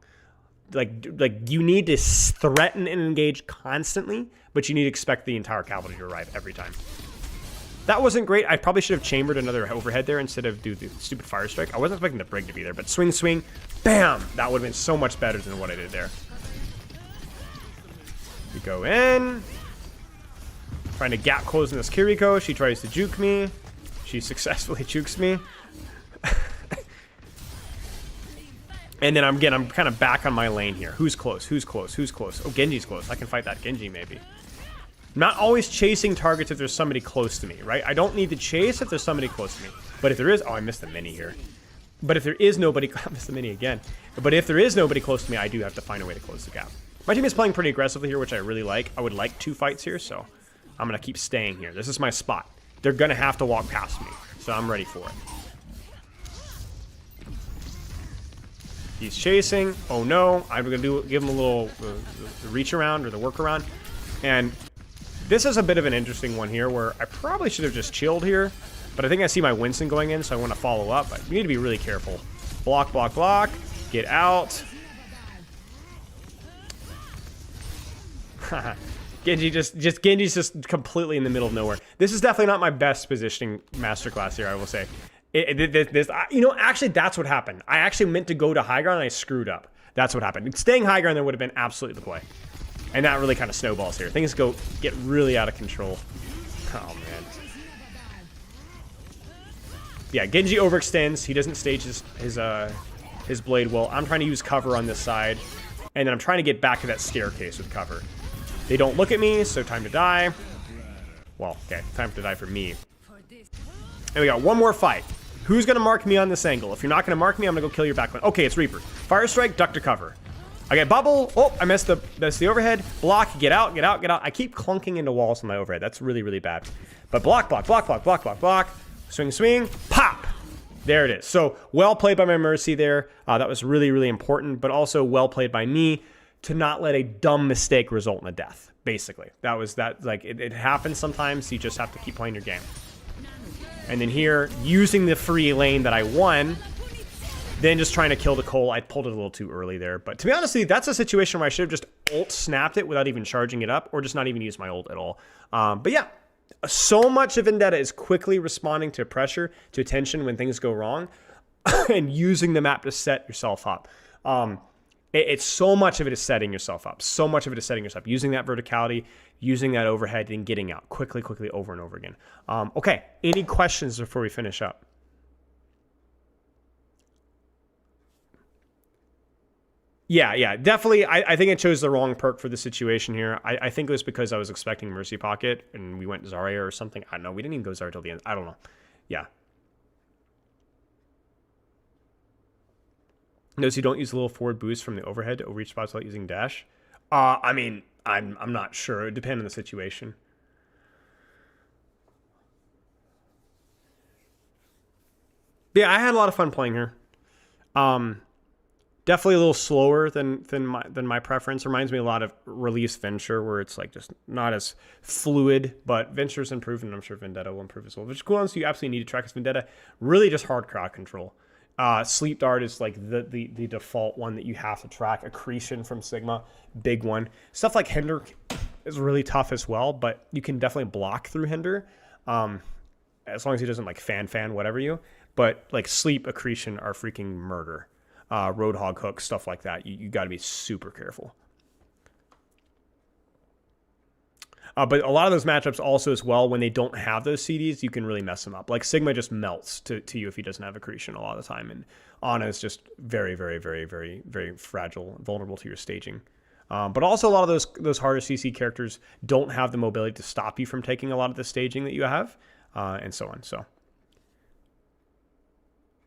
like you need to threaten and engage constantly, but you need to expect the entire cavalry to arrive every time. That wasn't great. I probably should have chambered another overhead there instead of do the stupid fire strike. I wasn't expecting the brig to be there, but swing, swing, bam! That would have been so much better than what I did there. We go in. Trying to gap close in this Kiriko. She tries to juke me. She successfully jukes me. And then I'm kind of back on my lane here. Who's close? Who's close? Who's close? Oh, Genji's close. I can fight that Genji maybe. Not always chasing targets if there's somebody close to me, right? I don't need to chase if there's somebody close to me. But if there is... Oh, I missed the mini here. But if there is nobody... I missed the mini again. But if there is nobody close to me, I do have to find a way to close the gap. My team is playing pretty aggressively here, which I really like. I would like 2 fights here, so I'm going to keep staying here. This is my spot. They're going to have to walk past me, so I'm ready for it. He's chasing. Oh, no. I'm going to give him a little the reach around or the work around. And... this is a bit of an interesting one here where I probably should have just chilled here, but I think I see my Winston going in, so I want to follow up. But you need to be really careful. Block, block, block. Get out. Genji's just completely in the middle of nowhere. This is definitely not my best positioning masterclass here, I will say. You know, actually, that's what happened. I actually meant to go to high ground and I screwed up. That's what happened. Staying high ground there would have been absolutely the play. And that really kind of snowballs here. Things get really out of control. Oh, man. Yeah, Genji overextends. He doesn't stage his blade well. I'm trying to use cover on this side. And then I'm trying to get back to that staircase with cover. They don't look at me, so time to die. Well, okay, time to die for me. And we got one more fight. Who's going to mark me on this angle? If you're not going to mark me, I'm going to go kill your backline. Okay, it's Reaper. Fire strike, duck to cover. I get bubble. Oh, I missed the overhead. Block, get out, get out, get out. I keep clunking into walls on my overhead. That's really, really bad. But block, block, block, block, block, block, block. Swing, swing, pop. There it is. So well played by my Mercy there. That was really, really important, but also well played by me to not let a dumb mistake result in a death. Basically, it happens sometimes. You just have to keep playing your game. And then here, using the free lane that I won, then just trying to kill the Cole. I pulled it a little too early there. But to be honest with you, that's a situation where I should have just ult snapped it without even charging it up, or just not even use my ult at all. But yeah, so much of Vendetta is quickly responding to pressure, to tension when things go wrong, and using the map to set yourself up. It's so much of it is setting yourself up. So much of it is setting yourself up. Using that verticality, using that overhead, and getting out quickly, over and over again. Okay, any questions before we finish up? Yeah, definitely. I think I chose the wrong perk for the situation here. I think it was because I was expecting Mercy Pocket, and we went Zarya or something. I don't know. We didn't even go Zarya till the end. I don't know. Yeah. Notice you don't use a little forward boost from the overhead to reach spots without using dash. I mean, I'm not sure. It would depend on the situation. But yeah, I had a lot of fun playing here. Definitely a little slower than my preference. Reminds me a lot of Release Venture, where it's like just not as fluid, but Venture's improved, and I'm sure Vendetta will improve as well. Which cool, so you absolutely need to track as Vendetta. Really just hard crowd control. Sleep Dart is like the default one that you have to track. Accretion from Sigma, big one. Stuff like Hinder is really tough as well, but you can definitely block through Hinder, as long as he doesn't like fan whatever you. But like Sleep, Accretion are freaking murder. Roadhog Hook, stuff like that. You got to be super careful. But a lot of those matchups also as well, when they don't have those CDs, you can really mess them up. Like Sigma just melts to you if he doesn't have Accretion a lot of the time. And Ana is just very, very, very, very, very fragile, vulnerable to your staging. But also a lot of those harder CC characters don't have the mobility to stop you from taking a lot of the staging that you have, and so on. So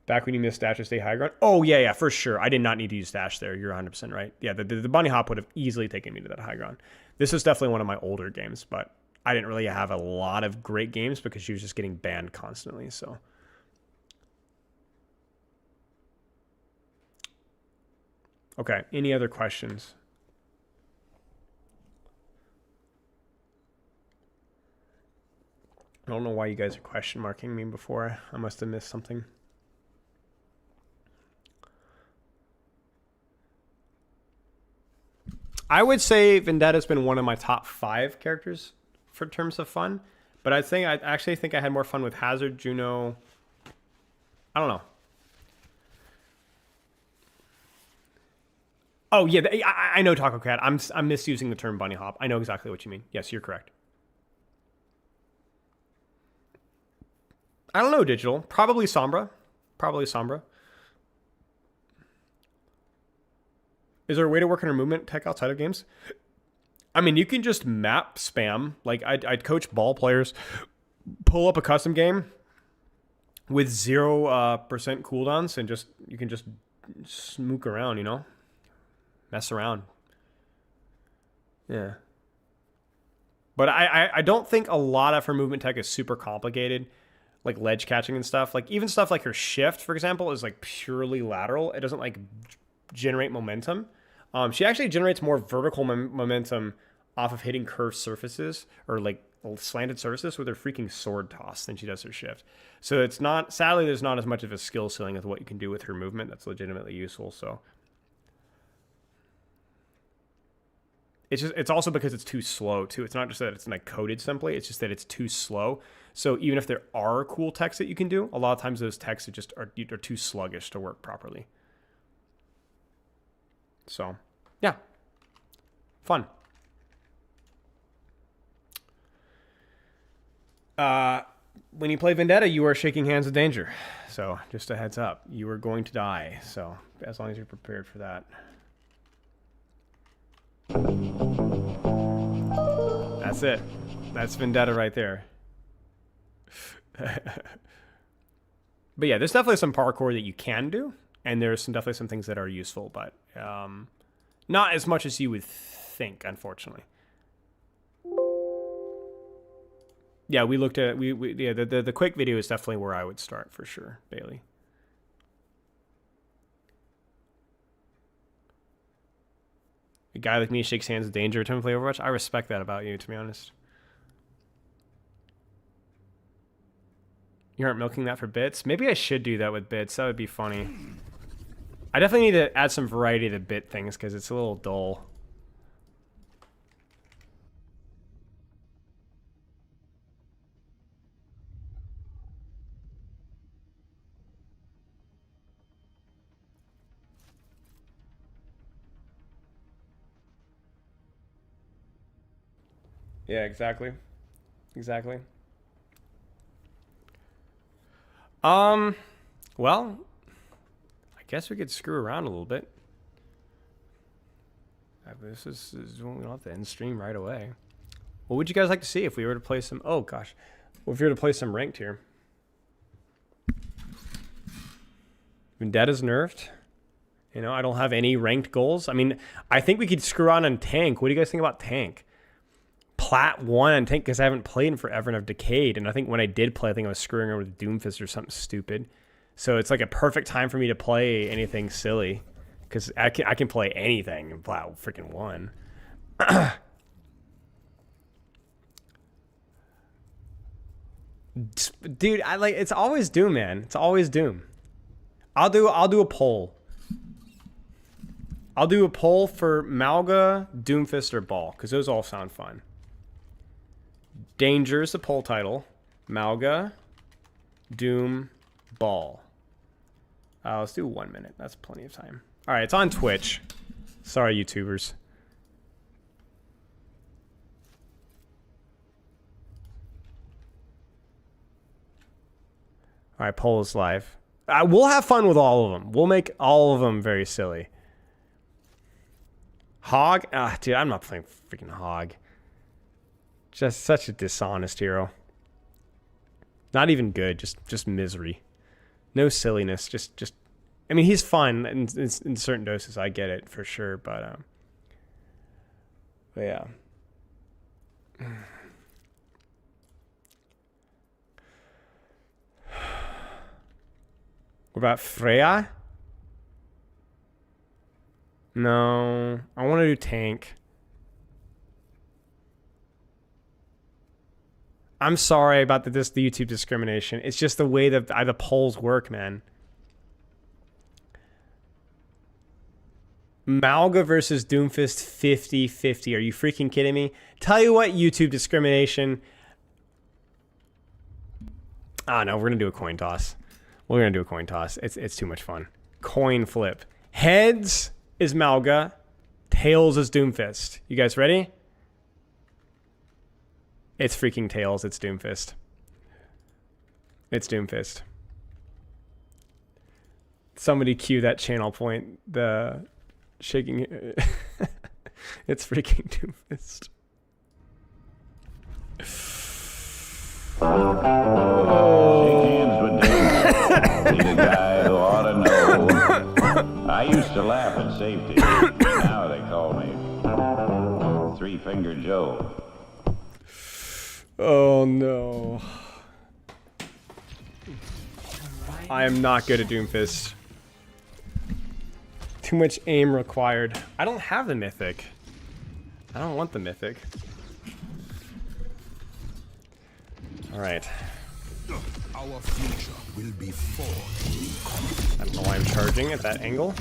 back when you missed dash to stay high ground. Oh, yeah, for sure. I did not need to use dash there. You're 100% right. Yeah, the bunny hop would have easily taken me to that high ground. This is definitely one of my older games, but I didn't really have a lot of great games because she was just getting banned constantly, so. Okay, any other questions? I don't know why you guys are question marking me before. I must have missed something. I would say Vendetta's been one of my top 5 characters for terms of fun, but I actually think I had more fun with Hazard, Juno. I don't know. Oh yeah, I know Taco Cat. I'm misusing the term bunny hop. I know exactly what you mean. Yes, you're correct. I don't know, Digital. Probably Sombra. Probably Sombra. Is there a way to work on our movement tech outside of games? I mean, you can just map spam. Like, I'd coach ball players, pull up a custom game with 0% cooldowns, and you can just smook around, you know? Mess around. Yeah. But I don't think a lot of her movement tech is super complicated. Like ledge catching and stuff. Like even stuff like her shift, for example, is like purely lateral. It doesn't like generate momentum. She actually generates more vertical momentum off of hitting curved surfaces or like slanted surfaces with her freaking sword toss than she does her shift. So it's not, sadly, there's not as much of a skill ceiling with what you can do with her movement that's legitimately useful. So it's also because it's too slow too. It's not just that it's like coded simply. It's just that it's too slow. So even if there are cool techs that you can do, a lot of times those techs are too sluggish to work properly. So yeah, fun. When you play Vendetta, you are shaking hands with danger. So just a heads up, you are going to die. So as long as you're prepared for that. That's it. That's Vendetta right there. But yeah, there's definitely some parkour that you can do, and there's definitely some things that are useful, but not as much as you would think, unfortunately. Yeah, we looked at yeah, the quick video is definitely where I would start for sure, Bailey. A guy like me shakes hands with danger to play Overwatch. I respect that about you, to be honest. You aren't milking that for bits? Maybe I should do that with bits. That would be funny. I definitely need to add some variety to bit things because it's a little dull. Yeah, exactly. Exactly. Well, I guess we could screw around a little bit. This is we don't have to end stream right away. What would you guys like to see if we were to play some? Oh gosh, well, if we were to play some ranked here. Vendetta's nerfed. You know, I don't have any ranked goals. I mean, I think we could screw on tank. What do you guys think about tank? Plat 1 on tank because I haven't played in forever and I've decayed. And I think when I did play, I think I was screwing over with DOOMFIST or something stupid. So it's like a perfect time for me to play anything silly because I can play anything in Plat freaking 1. Dude, it's always Doom, man. It's always Doom. I'll do a poll. I'll do a poll for Malga, DOOMFIST, or Ball because those all sound fun. Danger is the poll title. Malga, Doom, Ball. Let's do 1 minute. That's plenty of time. All right, it's on Twitch. Sorry, YouTubers. All right, poll is live. We'll have fun with all of them. We'll make all of them very silly. Hog? Dude, I'm not playing freaking Hog. Just such a dishonest hero. Not even good. Just misery. No silliness. Just. I mean, he's fun in certain doses. I get it for sure, but yeah. What about Freya? No, I want to do tank. I'm sorry about the YouTube discrimination. It's just the way that the polls work, man. Malga versus Doomfist 50-50. Are you freaking kidding me? Tell you what, YouTube discrimination. Ah, no, we're going to do a coin toss. We're going to do a coin toss. It's too much fun. Coin flip. Heads is Malga. Tails is Doomfist. You guys ready? It's freaking tails. It's Doomfist. It's Doomfist. Somebody cue that channel point. The shaking. It's freaking Doomfist. Shake hands with Dave. He's a guy who ought to know. I used to laugh at safety. Now they call me Three-Finger Joe. Oh no. I am not good at Doomfist. Too much aim required. I don't have the mythic. I don't want the mythic. Alright. Our future will be forged. I don't know why I'm charging at that angle.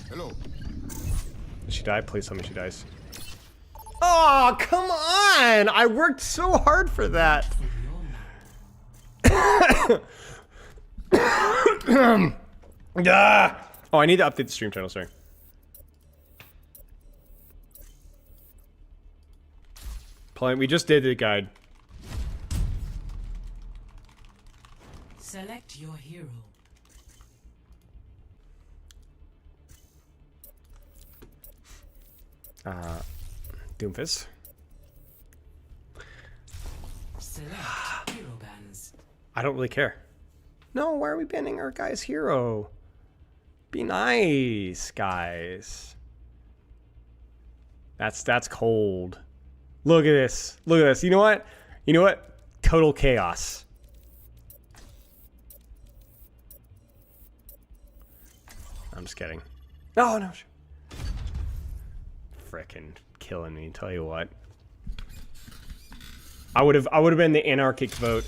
Hello. Did she die? Please tell me she dies. Oh, come on! I worked so hard for that. Ah! Oh, I need to update the stream title, sorry. We just did the guide. Select your hero. Doomfist. Select hero bans. I don't really care. No, why are we banning our guy's hero? Be nice, guys. That's cold. Look at this. Look at this. You know what? You know what? Total chaos. I'm just kidding. Oh no. Frickin' killing me, tell you what. I would have been the anarchic vote.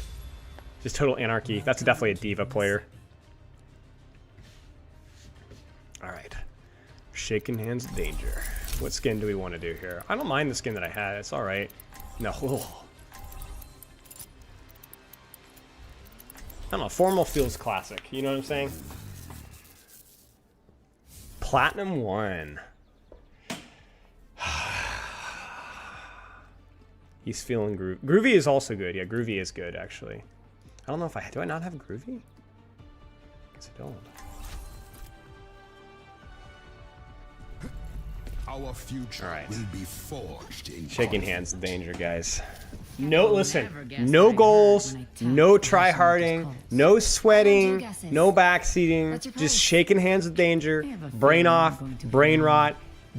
Just total anarchy. That's definitely a diva player. Alright. Shaking hands of danger. What skin do we want to do here? I don't mind the skin that I had. It's alright. No. Ugh. I don't know. Formal feels classic. You know what I'm saying? Platinum 1. He's feeling groovy. Groovy is also good. Yeah, groovy is good, actually. I don't know if do I not have groovy? Guess I don't. Our future will be forged in Shaking hands in danger, guys. No, listen. No goals, no try-harding, no sweating, no backseating. Just shaking hands with danger, brain off, brain rot,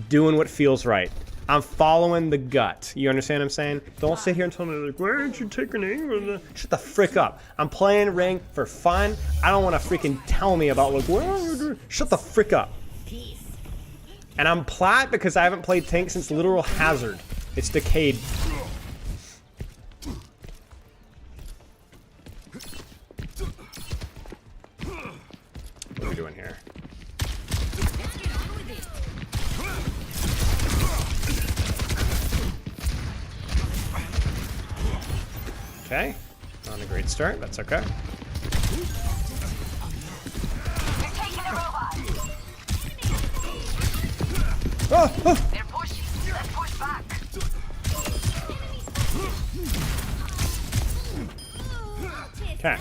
doing what feels right. I'm following the gut. You understand what I'm saying? Don't sit here and tell me, like, why aren't you taking aim? Shut the frick up. I'm playing Ring for fun. I don't want to freaking tell me about, like, what are you doing? Shut the frick up. And I'm plat because I haven't played tank since Literal Hazard. It's decayed. What are we doing here? Okay, not a great start. That's okay. Oh, oh. They're pushing. Let's push back. Okay.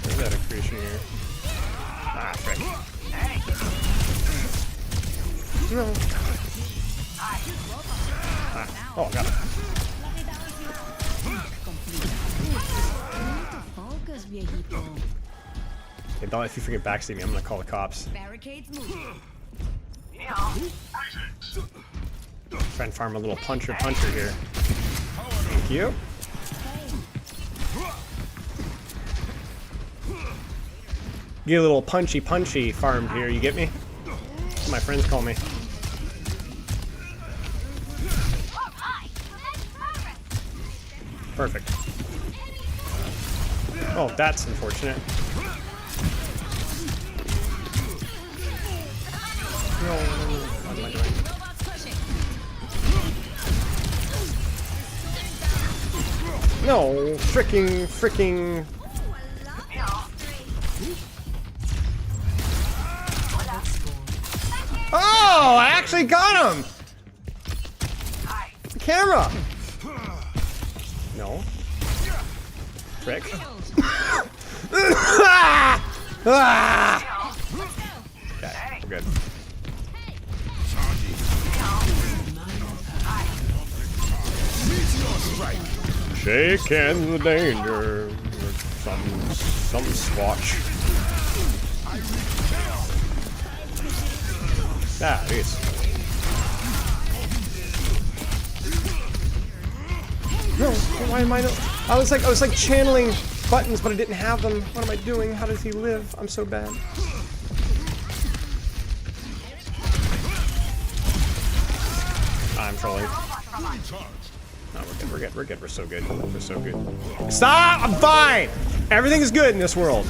There's that accretion here. Ah, frick. No. Ah. Oh, got it. Focus, viejito. Hey, don't if you freaking backseat me, I'm gonna call the cops. Barricades move. Try and farm a little puncher here. Thank you. Get a little punchy farmed here, you get me? That's what my friends call me. Perfect. Oh, that's unfortunate. No, what am I doing? No, freaking. Oh, I actually got him! The camera! No. Frick. Okay, we're good. Shake hands with danger. Some squatch. Ah, yes. No, why am I not? I was like channeling buttons, but I didn't have them. What am I doing? How does he live? I'm so bad. I'm trolling. No, we're good. We're so good. We're so good. Stop! I'm fine! Everything is good in this world.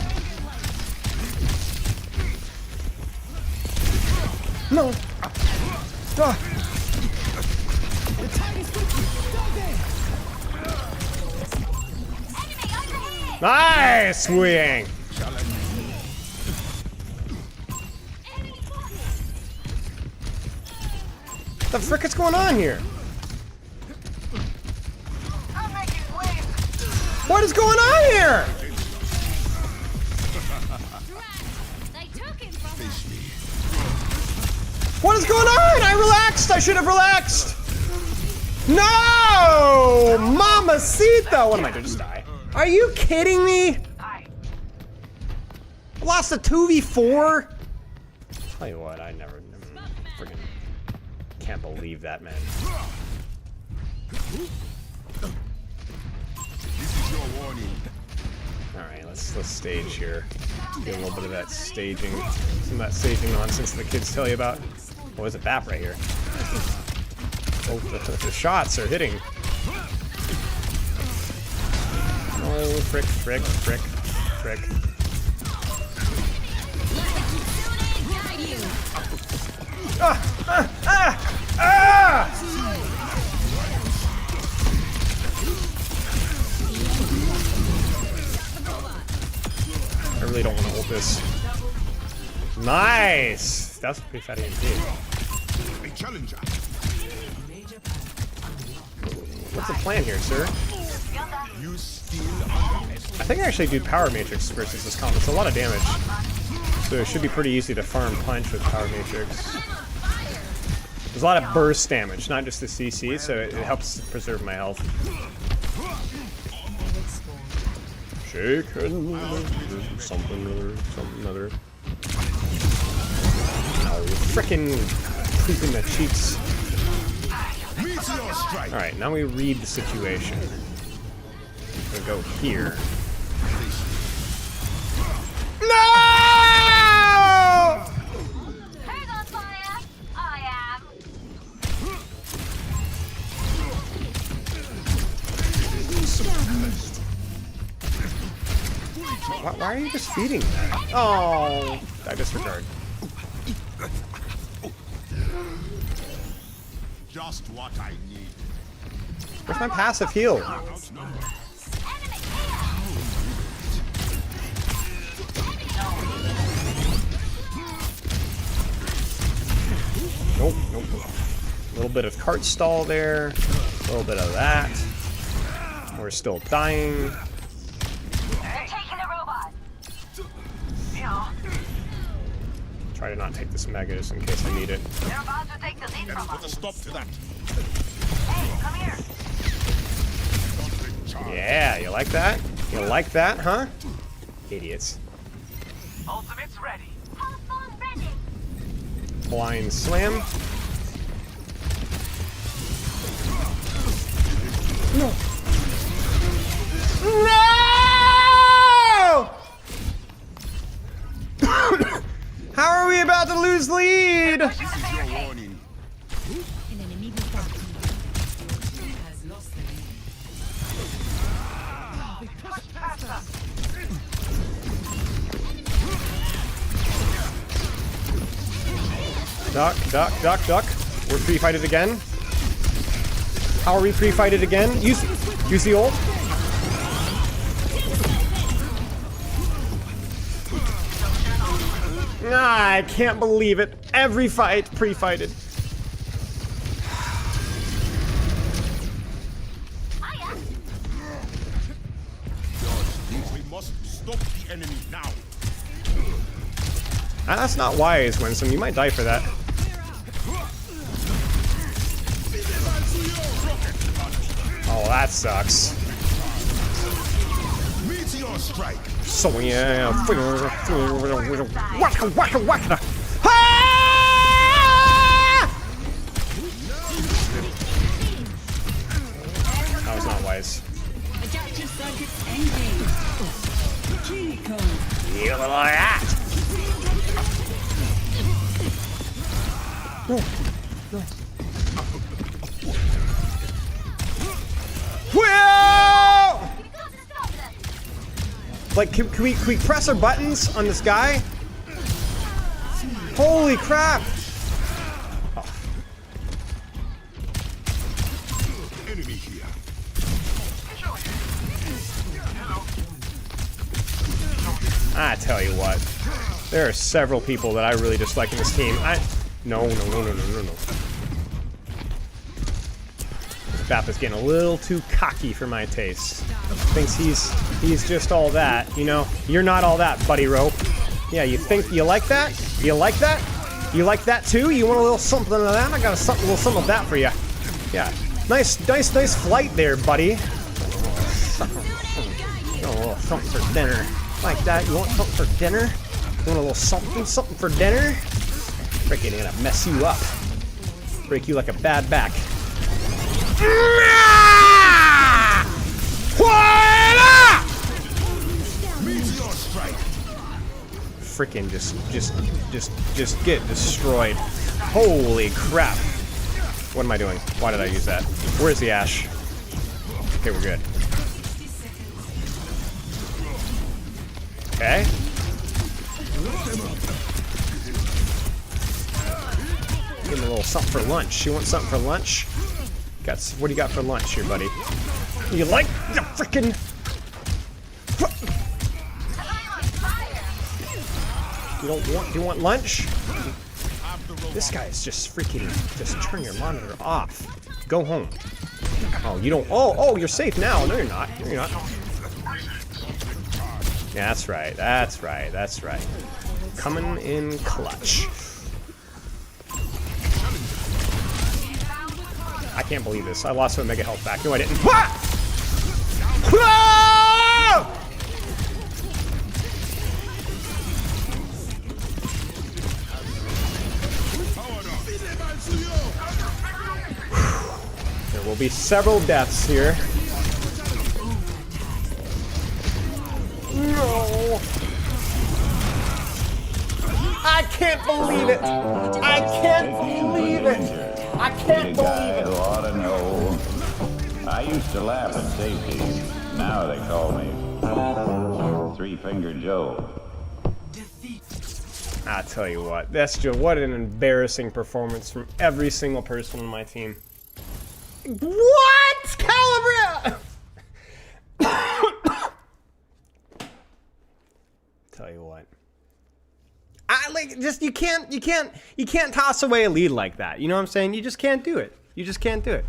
No. Ah. Nice swing. The frick is going on here? What is going on here? What is going on? I relaxed. I should have relaxed. No! Mamacita! What am I doing? Just die. Are you kidding me? I lost a 2v4? Tell you what, I never friggin' can't believe that, man. Alright, let's stage here. Get a little bit of that staging. Some of that staging nonsense the kids tell you about. Oh, there's a BAP right here. Oh, the shots are hitting. Oh, frick. I really don't want to hold this. Nice! That was pretty fatty indeed. What's the plan here, sir? I think I actually do Power Matrix versus this comp. It's a lot of damage. So it should be pretty easy to farm punch with Power Matrix. There's a lot of burst damage, not just the CC, so it helps preserve my health. Shake hands, something other. No, frickin' creeping the cheeks. Alright, now we read the situation. We're gonna go here. No! Who's on fire? I am. Why are you just feeding that? Oh, I disregard. Just what I need. Where's my passive heal? Nope. A little bit of cart stall there. A little bit of that. We're still dying. They're taking the robot. Try to not take this mega just in case I need it. They're about to take the lead from Put a us. stop to that. Hey, come here. Yeah, you like that? You like that, huh? Idiots. Ultimate's ready. Telephone ready. Blind slam. No. No! How are we about to lose lead? This is your warning. Has lost the lead. Duck, duck, duck, duck. We're pre-fighted again. How are we pre-fighted again? Use the ult. Ah, I can't believe it. Every fight pre-fighted. We must stop the enemy now. Ah, that's not wise, Winston. You might die for that. Oh, that sucks. Meteor strike. So yeah. Waka, waka, waka. Ah! That was not wise. Adaptive circuits engaged. Key code. You little rat. No. No. Whoa! Like, can we press our buttons on this guy? Holy crap! Oh. Enemy here. I tell you what, there are several people that I really dislike in this team. No. Bap is getting a little too cocky for my taste. Thinks he's just all that, you know? You're not all that, buddy Rope. Yeah, you think you like that? You like that? You like that too? You want a little something of that? I got a little something of that for you. Yeah, nice flight there, buddy. A little something for dinner. Like that? You want something for dinner? You want a little something for dinner? Freaking gonna mess you up. Break you like a bad back. Meteor strike. Freaking just get destroyed. Holy crap. What am I doing? Why did I use that? Where's the Ash? Okay, we're good. Okay. Give him a little something for lunch. You want something for lunch? What do you got for lunch here, buddy? You like the freaking... Do you want lunch? This guy is just freaking... Just turn your monitor off. Go home. Oh, you don't... Oh, you're safe now. No, you're not. No, you're not. Yeah, that's right. That's right. That's right. Coming in clutch. I can't believe this. I lost my mega health back. No, I didn't. There will be several deaths here. No. I can't believe it. I can't believe it. I can't believe it. Who ought to know. I used to laugh at safety. Now they call me Three-Finger Joe. I tell you what, that's just what an embarrassing performance from every single person on my team. What? Calibra! Tell you what. You can't toss away a lead like that. You know what I'm saying? You just can't do it. You just can't do it.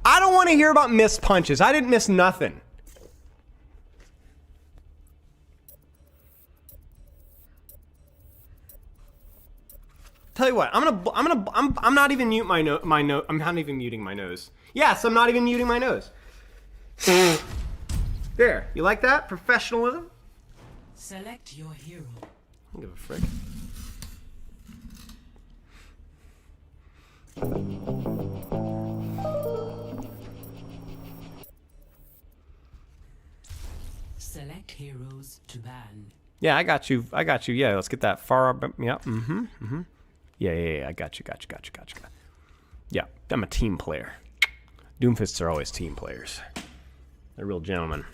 I don't want to hear about missed punches. I didn't miss nothing. Tell you what, I'm not even mute my I'm not even muting my nose. Yes, I'm not even muting my nose. There, you like that? Professionalism? Select your hero. I don't give a frick. Select heroes to ban. Yeah, I got you. Yeah, let's get that far up. Yeah, Yeah, I got you. Yeah, I'm a team player. Doomfists are always team players. They're real gentlemen.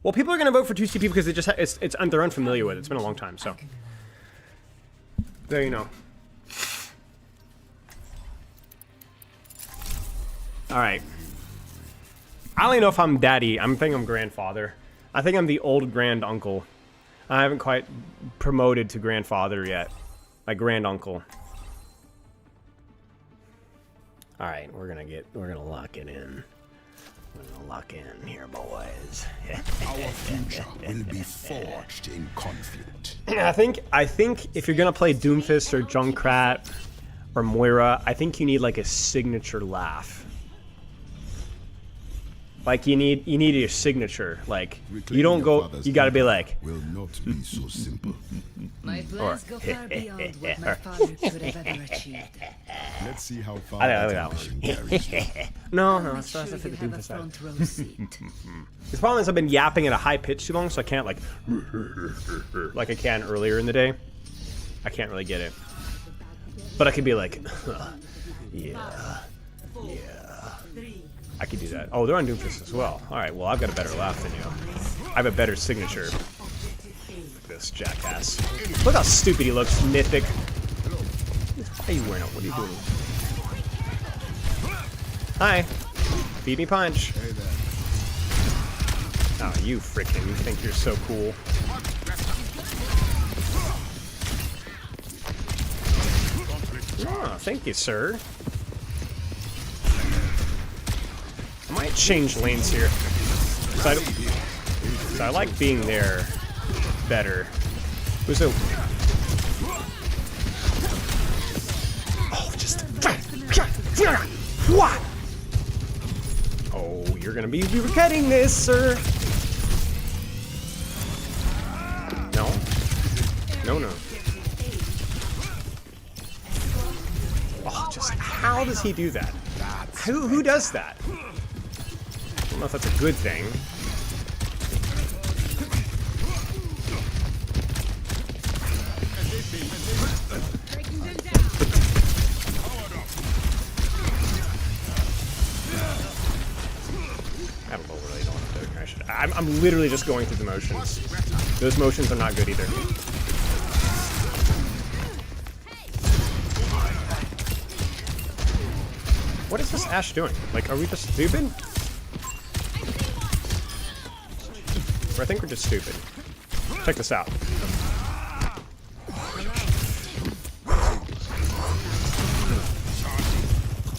Well, people are gonna vote for 2CP because it just they're unfamiliar with it. It's been a long time, so there you know. All right. I don't even know if I'm daddy. I think I'm grandfather. I think I'm the old grand uncle. I haven't quite promoted to grandfather yet. My grand uncle. All right, we're gonna lock it in. We're gonna lock in here, boys. Our future will be forged in conflict. I think if you're gonna play Doomfist or Junkrat or Moira, I think you need like a signature laugh. Like you need your signature. Like you don't go. You gotta be like. Will not be so simple. My plans go far beyond what my father could have ever achieved. Let's see how far I like that that ambition carries you. No, I'm that's sure not you the have a Doomfist side. front row seat. The problem is I've been yapping at a high pitch too long, so I can't like I can earlier in the day. I can't really get it. But I could be like, yeah. I could do that. Oh, they're on Doomfist as well. All right, well, I've got a better laugh than you. I have a better signature. This jackass. Look how stupid he looks, Mythic. How you wearing out? What are you doing? Hi. Feed me punch. Oh, you frickin', you think you're so cool. Oh, thank you, sir. I might change lanes here. So I like being there better. Who's a... Oh, just... What? Oh, you're gonna be regretting this, sir. No. No. Oh, just how does he do that? Who does that? I don't know if that's a good thing. I don't know, really don't want to crash it. I'm literally just going through the motions. Those motions are not good either. What is this Ashe doing? Like, are we just stupid? Or I think we're just stupid. Check this out.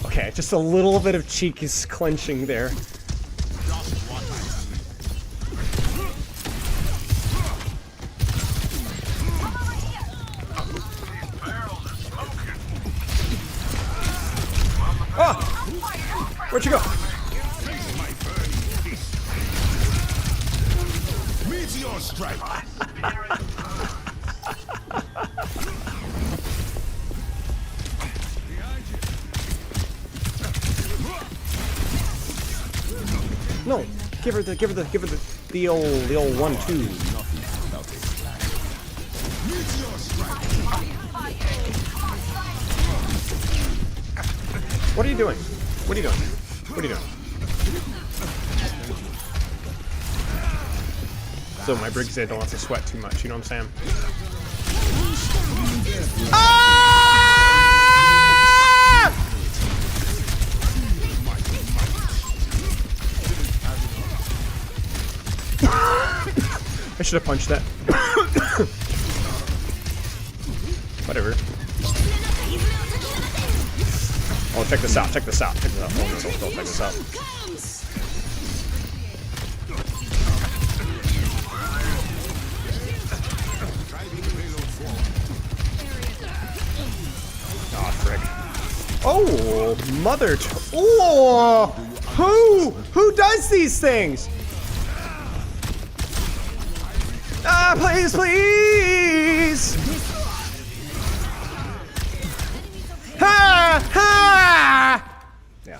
Okay, just a little bit of cheek is clenching there. Oh! Where'd you go? Meteor strike. No, give her the old 1-2. What are you doing? What are you doing? What are you doing? So my Briggs don't have to sweat too much, you know what I'm saying? Ah! I should have punched that. Whatever. Oh, check this out, check this out, check this out. Oh, no, don't check this out. Oh, frick. Oh, mother. Oh, who does these things? Ah, please, please. Ha, ha. Yeah.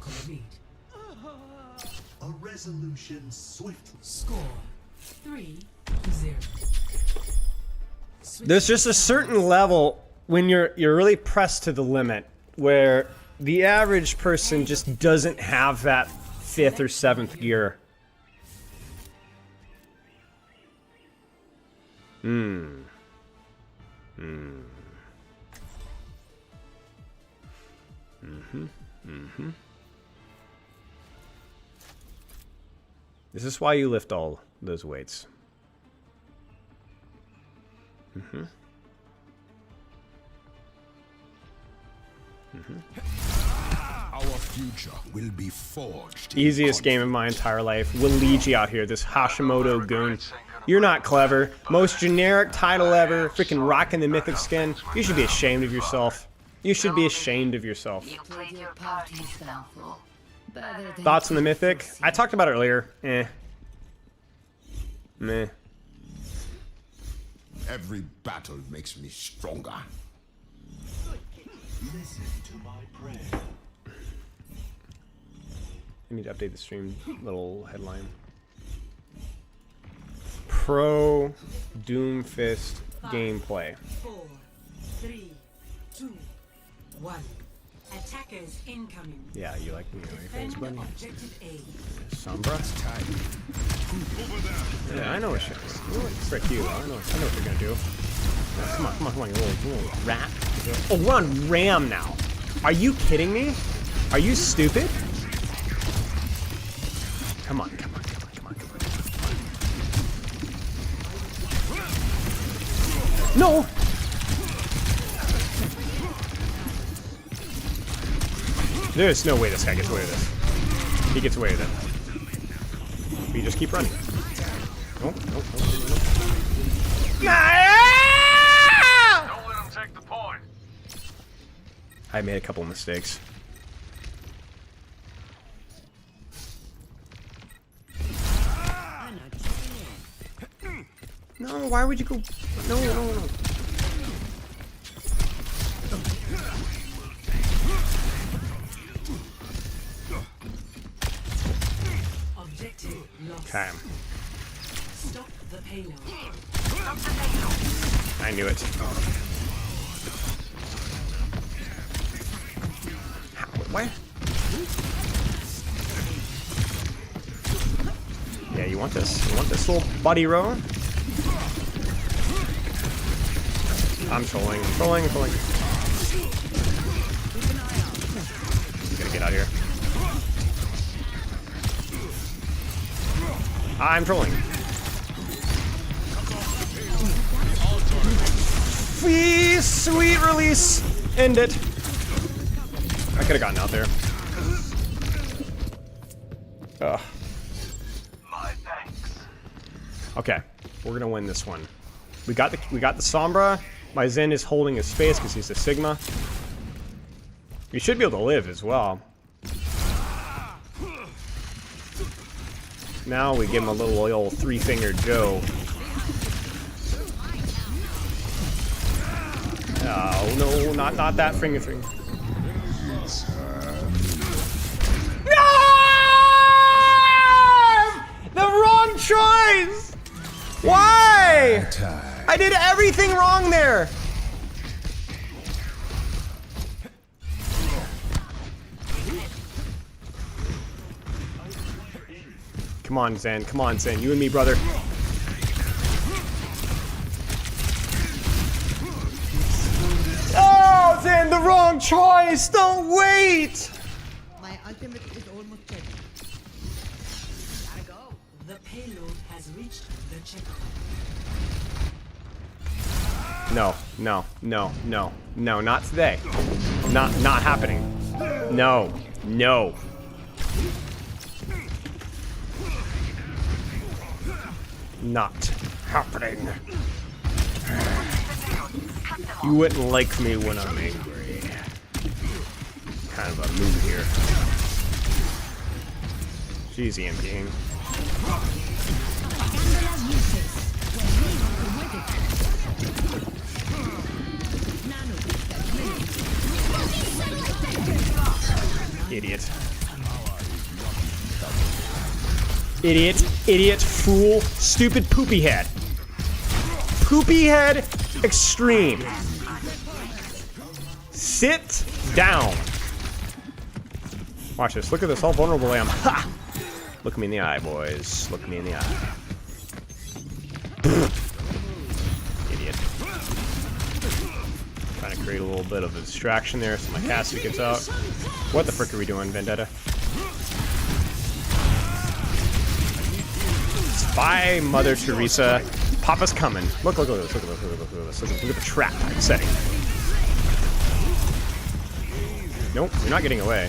Complete. A resolution swiftly. Score 3-0. There's just a certain level when you're really pressed to the limit where the average person just doesn't have that 5th or 7th gear. This is why you lift all those weights. Our future will be forged. Easiest game of my entire life. Luigi out here, this Hashimoto goon. You're not clever. Most generic title ever. Freaking rocking the mythic skin. You should be ashamed of yourself. You should be ashamed of yourself. Thoughts on the mythic? I talked about it earlier. Meh. Every battle makes me stronger. Listen to my prayer. I need to update the stream little headline. Pro Doomfist gameplay. 4, 3, 2, 1. Attackers incoming. Yeah, you like me, right? Thanks, buddy. Objective A. Sombra? Yeah, I know what shit is. Frick you. I know what you're gonna do. Come on, you little rat. Oh, we're on RAM now. Are you kidding me? Are you stupid? Come on. No! There's no way this guy gets away with this. He gets away with it. We just keep running. No. Don't let him take the point. I made a couple of mistakes. No, why would you go? No. Objective lost. Okay. Stop the payload. I knew it. Why? Yeah, you want this? You want this little buddy row? I'm trolling. Gotta get out of here. I'm trolling. Sweet release. End it. I could have gotten out there. Ugh. My thanks. Okay, we're gonna win this one. We got the Sombra. My Zen is holding his space because he's a Sigma. We should be able to live as well. Now we give him a little old 3-fingered Joe. Oh no, not that finger thing. No! The wrong choice! Why? I did everything wrong there. Come on, Zen. You and me, brother. Oh, Zen, the wrong choice. Don't wait. My ultimate is almost ready. Gotta go. The payload has reached the checkpoint. No, not today. Not happening. No. Not happening. You wouldn't like me when I'm angry. Kind of a move here. Jeez, EMPing. Idiot, fool, stupid poopy head. Poopy head, Extreme. Sit down. Watch this. Look at this. How vulnerable I am. Ha! Look me in the eye, boys. Look me in the eye. Idiot. Trying to create a little bit of a distraction there so my Cassie gets out. What the frick are we doing, Vendetta? Bye, Mother Teresa. Papa's coming. Look at this. Look at this. Look at the trap setting. Nope, you're not getting away.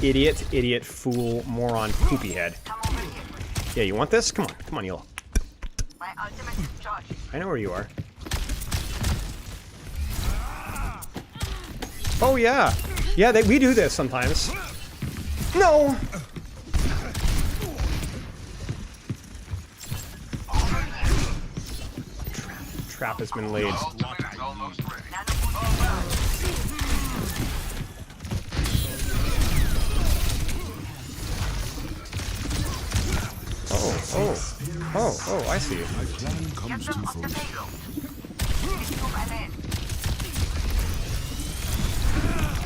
Idiot. Idiot, fool, moron, poopy head. Yeah, you want this? Come on, you. I know where you are. Oh yeah, we do this sometimes. No. Trap has been laid. Oh, I see. My plan comes to fruition.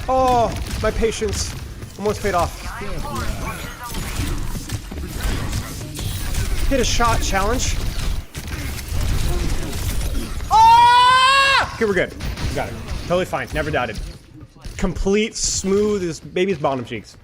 Oh, my patience almost paid off. Hit a shot challenge. Ah! Okay, we're good. Got it. Totally fine. Never doubted. Complete, smooth as baby's bottom cheeks.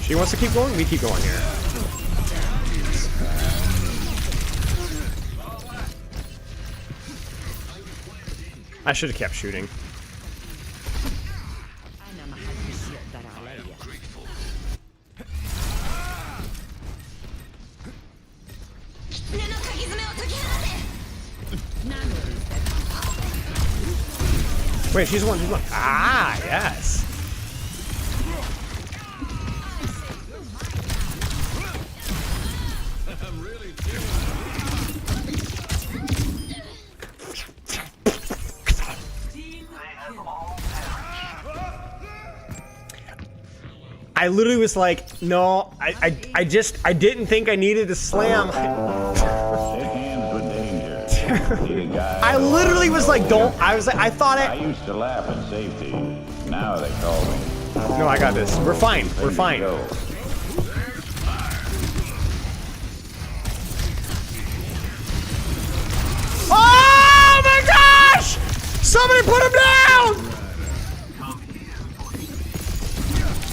She wants to keep going, we keep going here. I should have kept shooting. Wait, she's one. Ah, yes. I literally was like, no, I didn't think I needed to slam. I literally was like, I thought I used to laugh at safety. Now they call me. No, I got this. We're fine. We're fine. Oh my gosh! Somebody put him down!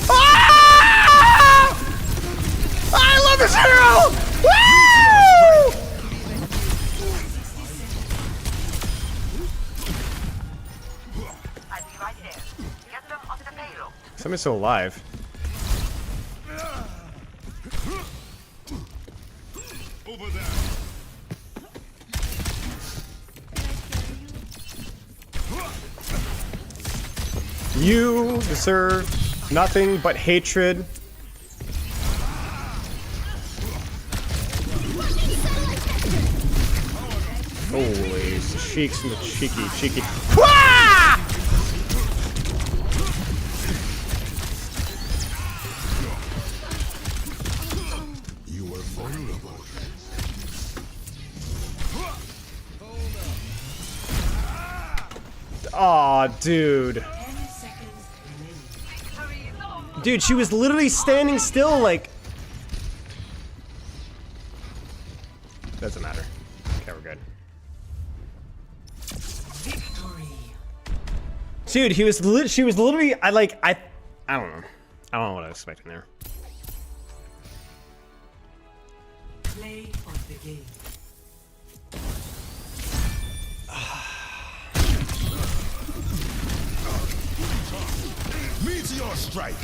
Ah! I love this hero! Woo! Somebody's still alive. Over there. You deserve nothing but hatred. Holy cheeks and the cheeky. Wah! You were vulnerable. Aw, dude. Dude, she was literally standing still like... Doesn't matter. Okay, we're good. Dude, she was literally, I don't know. I don't know what I was expecting there. Play of the game. Meteor strike.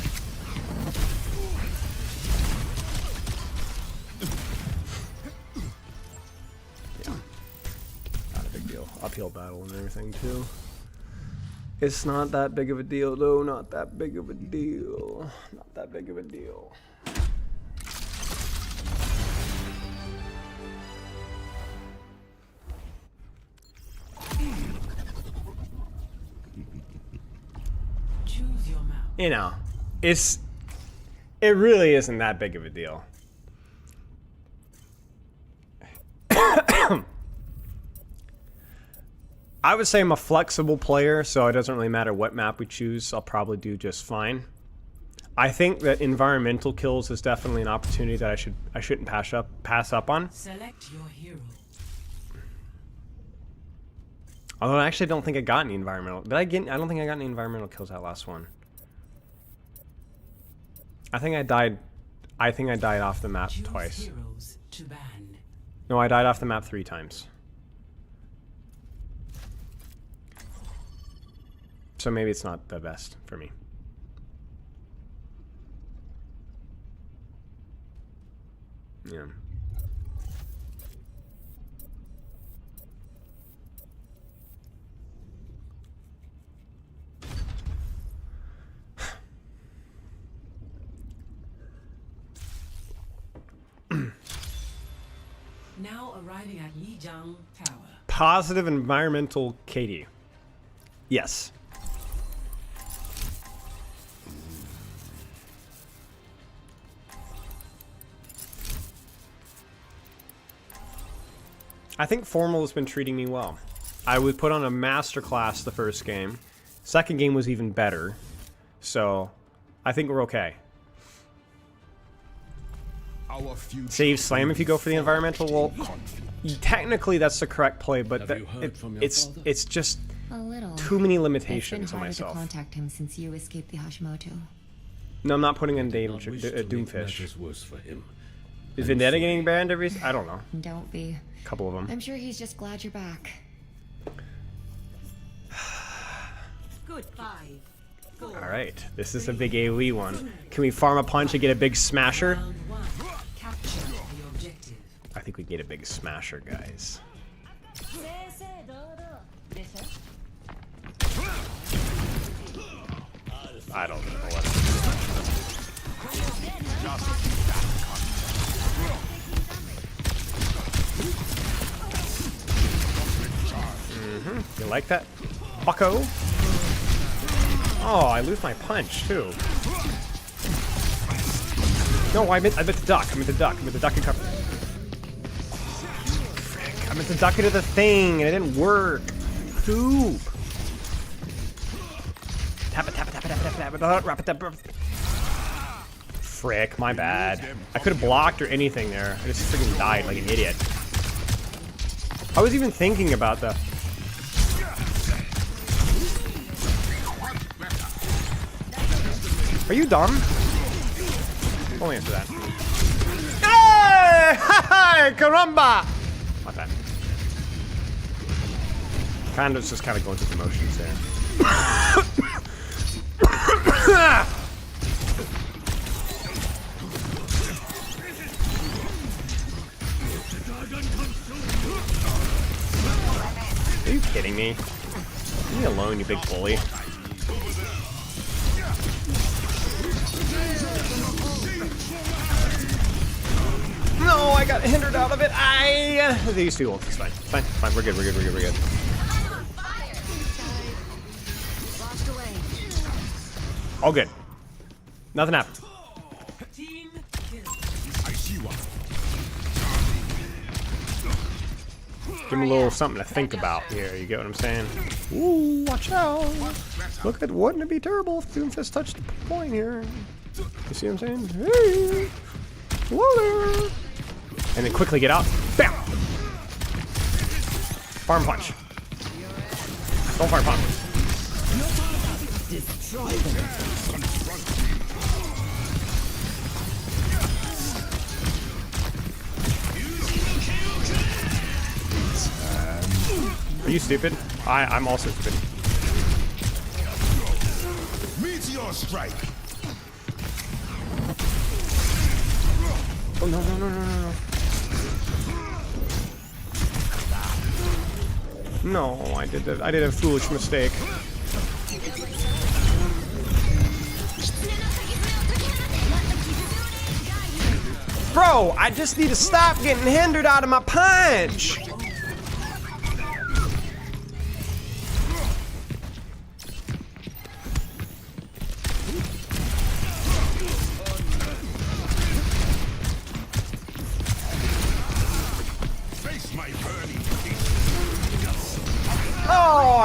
Yeah. Not a big deal. Uphill battle and everything too. It's not that big of a deal though. Not that big of a deal. Not that big of a deal. you know, it really isn't that big of a deal. I would say I'm a flexible player, so it doesn't really matter what map we choose. I'll probably do just fine. I think that environmental kills is definitely an opportunity that I shouldn't pass up on. Select your hero. Although I actually don't think I got any environmental. Did I get? I don't think I got any environmental kills that last one. I think I died. I think I died off the map twice. Heroes to ban. No, I died off the map 3 times. So maybe it's not the best for me. Yeah. Now arriving at Lijiang Tower. Positive environmental Katie. Yes. I think Formal has been treating me well. I was put on a masterclass the first game. Second game was even better. So, I think we're okay. Save Slam if you go for the environmental. Well, technically that's the correct play, but it's just too many limitations on myself. To contact him since you escaped the Hashimoto. No, I'm not putting in Doomfish. Is Vendetta getting banned every? I don't know. Don't be. A couple of them. I'm sure he's just glad you're back. Goodbye. All right, this is a big AoE one. Can we farm a punch and get a big smasher? Round 1. Capture the objective. I think we get a big smasher, guys. I don't know what. You like that, bucko? Oh, I lose my punch too. No, I meant to duck. I meant to duck. I meant to duck and cover. Frick, I meant to duck into the thing and it didn't work. Poop. Tap it, tap it, tap it, tap it, tap it, tap it, tap it. Frick, my bad. I could have blocked or anything there. I just freaking died like an idiot. I was even thinking about the... Are you dumb? Only answer that. Hey! Hey! Caramba! Not that. Panda's just kind of going through the motions there. Are you kidding me? Leave me alone, you big bully. No, I got hindered out of it. These two ults. It's fine. It's fine. It's fine. We're good. We're good. We're good. We're good. All good. Nothing happened. Team Give me a little something to think about here. You get what I'm saying? Ooh, watch out. Look at, wouldn't it be terrible if Doomfist touched the point here? You see what I'm saying? Hey. Hello there. And then quickly get out. Bam! Farm punch. Don't farm punch. Are you stupid? I'm also stupid. Meteor strike. Oh no no no no no no. No, I did a foolish mistake. Bro, I just need to stop getting hindered out of my punch.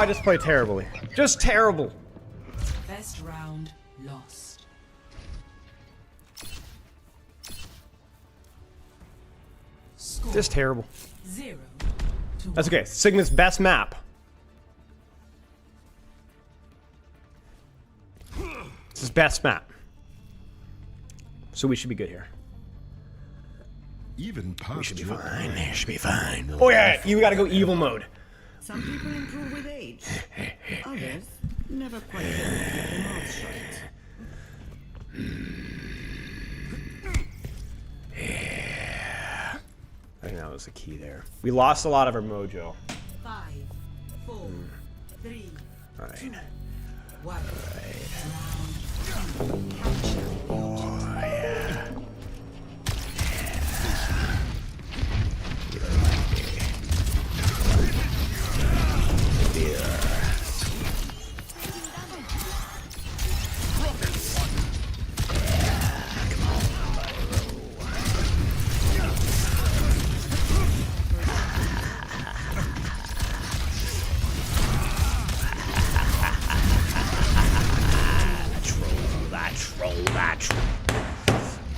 I just played terribly. Just terrible. Best round lost. Score Just terrible. 0 to That's 1. okay. Sigma's best map. It's his best map. So we should be good here. Even We should be past your fine. prime. We should be fine. Oh yeah, you gotta go evil mode. Some people improve with age. Others never quite get to keep their mouths shut. Yeah. I think that was the key there. We lost a lot of our mojo. 5, 4, 3, All right. 1. Round 2. Capture the objective.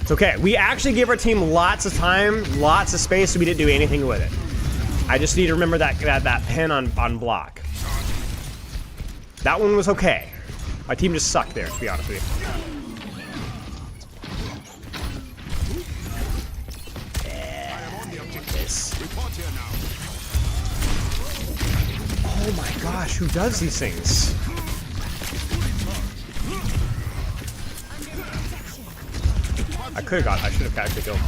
It's okay. We actually gave our team lots of time, lots of space, so we didn't do anything with it. I just need to remember that pin on block. That one was okay. My team just sucked there, to be honest with you. Oh my gosh, who does these things? I should have catched the kill.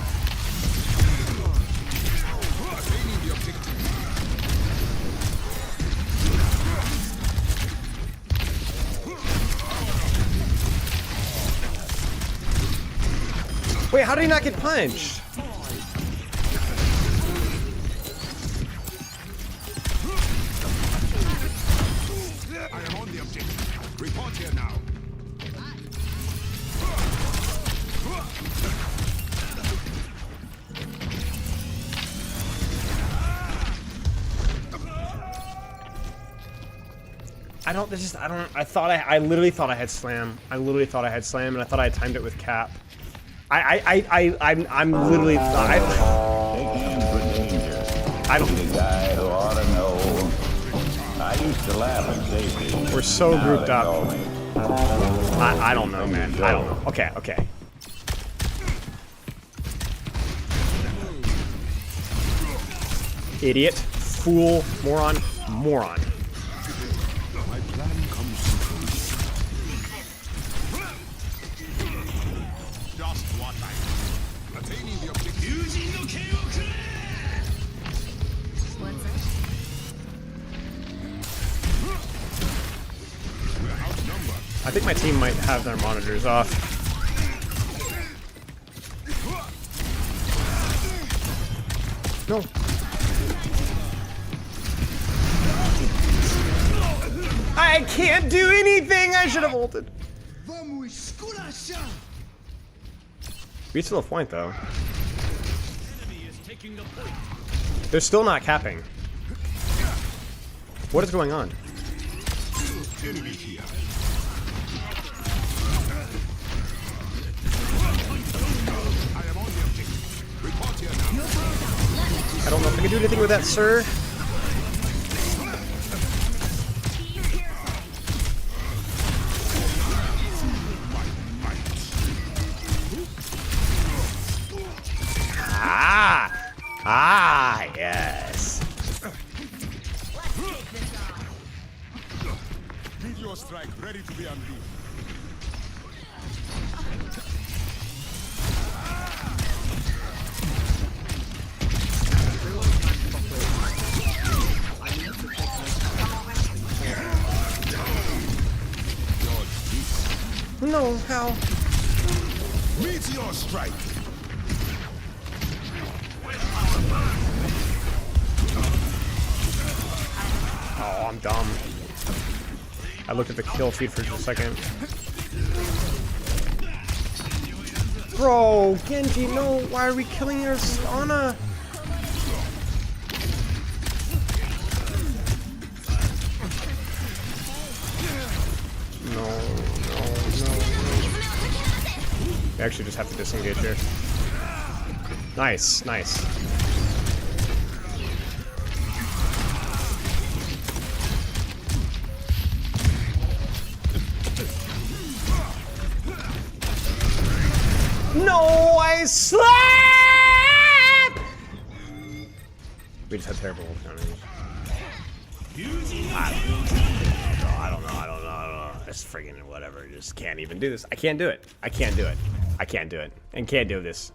Wait, how did he not get punched? I am on the objective. Report here now. I literally thought I had slam. And I thought I had timed it with cap. I'm literally, Shake hands with danger. I don't, The guy who ought to know. I used to laugh at safety. we're so Now grouped they up. call me. I don't know, man. I don't know. Okay, okay. Idiot. Fool. Moron. Moron. My plan comes to just what I attaining the objective. We're outnumbered. I think my team might have their monitors off. No. I can't do anything! I should have ulted. We still have point though. They're still not capping. What is going on? Enemy here. I am on the objective. Report here now. I don't know if I can do anything with that, sir. Yes. Leave your strike ready to be unleashed. No, how? Meteor strike. Oh, I'm dumb. I looked at the kill feed for just a second. Bro, Genji, no, why are we killing your Ana? We actually just have to disengage here. Nice, nice. No, I slapped! We just had terrible counter. I don't know. It's friggin' whatever. Just can't even do this. I can't do it. I can't do it. I can't do it. And can't do this.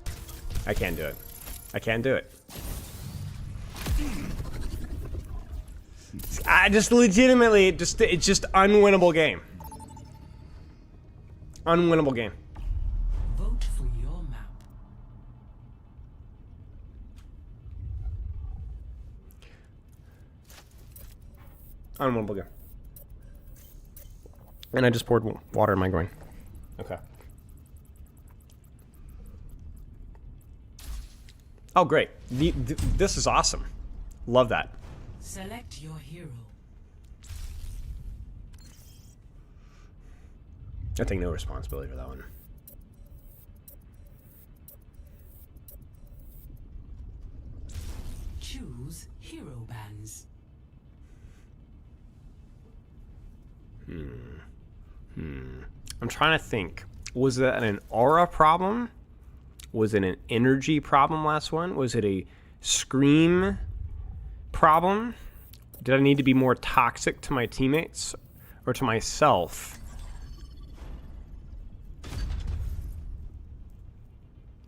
I can't do it. I can't do it. I just legitimately, it's just unwinnable game. Unwinnable game. Vote for your map. Unwinnable game. And I just poured water in my groin. Okay. Oh, great. This is awesome. Love that. Select your hero. I take no responsibility for that one. Choose hero bands. I'm trying to think. Was that an aura problem? Was it an energy problem last one? Was it a scream problem? Did I need to be more toxic to my teammates or to myself?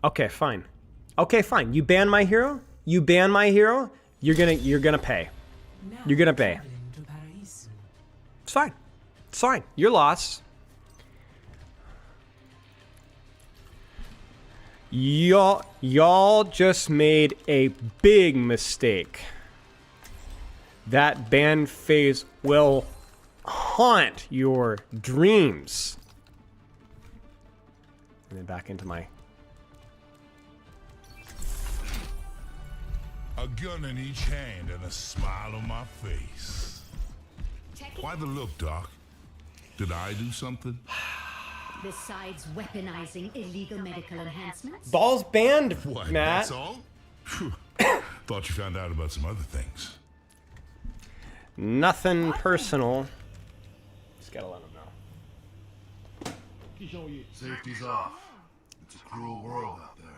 Okay, fine. Okay, fine. You ban my hero? You ban my hero? You're gonna pay. You're gonna pay. It's fine. It's fine. Your loss. Y'all just made a big mistake. That ban phase will haunt your dreams. And then back into my... A gun in each hand and a smile on my face. Why the look, Doc? Did I do something? Besides weaponizing illegal medical enhancements? Ball's banned, What, Matt. that's all? Phew. Thought you found out about some other things. Nothing personal. Just gotta let him know. Safety's off. It's a cruel world out there.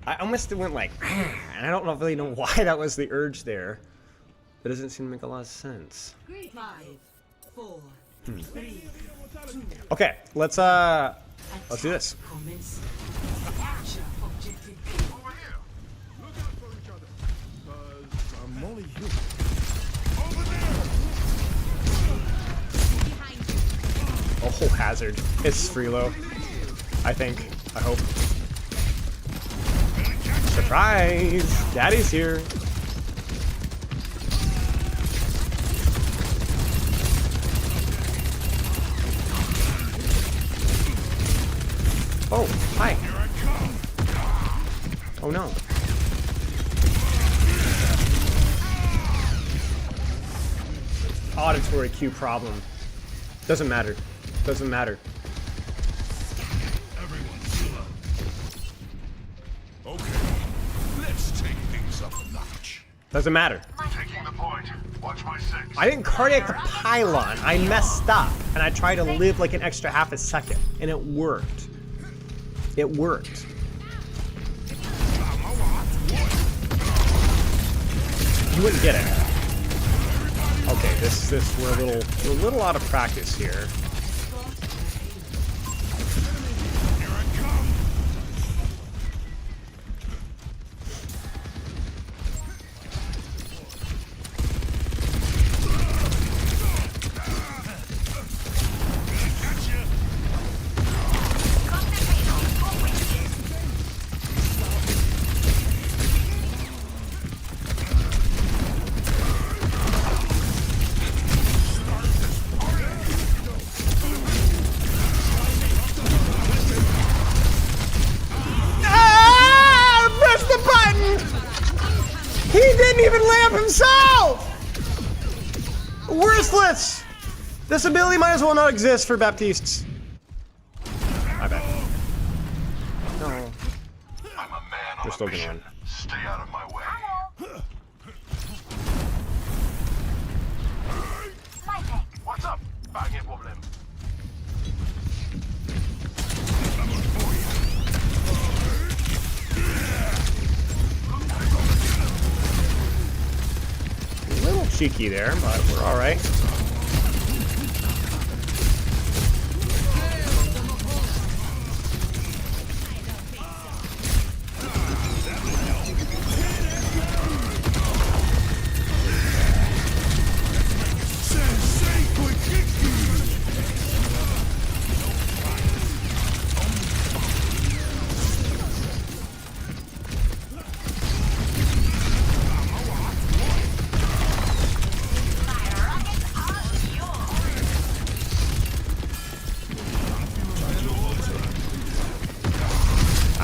I almost went like, and I don't really know why that was the urge there. That doesn't seem to make a lot of sense. 5, 4, 3, Okay, let's do this. commence. Capture objective B. Over here. Look out for each other. Cause I'm only human. Over there. Oh, hazard. It's Freelo. I think. I hope. Surprise! Daddy's here. Oh, hi. Oh no. Auditory cue problem. Doesn't matter. Doesn't matter. Everyone, chill out. Okay, let's take things up a notch. Doesn't matter. Taking the point. Watch my six. I didn't cardiac the pylon. I messed up. And I tried to live like an extra half a second. And it worked. It worked. You wouldn't get it. Okay, we're a little out of practice here. He didn't even lamp himself! Worthless! This ability might as well not exist for Baptistes. I bet. No. I'm a man We're on still a gonna mission. win. Stay out of my way. My thing. What's up? Baggy problem. A little cheeky there, but we're alright.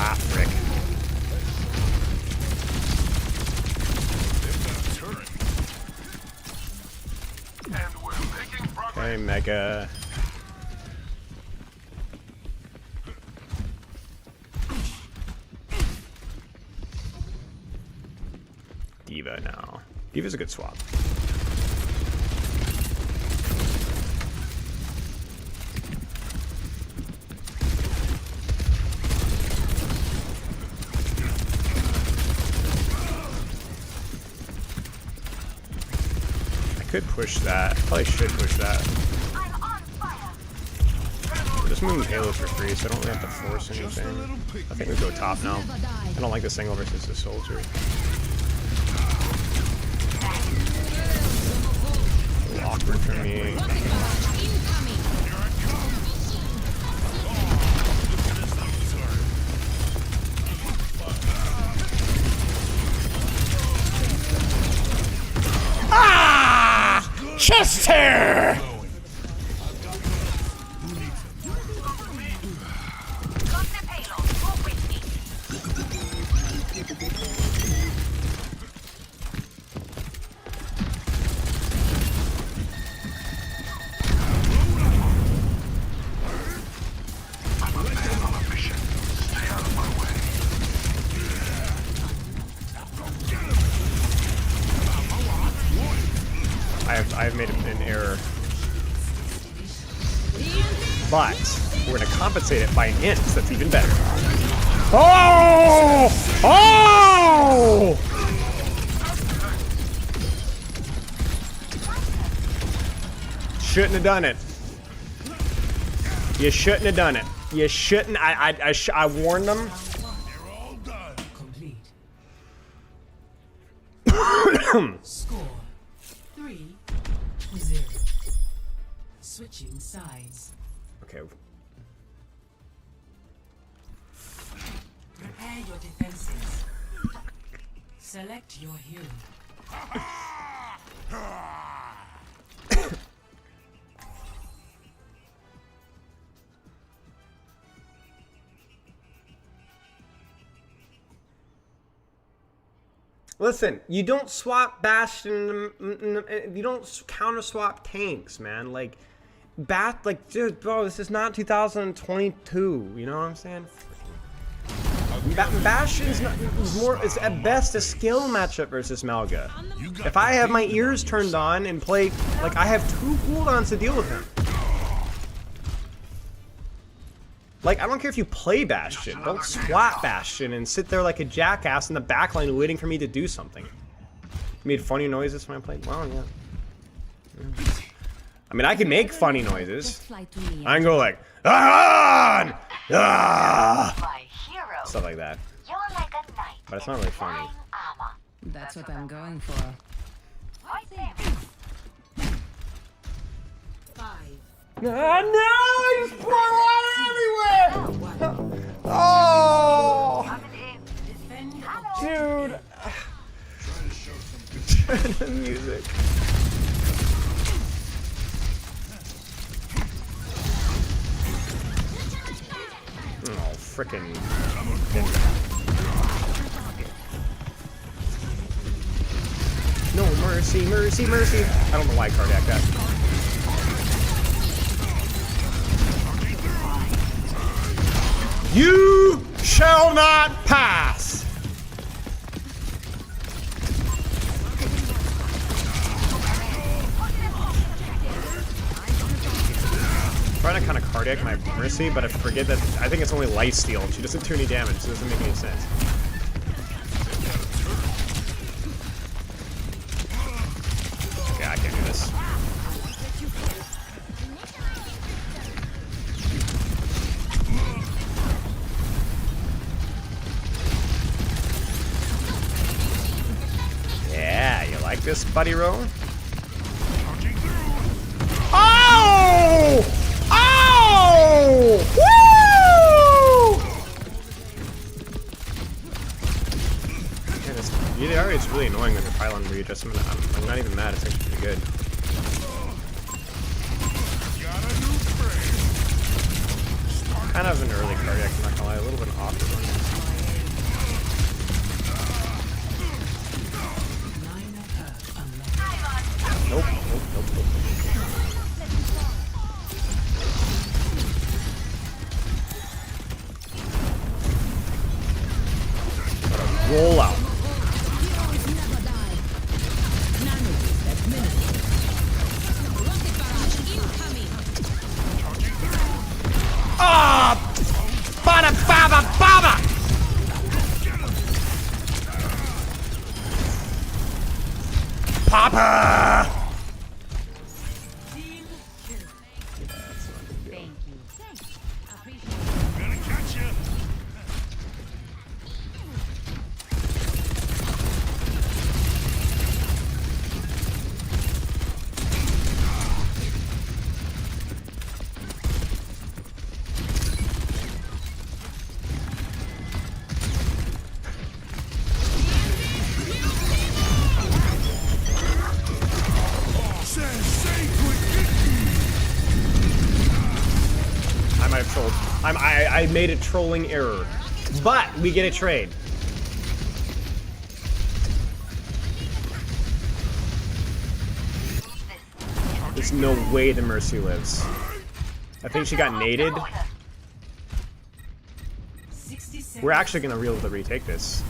Ah, frick. And we're making progress. Okay, Mega. Diva now. Diva's a good swap. I could push that. Probably should push that. I'm on fire. We're just moving Halo for free, so I don't really have to force anything. I think we go top now. I don't like the single versus the soldier. A little awkward for me. Ah! Chest hair! Got the payload. Go with me. I'm a man on a mission. Stay out of my way. I've made an error. But we're gonna compensate it by an int that's even better. Oh! Oh! Shouldn't have done it. You shouldn't have done it. You shouldn't. I warned them. Complete. Score 3-0. Switching sides. Okay. Prepare your defenses. Select your hero. Listen, you don't swap Bastion, you don't counter swap tanks, man. Like, dude, bro, this is not 2022. You know what I'm saying? Bastion's not, it's at best a skill matchup versus Malga. If I have my ears turned on and play, like, I have 2 cooldowns to deal with him. Like, I don't care if you play Bastion. Don't swap Bastion and sit there like a jackass in the backline waiting for me to do something. You made funny noises when I played? Well, yeah. I mean, I can make funny noises. I can go like, ah! Ah! My hero. Stuff like that. You're like a knight. But it's not really funny. Flying armor. That's what I'm going for. Right there. 5. Ah, no! I just poured water everywhere! Oh! Coming in. Defend Dude! Turn the music. Oh, frickin' no mercy, mercy, mercy. I don't know why cardiac that. You shall not pass. I'm trying to kind of cardiac my Mercy, but I forget that I think it's only lifesteal. She doesn't do any damage, so it doesn't make any sense. Okay, I can't do this. Yeah, you like this, buddy roll? Oh! Oh! Woo! Man, this EDR is really annoying with the pylon readjustment. I'm not even mad, it's actually pretty good. Kind of an early cardiac, I'm not gonna lie, a little bit awkward one. Nope, nope, nope, nope. Roll out. Ah! Bada baba baba! Papa! I made a trolling error, but we get a trade. There's no way the Mercy lives. I think she got naded. We're actually gonna be able to retake this.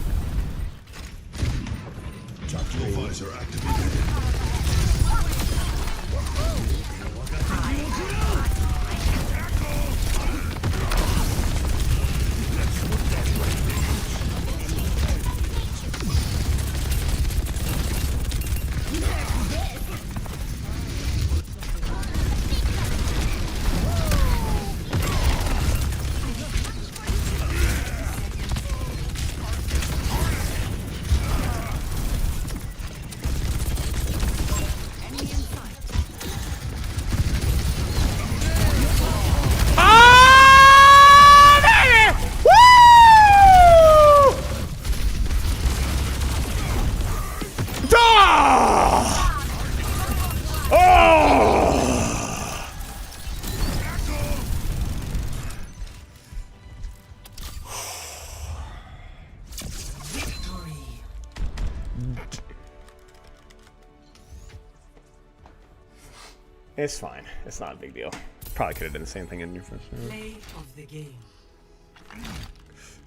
It's fine. It's not a big deal. Probably could have done the same thing in your first round. Play of the game.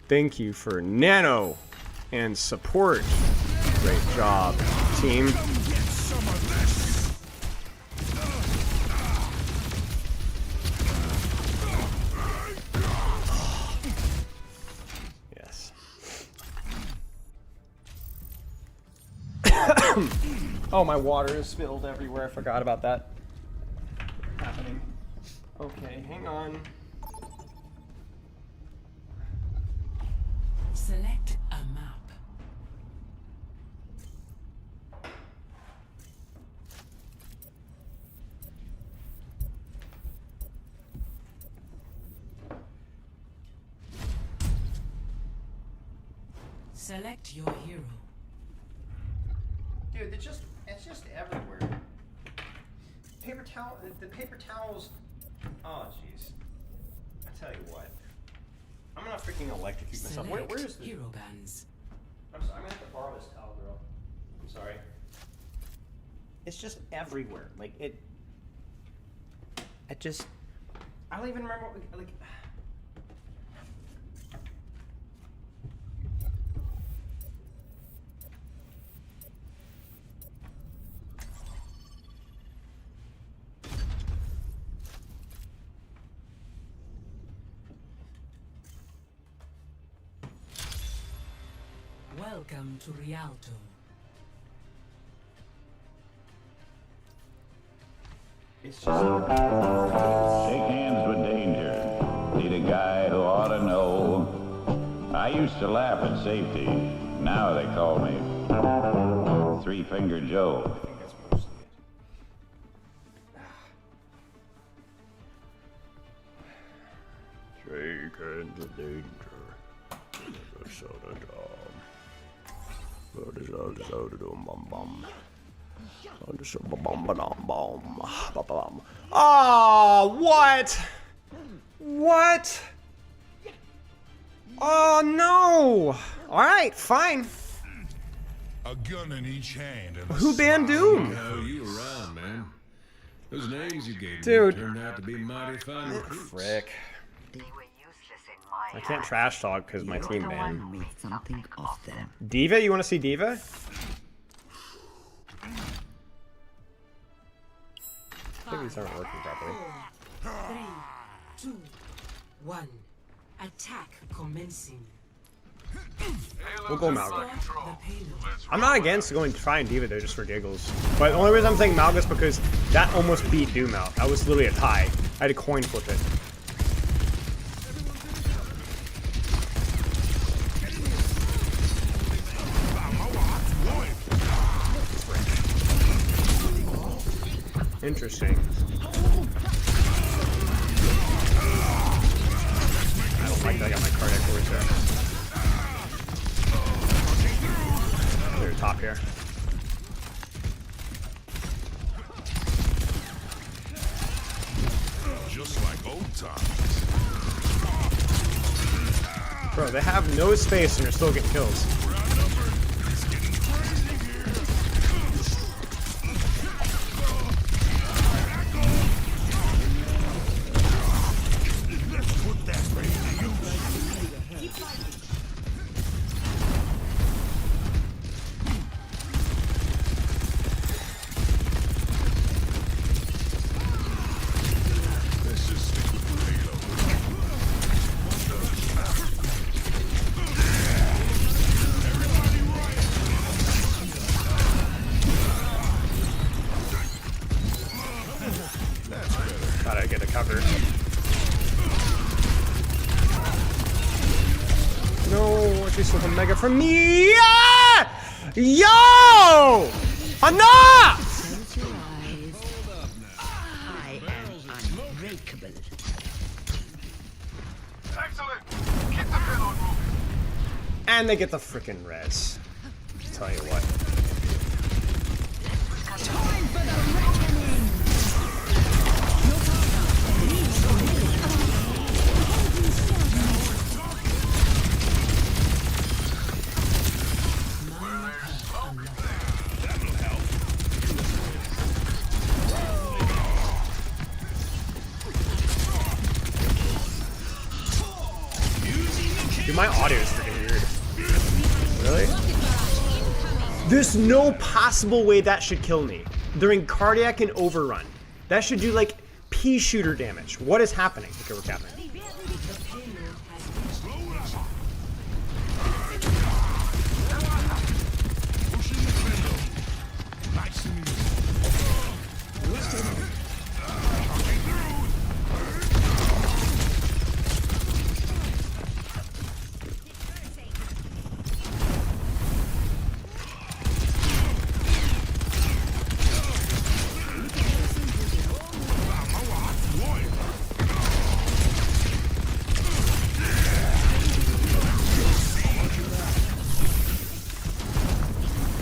Thank you for nano and support. Great job, team. Yes. Oh, my water is spilled everywhere. I forgot about that happening. Okay, hang on. Select a map. Select your hero. Dude, it's just everywhere. Paper towel, the paper towels. Oh, jeez. I tell you what. I'm gonna freaking electrocute myself. Where is the hero bands? I'm sorry, I'm gonna have to borrow this towel, girl. I'm sorry. It's just everywhere. Like it just. I don't even remember what like. Welcome to Rialto. It's just Shake hands with danger. Need a guy who ought to know. I used to laugh at safety. Now they call me Three-Finger Joe. Shake hands with danger. Oh, what? What? Oh, no. All right, fine. A gun in each hand. And a Who banned smile Doom? on my How you around, man? Those names you gave Dude. me turned out to be mighty fine recruits. Frick. I can't trash talk because my team banned. Made something of them. Diva, you want to see Diva? I think these aren't working properly. 3, 2, 1. Attack commencing. We'll go Malgus. Start the payload. I'm not against going to try and Diva there just for giggles. But the only reason I'm saying Malgus because that almost beat Doom out. That was literally a tie. I had to coin flip it. Interesting. I don't like that I got my cardiac force there. Clear top here. just like old times. Bro, they have no space and they're still getting kills. Gotta get a cover. No, she's with a mega from me. Yeah! Yo! Enough! Close your eyes. I am unbreakable. Excellent. Keep the payload moving. And they get the frickin' res. Tell you what. Time for the reckoning. Dude, my audio is freaking weird. Really? There's no possible way that should kill me. During cardiac and overrun. That should do like pea shooter damage. What is happening? Okay, we're capping.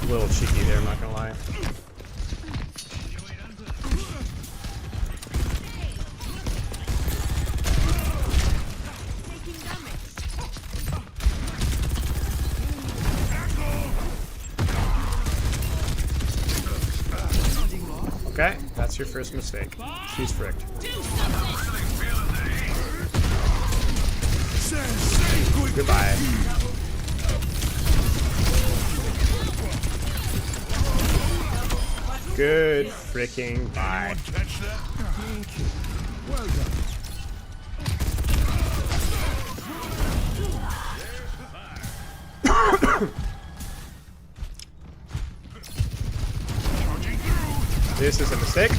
A little cheeky there, I'm not gonna lie. Okay, that's your first mistake. She's fricked. Goodbye. Good freaking bye. Catch that? Thank you. Well done. This is a mistake.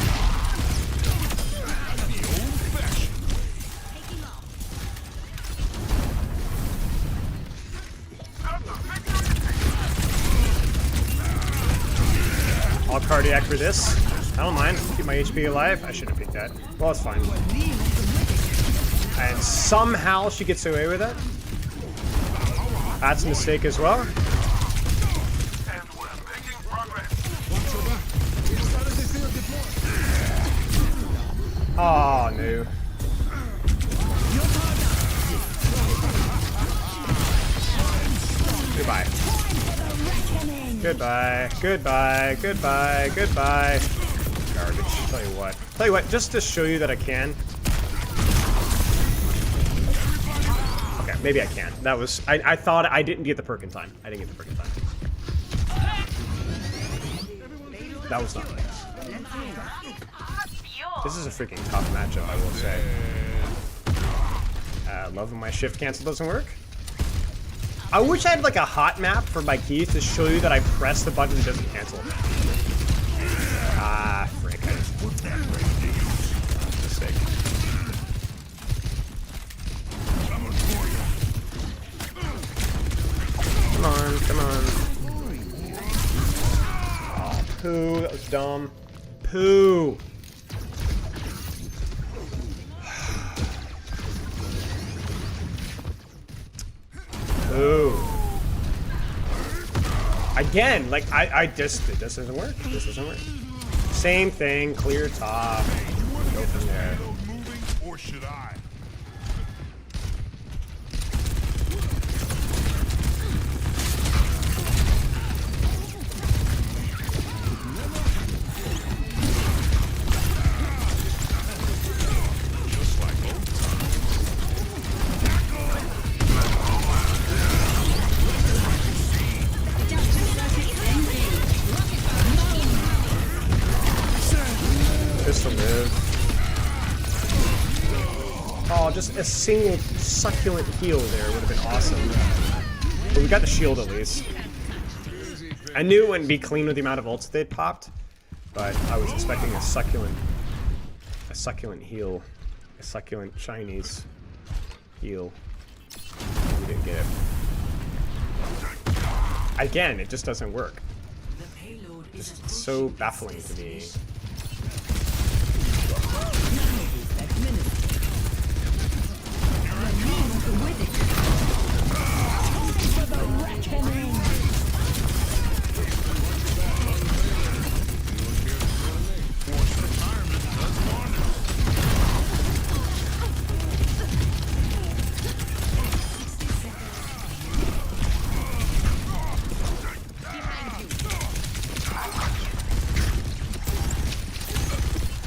All cardiac for this. I don't mind. Keep my HP alive. I shouldn't have picked that. Well, it's fine. And somehow she gets away with it. That's a mistake as well. Oh, no. Goodbye. Goodbye. Goodbye. Goodbye. Goodbye. Garbage. Tell you what. Tell you what, just to show you that I can. Okay, maybe I can. That was... I thought I didn't get the perk in time. I didn't get the perk in time. That was not right. This is a freaking tough matchup, I will say. Love when my shift cancel doesn't work. I wish I had like a hot map for my keys to show you that I press the button and it doesn't cancel. Ah, frick. I just put that mistake. Come on, come on. Oh, poo. That was dumb. Poo. Ooh. Again, like I just this doesn't work. This doesn't work. Same thing, clear top. Go from there. Or should I? Just to live. Oh, just a single succulent heal there would have been awesome. But we got the shield at least. I knew it wouldn't be clean with the amount of ults they'd popped, but I was expecting a succulent heal, a succulent Chinese heal. We didn't get it. Again, it just doesn't work. It's so baffling to me.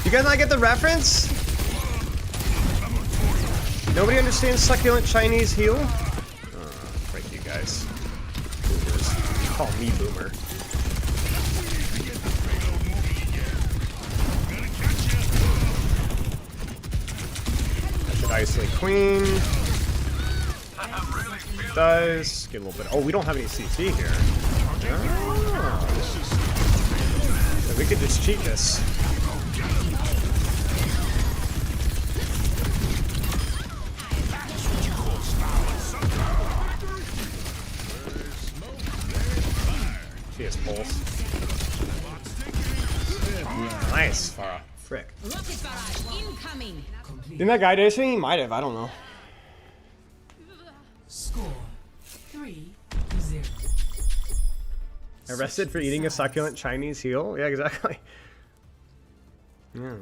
You guys not get the reference? Nobody understands succulent Chinese heal? Oh, frick you guys. Boomers. Call me boomer. I should isolate queen. Does get a little bit. Oh, we don't have any CT here. Oh. So we could just cheat this. She has pulse. Nice, Farah. Frick. Didn't that guy do anything? He might have. I don't know. Score 3-0. Arrested for eating a succulent Chinese heel? Yeah, exactly. Yeah.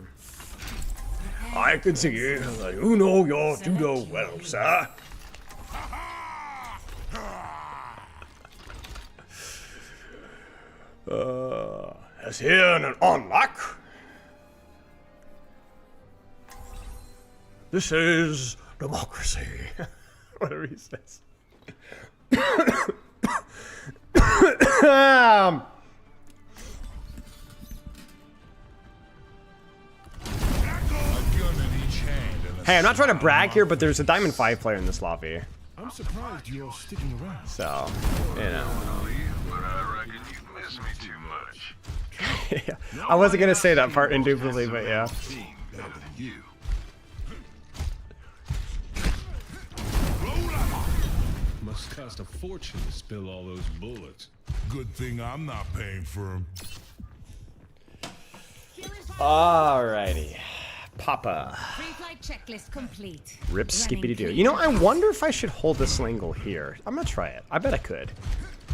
I can see you. You know your judo well, sir. As here an unlock. This is democracy. Whatever he says. Hey, I'm not trying to brag here, but there's a Diamond 5 player in this lobby. I'm surprised you're sticking around. So, you know. But I reckon you miss me too much. Yeah. I wasn't gonna say that part indubitably, but yeah. Better than you. Must cost a fortune to spill all those bullets. Good thing I'm not paying for them. Alrighty. Papa. Pre-flight checklist complete. Rip skippity doo. You know, I wonder if I should hold this angle here. I'm gonna try it. I bet I could.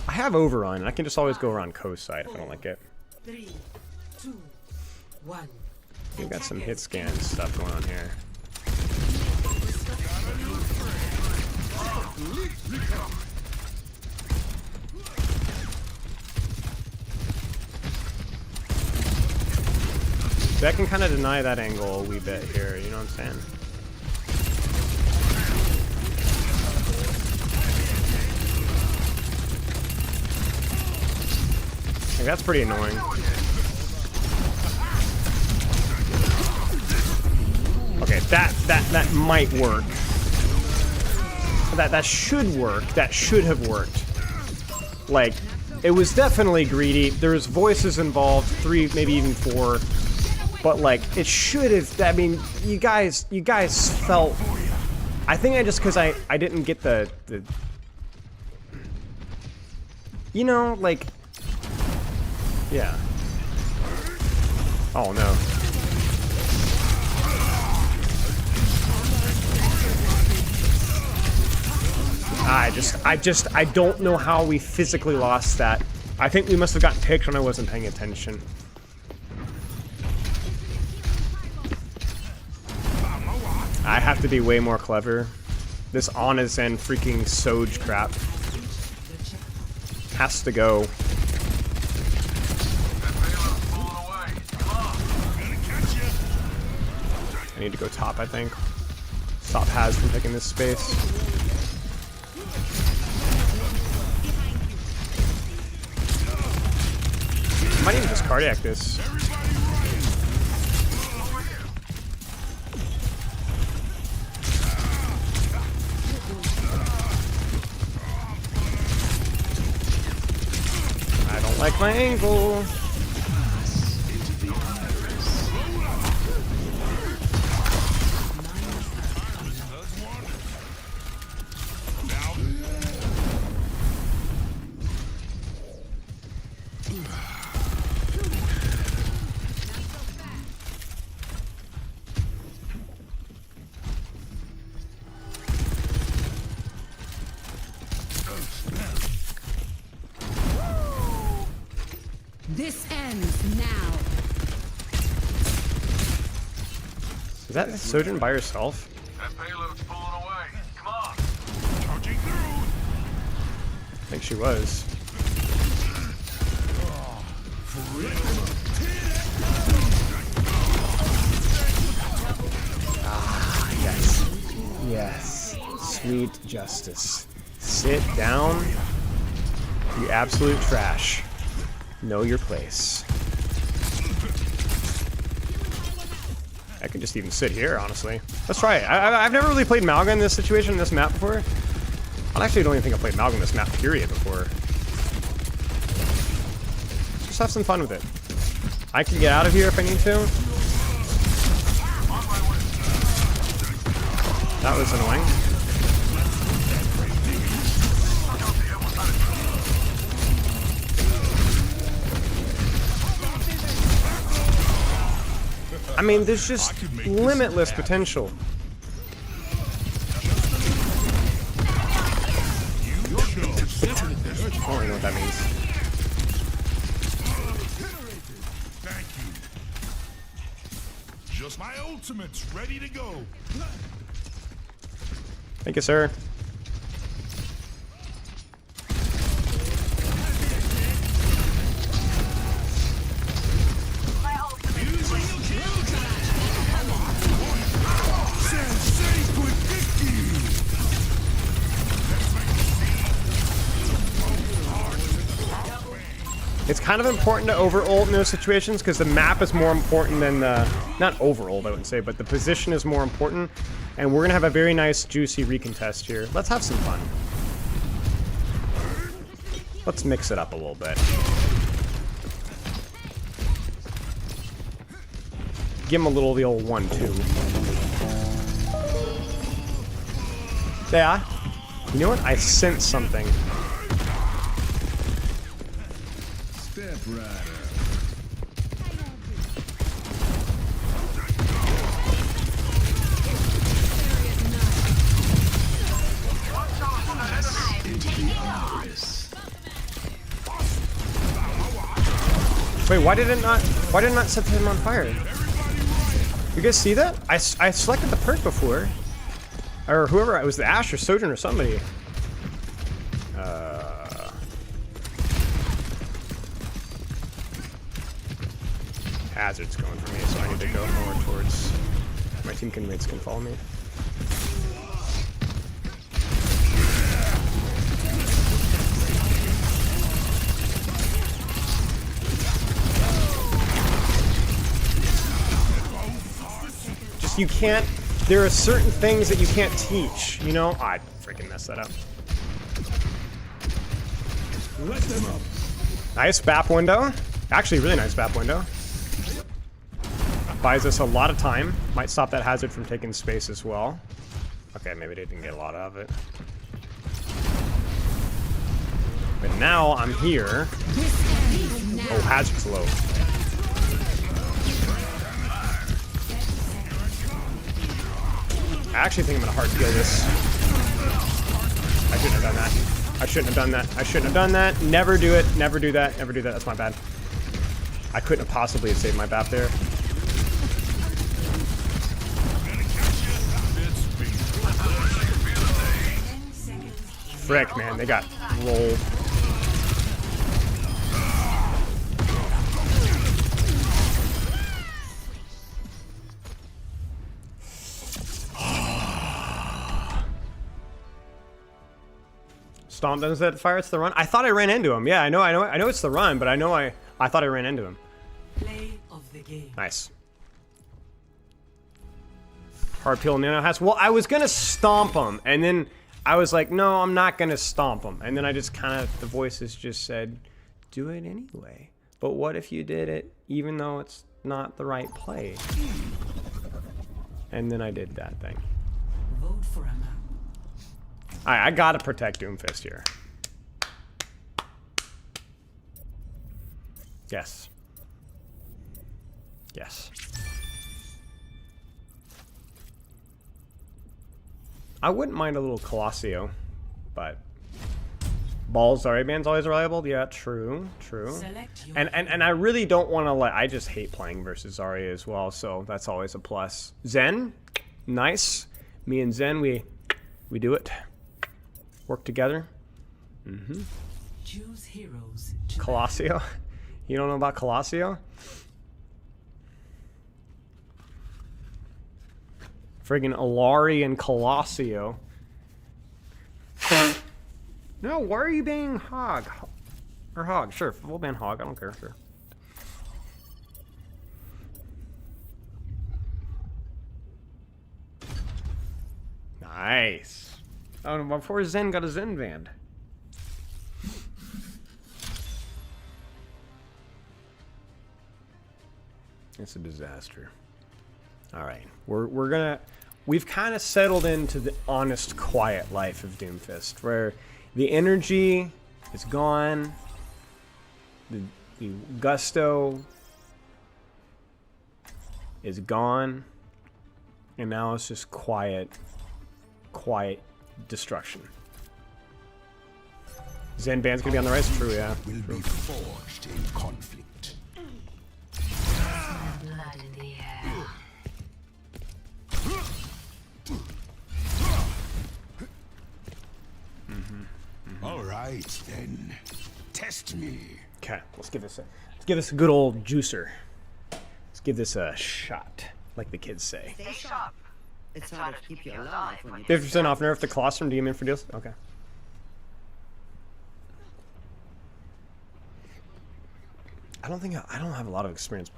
I have overrun, and I can just always go around coast side if I don't like it. 3, 2, 1. We got some hit scan stuff going on here. So I can kind of deny that angle a wee bit here, you know what I'm saying? Like, that's pretty annoying. Okay, that might work. That should work. That should have worked. Like, it was definitely greedy. There was voices involved, 3, maybe even 4. But like, it should have. I mean, you guys felt. I think because I didn't get the. You know, like. Yeah. Oh no. I don't know how we physically lost that. I think we must have gotten picked when I wasn't paying attention. I have to be way more clever. This honest and freaking Soj crap has to go. I need to go top, I think. Stop Haz from taking this space. I might even just cardiac this. I don't like my angle. This ends now. Is that Sojourn by herself? That payload's pulling away. Come on. Charging through. I think she was. Ah, yes. Yes. Sweet justice. Sit down, you absolute trash. Know your place. I could just even sit here, honestly. Let's try it. I've never really played Malga in this situation, in this map before. I actually don't even think I've played Malga in this map, period, before. Just have some fun with it. I can get out of here if I need to. That was annoying. I mean, there's just limitless potential. I don't know what that means. Thank you. Just my ultimate's ready to go. Thank you, sir. It's kind of important to over-ult in those situations because the map is more important than the... Not over-ult, I wouldn't say, but the position is more important. And we're going to have a very nice, juicy recontest here. Let's have some fun. Let's mix it up a little bit. give him a little the old 1-2. Yeah. You know what? I sense something. Step right up. Wait, why did it not set him on fire? You guys see that? I selected the perk before. Or whoever, it was the Ash or Sojourn or somebody. Hazard's going for me, so I need to go more towards my teammates can follow me. Just you can't. There are certain things that you can't teach. You know, I freaking messed that up. Let them up. Nice BAP window. Actually, really nice BAP window. Buys us a lot of time. Might stop that Hazard from taking space as well. Okay, maybe they didn't get a lot of it. But now I'm here. Oh, Hazard's low. I actually think I'm gonna hard kill this. I shouldn't have done that. I shouldn't have done that. I shouldn't have done that. Never do it. Never do that. Never do that. That's my bad. I couldn't have possibly have saved my BAP there. Frick, man, they got rolled. Stomp doesn't set fire. It's the run. I thought I ran into him. Yeah, I know it's the run, but I thought I ran into him. Play of the game. Nice. Hard peel nano has. Well, I was gonna stomp him, and then I was like, no, I'm not gonna stomp him. And then I just kind of, the voices just said, do it anyway. But what if you did it even though it's not the right play? And then I did that thing. Vote for a man. Alright, I gotta protect Doomfist here. Yes. Yes. I wouldn't mind a little Colossio, but balls Zarya band's always reliable. Yeah, true, true. And I really don't want to I just hate playing versus Zarya as well, so that's always a plus. Zen, nice. Me and Zen, we do it. Work together. Choose heroes. Colossio, you don't know about Colossio? Friggin' Alari and Colossio. No, why are you being Hog? Or Hog, sure. We'll ban Hog, I don't care, sure. Nice. Oh, before Zen got a Zen banned. It's a disaster. Alright, we've kind of settled into the honest, quiet life of Doomfist, where the energy is gone, the gusto is gone, and now it's just quiet destruction. Zen band's gonna be on the rise, true, yeah. Will be forged in conflict. Blood in the air. All right then, test me. Okay, let's give this a good old juicer. Let's give this a shot, like the kids say. Stay sharp. It's harder to keep you alive when you 50% off nerf the Colosseum Demon for deals. Okay. I don't have a lot of experience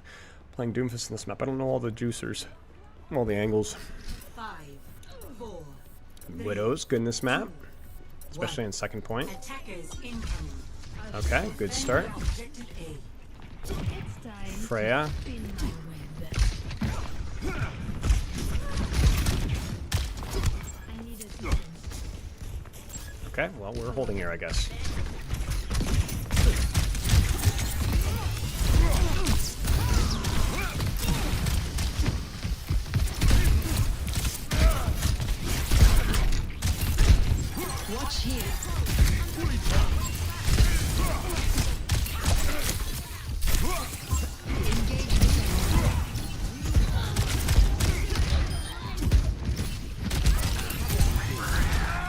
playing Doomfist in this map. I don't know all the juicers, all the angles. 5, 4. Widows, good in this map, especially in second point. Attackers incoming. Okay, good start. Objective A. Freya. Okay, well, we're holding here, I guess. Watch here.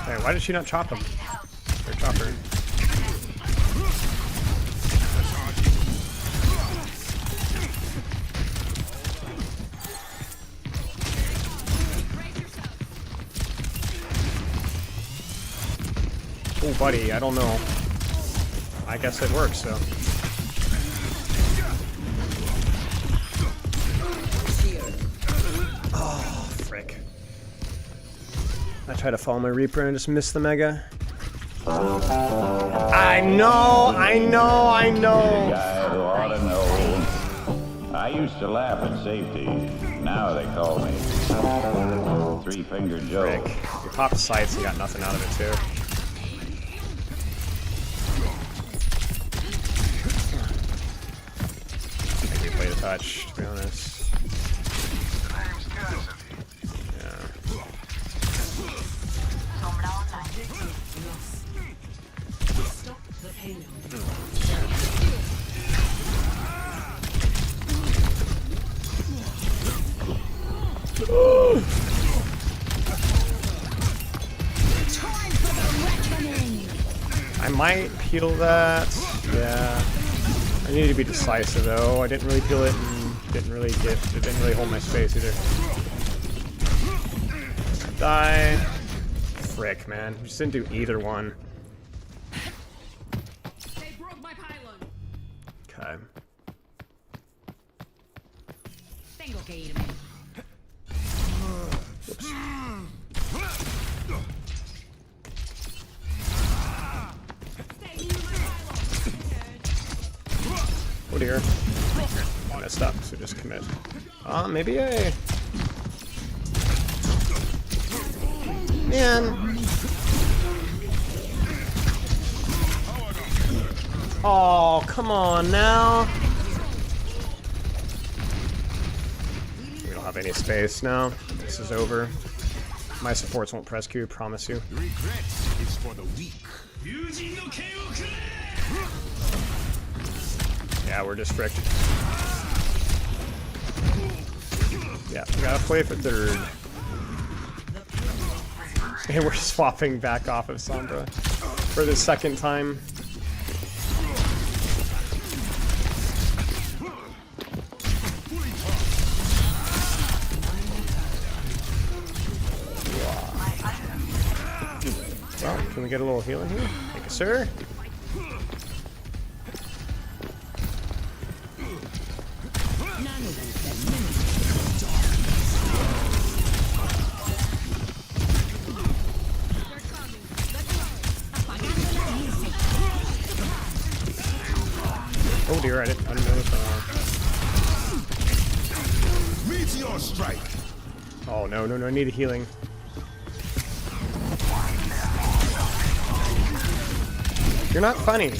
Hey, why did she not chop him? Or chop her? Oh, buddy, I don't know. I guess it works, so. Oh, frick. I tried to follow my Reaper and I just missed the Mega. I know! Guy who ought to know. I used to laugh at safety. Now they call me Three-Fingered Joe. Frick. You popped sights and got nothing out of it, too. I think you played a touch, to be honest. Yeah. Stop the payload. I might peel that. Yeah. I need to be decisive though. I didn't really peel it and didn't really hold my space either. Die. Frick, man. Just didn't do either one. They broke my pylon. Okay. Tengo que irme. Whoops. Oh dear. I messed up, so just commit. Maybe a... Man. Oh, come on now. We don't have any space now. This is over. My supports won't press Q, promise you. Regret is for the weak. Yeah, we're just fricked. Yeah, we gotta play for third. And we're swapping back off of Sombra for the second time. Well, can we get a little healing here? Thank you, sir. Oh dear, I didn't know this one. Meteor strike. Oh no, I need a healing. You're not funny.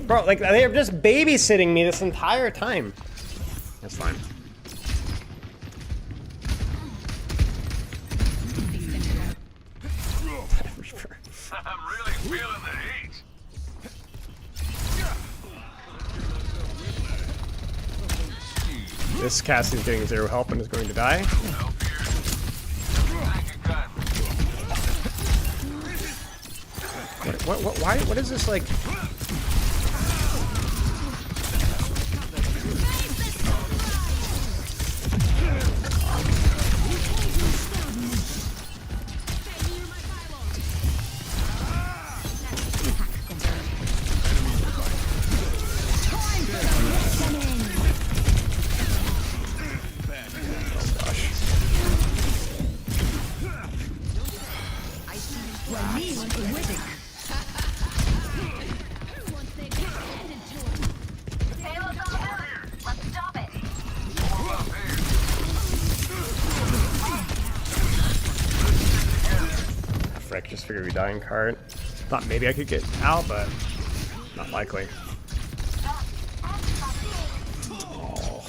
Bro, like, they're just babysitting me this entire time. That's fine. I'm really feeling the heat. This Cassie's getting 0 help and is going to die. What is this like? I just figured we die in cart. Thought maybe I could get out, but not likely. Oh.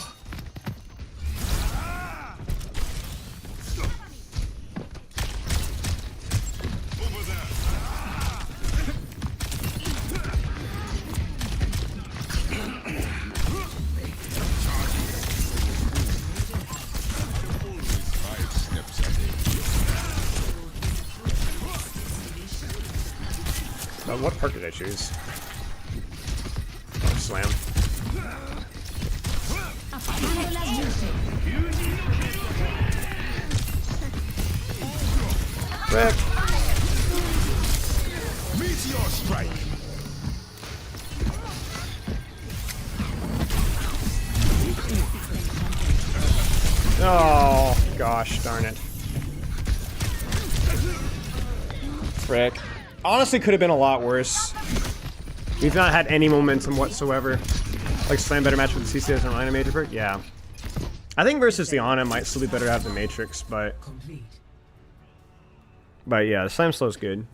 What part did I choose? Oh, slam. Rick! Meteor strike! Oh, gosh darn it. Frick. Honestly, could have been a lot worse. We've not had any momentum whatsoever. Like, slam better match with the CCS and Ana Major perk? Yeah. I think versus the Ana might still be better to have the Matrix, but... But yeah, the slam slow's good.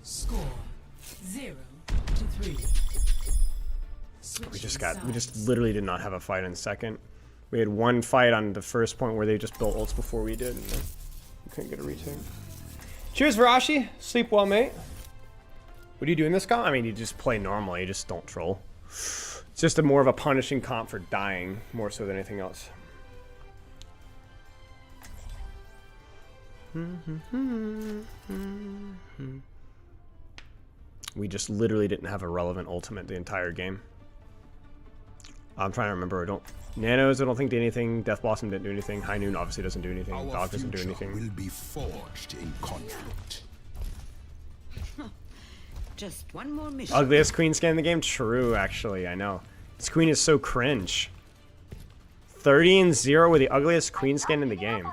Score 0-3. We just literally did not have a fight in second. We had one fight on the first point where they just built ults before we did, and then we couldn't get a retake. Cheers, Varashi. Sleep well, mate. What do you do in this comp? I mean, you just play normally. You just don't troll. It's just more of a punishing comp for dying, more so than anything else. We just literally didn't have a relevant ultimate the entire game. I'm trying to remember. Nanos, I don't think did anything. Death Blossom didn't do anything. High Noon obviously doesn't do anything. Dog doesn't do anything. Will be forged in conflict. Just one more mission. Ugliest queen skin in the game? True, actually, I know. This queen is so cringe. 30-0 with the ugliest queen skin in the game.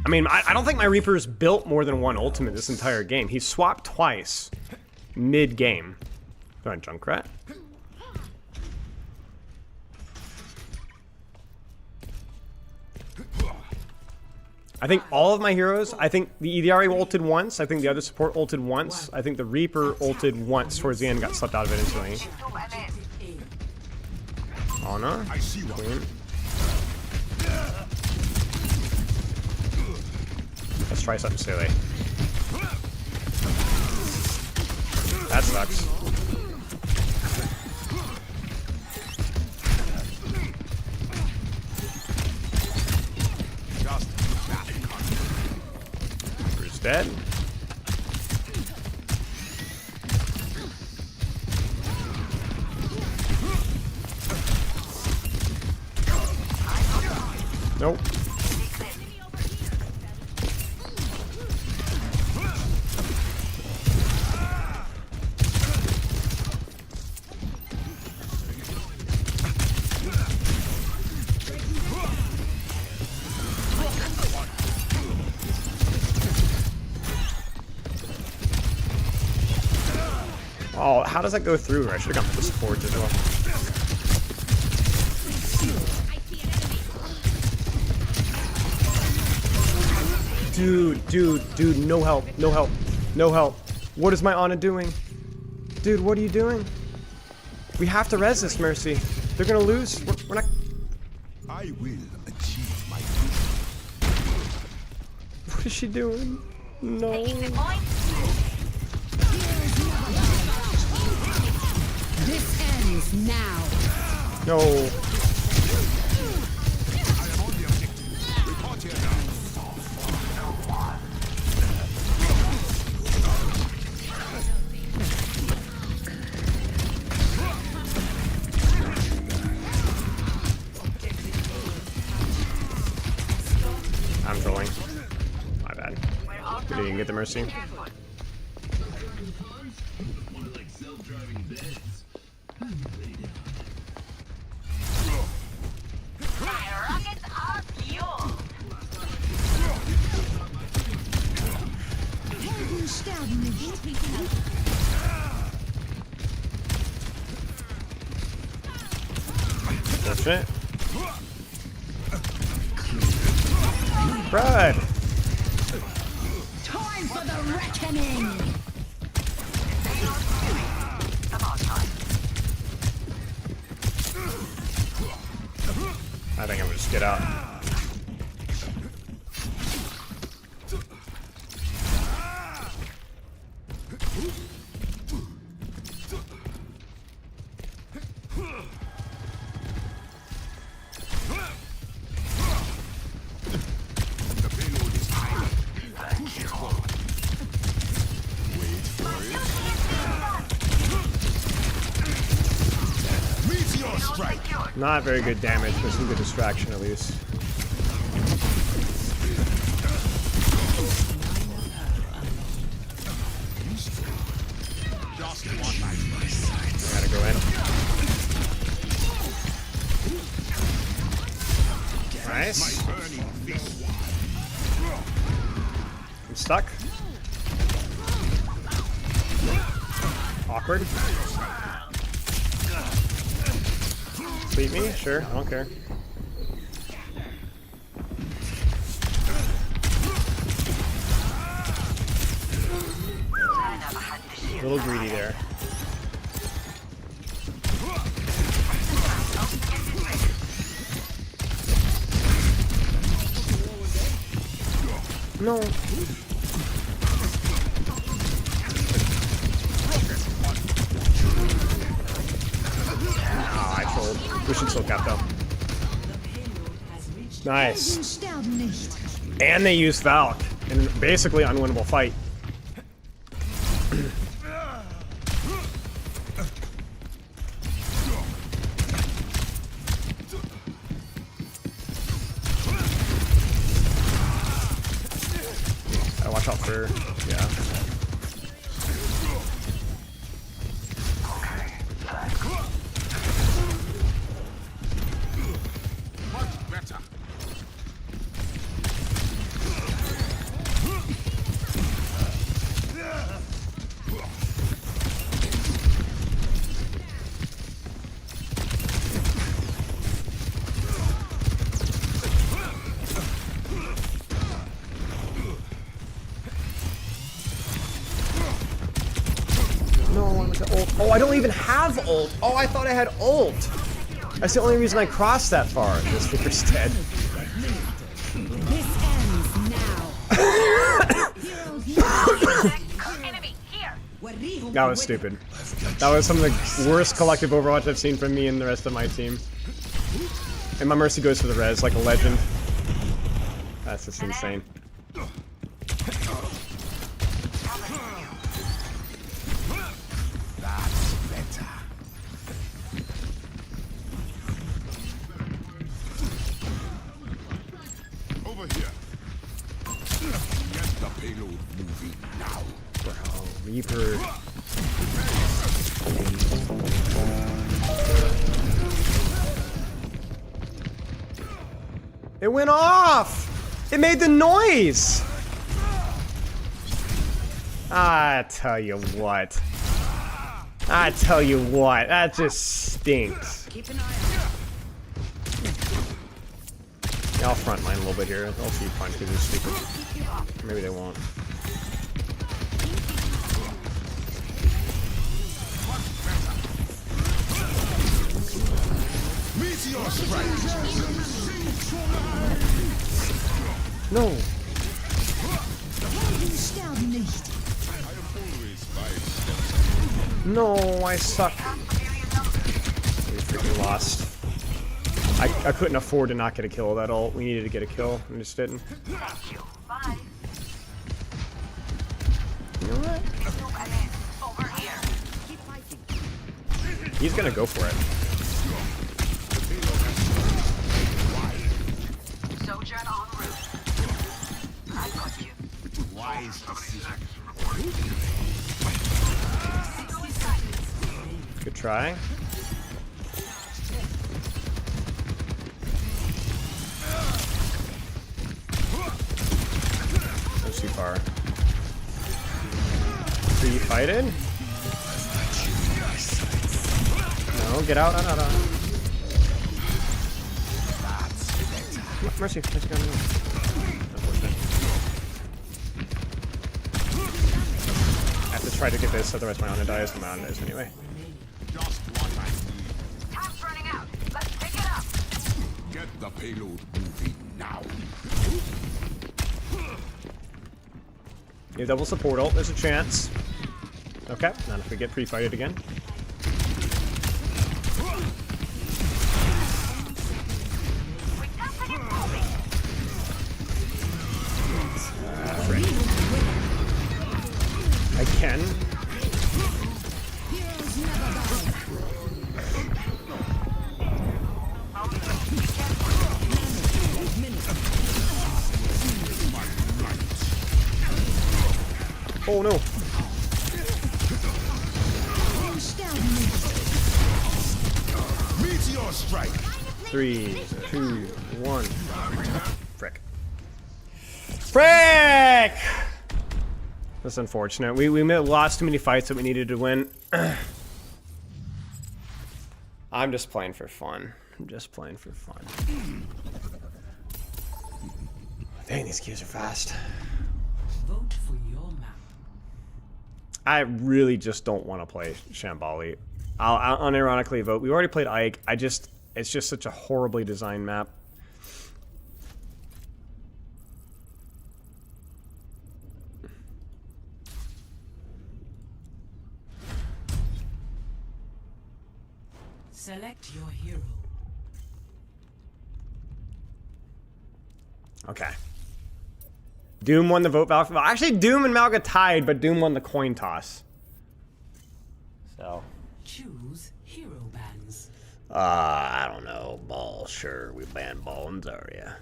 I mean, I don't think my Reaper's built more than one ultimate this entire game. He swapped twice mid-game. Go ahead, Junkrat. I think all of my heroes, I think the EDRE ulted once, I think the other support ulted once, I think the Reaper ulted once towards the end, got slept out of it instantly. Ana, Queen. Let's try something silly. That sucks. Bruce dead. Nope. Oh, how does that go through? I should have gone for the support as well. Dude, no help, no help, no help. What is my Ana doing? Dude, what are you doing? We have to res this, Mercy. They're gonna lose. We're not... I will achieve my goal. What is she doing? No. This ends now. No. I'm trolling. My bad. We didn't get the Mercy. Bullshit. Brad! Time for the reckoning! I think I'm gonna just get out. Not very good damage, but some good distraction at least. I gotta go in. Nice. I'm stuck. Awkward. Beat me? Sure, I don't care. A little greedy there. No. Ah, I trolled. We should still cap though. Nice. And they use Valk in basically unwinnable fight. Watch out for, yeah. Much better. Ult. Oh, I don't even have ult. Oh, I thought I had ult. That's the only reason I crossed that far. This figure's dead. This ends now. That was stupid. That was some of the worst collective Overwatch I've seen from me and the rest of my team. And my Mercy goes for the res like a legend. That's just insane. Reaper. It went off! It made the noise! I tell you what. I tell you what, that just stinks. Yeah, I'll front line a little bit here. I'll see punch because it's stupid. Maybe they won't. No. No, I suck. We freaking lost. I couldn't afford to not get a kill with that ult. We needed to get a kill and just didn't. You know what? He's gonna go for it. Good try. That's too far. So you fight it? No, get out. No. Mercy. Mercy got me. Unfortunate. I have to try to get this, otherwise my Ana dies. My Ana dies anyway. Just what I need. Time's running out. Let's pick it up. Get the payload moving now. You double support ult, there's a chance. Okay, not if we get pre-fighted again. I can. Oh no. Meteor strike. 3, 2, 1. Frick. Frick! That's unfortunate. We lost too many fights that we needed to win. I'm just playing for fun. I'm just playing for fun. Dang, these keys are fast. Vote for your map. I really just don't want to play Shambali. I'll unironically vote. We already played Ike. It's just such a horribly designed map. Select your hero. Okay. Doom won the vote battle. Well, actually, Doom and Malga tied, but Doom won the coin toss. So. Choose hero bans. I don't know. Ball, sure. We ban Ball and Zarya.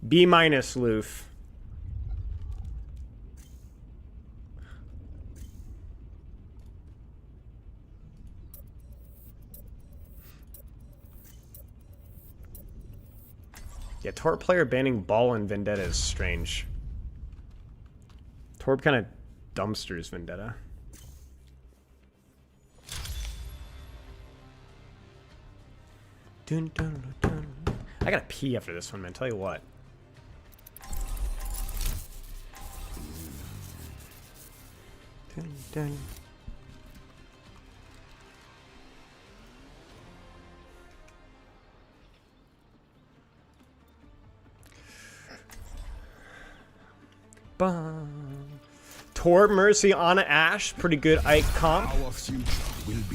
B minus, Loof. Yeah, Torb player banning Ball and Vendetta is strange. Torb kind of dumpsters Vendetta. Dun, dun, dun, dun. I gotta pee after this one, man. Tell you what. Dun, dun. Torb, Mercy, Ana, Ashe, pretty good Ike comp. As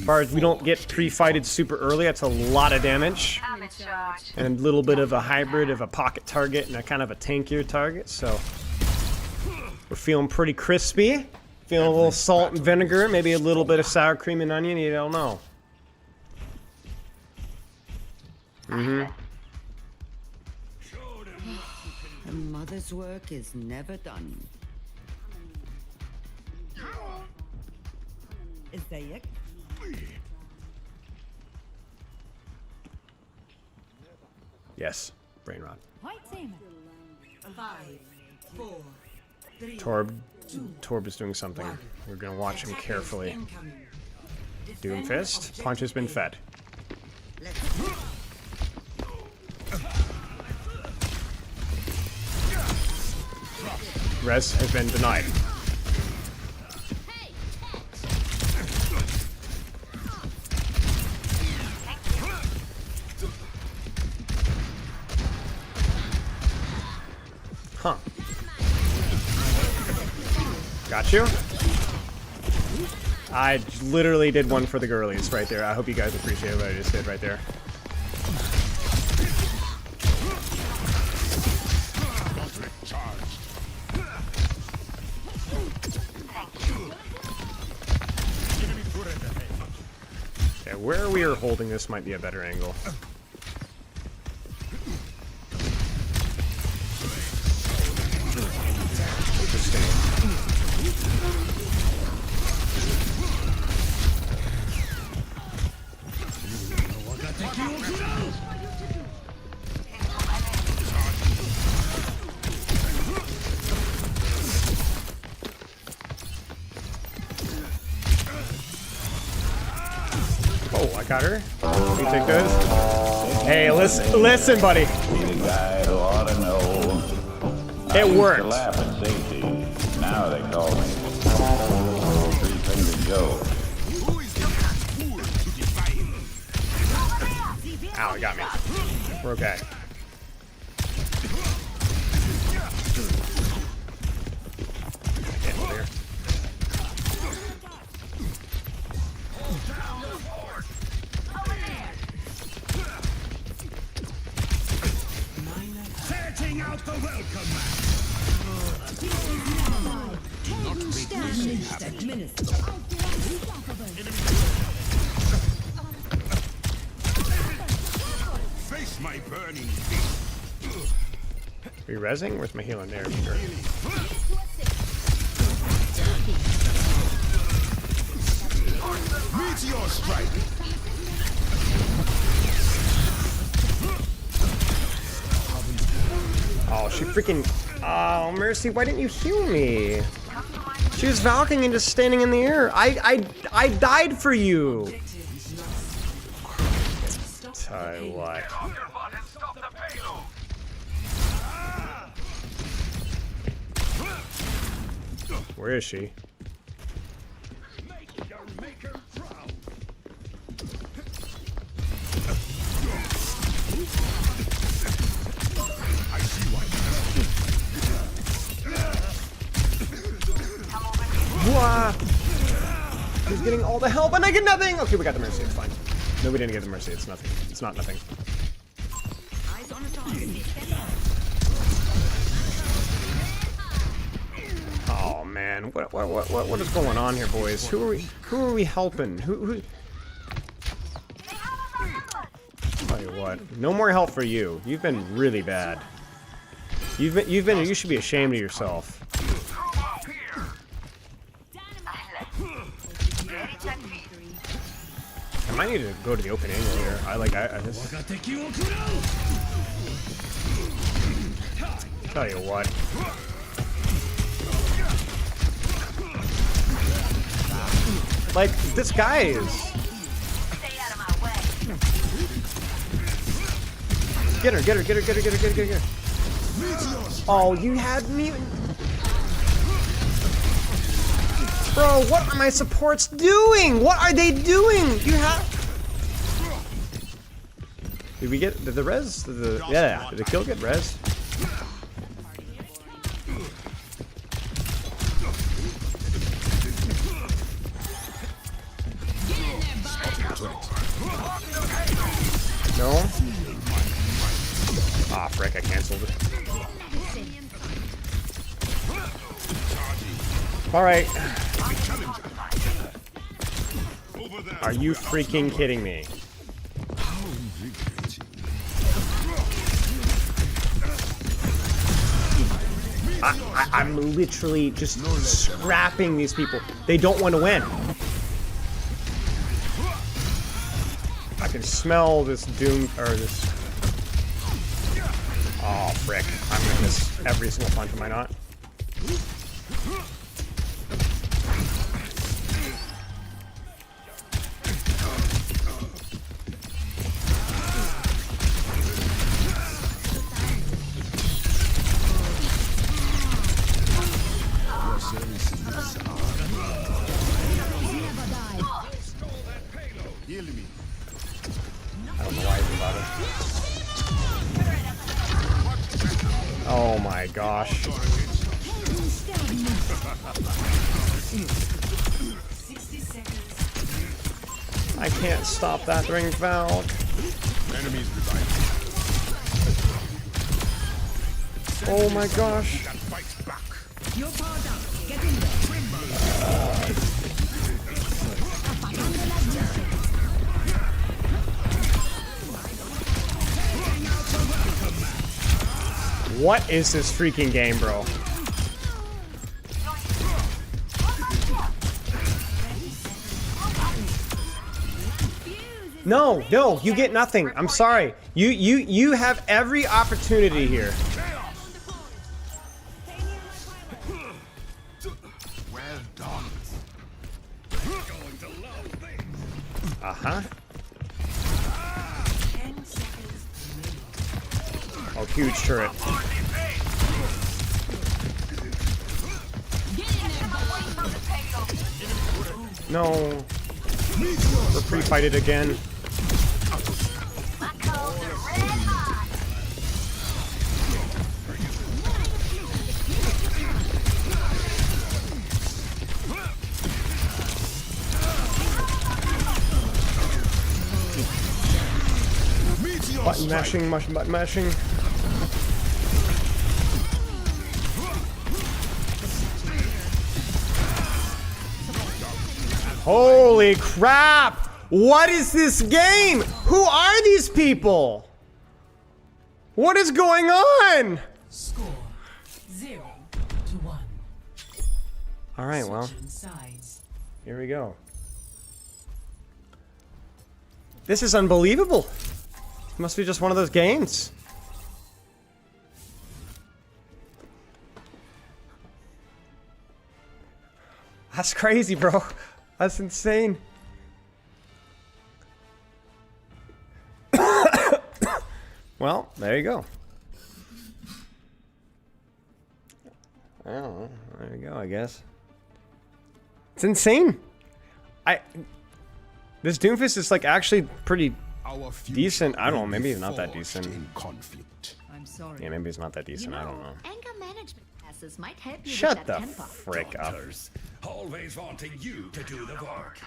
far as we don't get pre-fighted super early, that's a lot of damage. I'm in charge. And a little bit of a hybrid of a pocket target and a kind of a tankier target, so we're feeling pretty crispy. Feeling a little salt and vinegar, maybe a little bit of sour cream and onion, you don't know. A mother's work is never done. ازيك؟ Yes, brain rot. White team. 5, 4, 3. Torb is doing something. We're gonna watch him carefully. Doomfist, punch has been fed. Res has been denied. Huh. Got you. I literally did one for the girlies right there. I hope you guys appreciate what I just did right there. Okay, where we are holding this might be a better angle. Oh, I got her. You take those? Hey, listen, buddy. Need a guy who ought to know. It worked. I used to laugh at safety. Now they call me Three-Fingered Joe. Ow, he got me. We're okay. Get over here. Setting out the welcome mat. Face my burning feet. Are you rezzing? Where's my healing? There, sure. Meteor strike. Oh, she freaking... Oh, Mercy, why didn't you heal me? She was Valking and just standing in the air. I died for you. Tell you what. Where is she? Wah! He's getting all the help and I get nothing! Okay, we got the Mercy, it's fine. No, we didn't get the Mercy, it's nothing. It's not nothing. Oh man, what is going on here, boys? Who are we helping? Who Tell you what, no more help for you. You've been really bad. You should be ashamed of yourself. I might need to go to the open angle here. I just... Tell you what. Like, this guy is... Stay out of my way. Get her. Oh, you had me... Bro, what are my supports doing? What are they doing? You have... Did we get... Did the res... Yeah, did the kill get res? No? Ah, frick, I canceled it. Alright. Are you freaking kidding me? I'm literally just scrapping these people. They don't want to win. I can smell this doom, or this... Oh, frick. I'm gonna miss every single punch, am I not? I don't know why he's about it. Oh my gosh. I can't stop that ring Valk. Enemies reviving. Oh my gosh. You're powered up. Get in there. What is this freaking game, bro? No, you get nothing. I'm sorry. You have every opportunity here. Well done. Uh-huh. 10 seconds remaining. Oh, huge turret. No. We're pre-fighted again. Button mashing, button mashing. Holy crap! What is this game? Who are these people? What is going on? Score 0-1. All right, well, Switching sides. here we go. This is unbelievable. It must be just one of those games. That's crazy, bro. That's insane. Well, there you go. I don't know. There you go, I guess. It's insane. This Doomfist is like actually pretty decent. I don't know, maybe it's not that decent. I'm sorry. Yeah, maybe it's not that decent. I don't know. Anger management classes might help you Shut with the that temper. frick up. Always wanting you to do the work.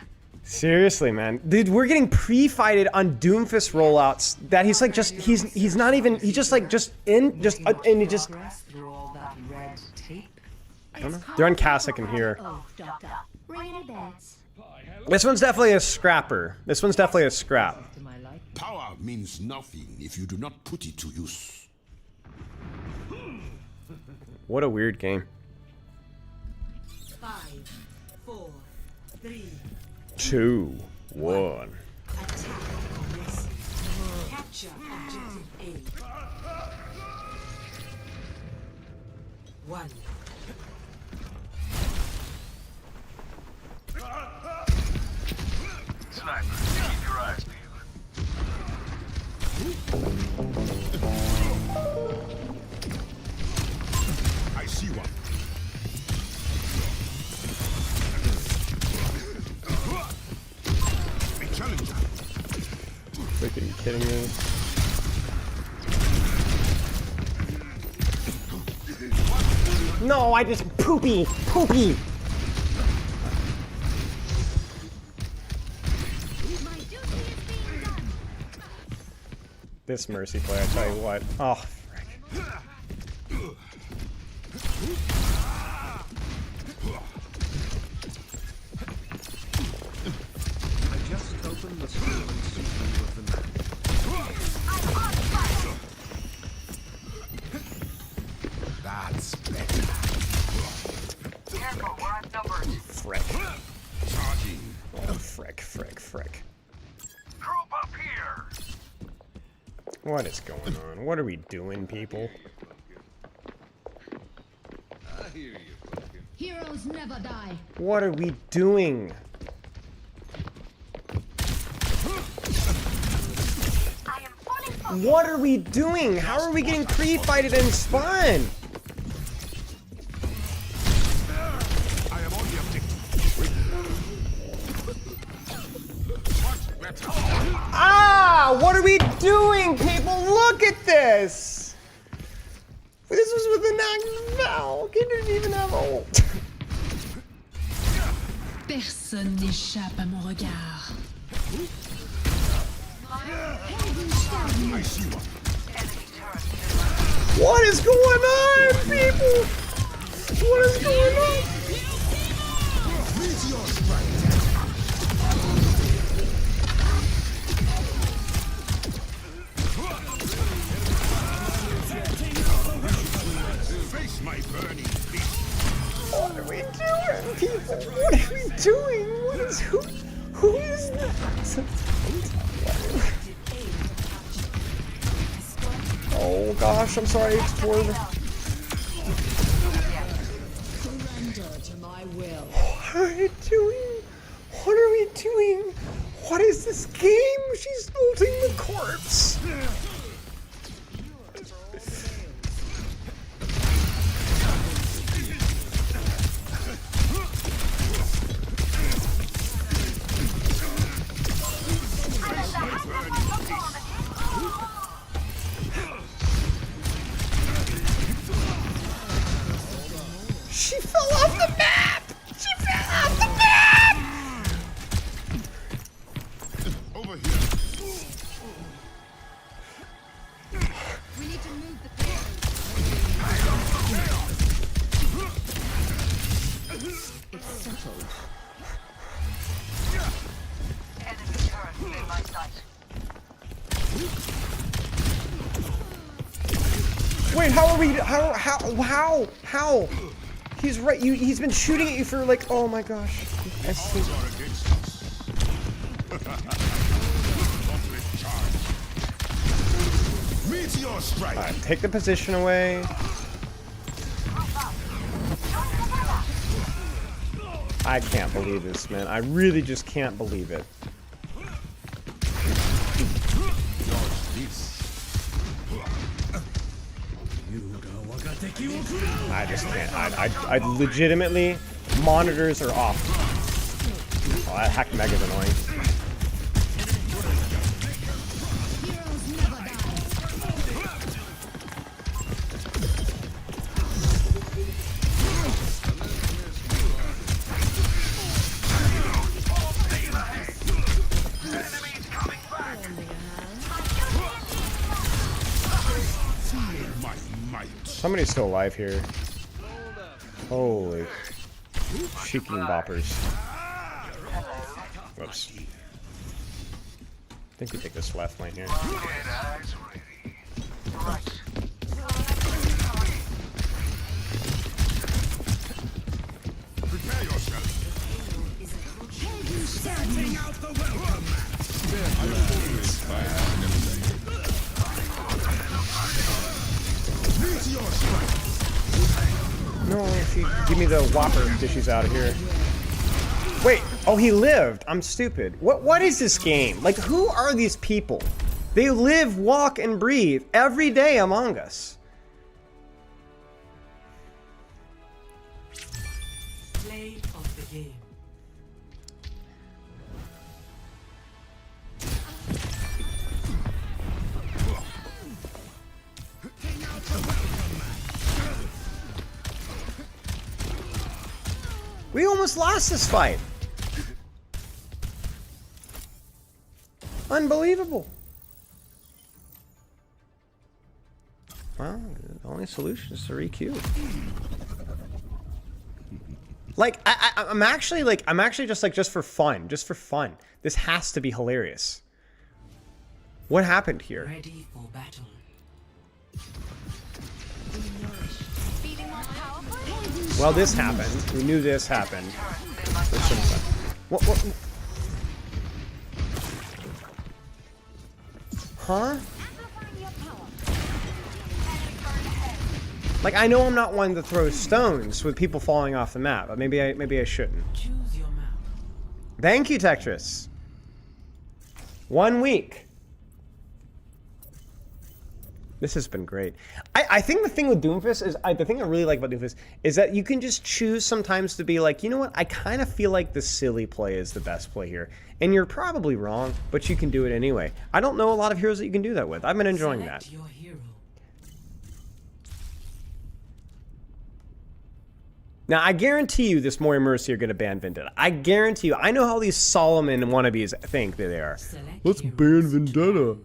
Seriously, man. Dude, we're getting pre-fighted on Doomfist rollouts that he's like he's not even, he just like and he just, Progress through all that red tape. I don't know. They're on Cassock in here. Oh, doctor. Ring any bells? This one's definitely a scrapper. This one's definitely a scrap. To my life. Power means nothing if you do not put it to use. What a weird game. 5, 4, 3. 2, 1. Attack commencing. Capture objective A. 1. Sniper, keep your eyes peeled. I see one. A challenger. Freaking kidding me? No, I just poopy. This Mercy play, I tell you what. Oh, frick. I just opened the store and see you of the map. That's better. Careful, we're outnumbered. Frick. Charging. Oh, frick. Group up here. What is going on? What are we doing, people? Heroes never die. What are we doing? I am fully focused. What are we doing? How are we getting pre-fighted and spawn? I am on the objective. Ah! What are we doing, people? Look at this! This was with an active Val. He didn't even have ult. Personne n'échappe à mon regard. I see one. What is going on, people? What is going on? Meteor strike. Face my burning beast. What are we doing, people? What are we doing? What is who is that? Oh gosh, I'm sorry, it's toward. Surrender to my will. What are we doing? What are we doing? What What is this game? She's ulting the corpse. She fell off the map! She fell off the map! Over here. We need to move the pillars. It's settled. Enemy turret in my sight. Wait, how are we? How? He's right. He's been shooting at you for like. Oh my gosh. I see. Meteor strike. All right, take the position away. I can't believe this, man. I really just can't believe it. I just can't. I legitimately, monitors are off. Oh, that hack mega's annoying. Somebody's still alive here. Holy cheeking boppers. Whoops. I think we take this left lane here. Prepare yourself. Starting out the welcome. Meteor strike. No, give me the whopper till she's out of here. Wait, oh, he lived. I'm stupid. What is this game? Like, who are these people? They live, walk, and breathe every day among us. Play of the game. We almost lost this fight. Unbelievable. Well, the only solution is to re-queue. Like, I'm actually just for fun. This has to be hilarious. What happened here? Ready for battle. Well, this happened. We knew this happened. What? Huh? Like, I know I'm not one to throw stones with people falling off the map, but maybe I shouldn't. Choose your map. Thank you, Tetris. 1 week. This has been great. I think the thing with DOOMFIST is, the thing I really like about DOOMFIST is that you can just choose sometimes to be like, you know what, I kind of feel like the silly play is the best play here. And you're probably wrong, but you can do it anyway. I don't know a lot of heroes that you can do that with. I've been enjoying that. Your hero. Now, I guarantee you this Mori Mercy are going to ban Vendetta. I guarantee you. I know how these Solomon wannabes think that they are. Let's ban Vendetta.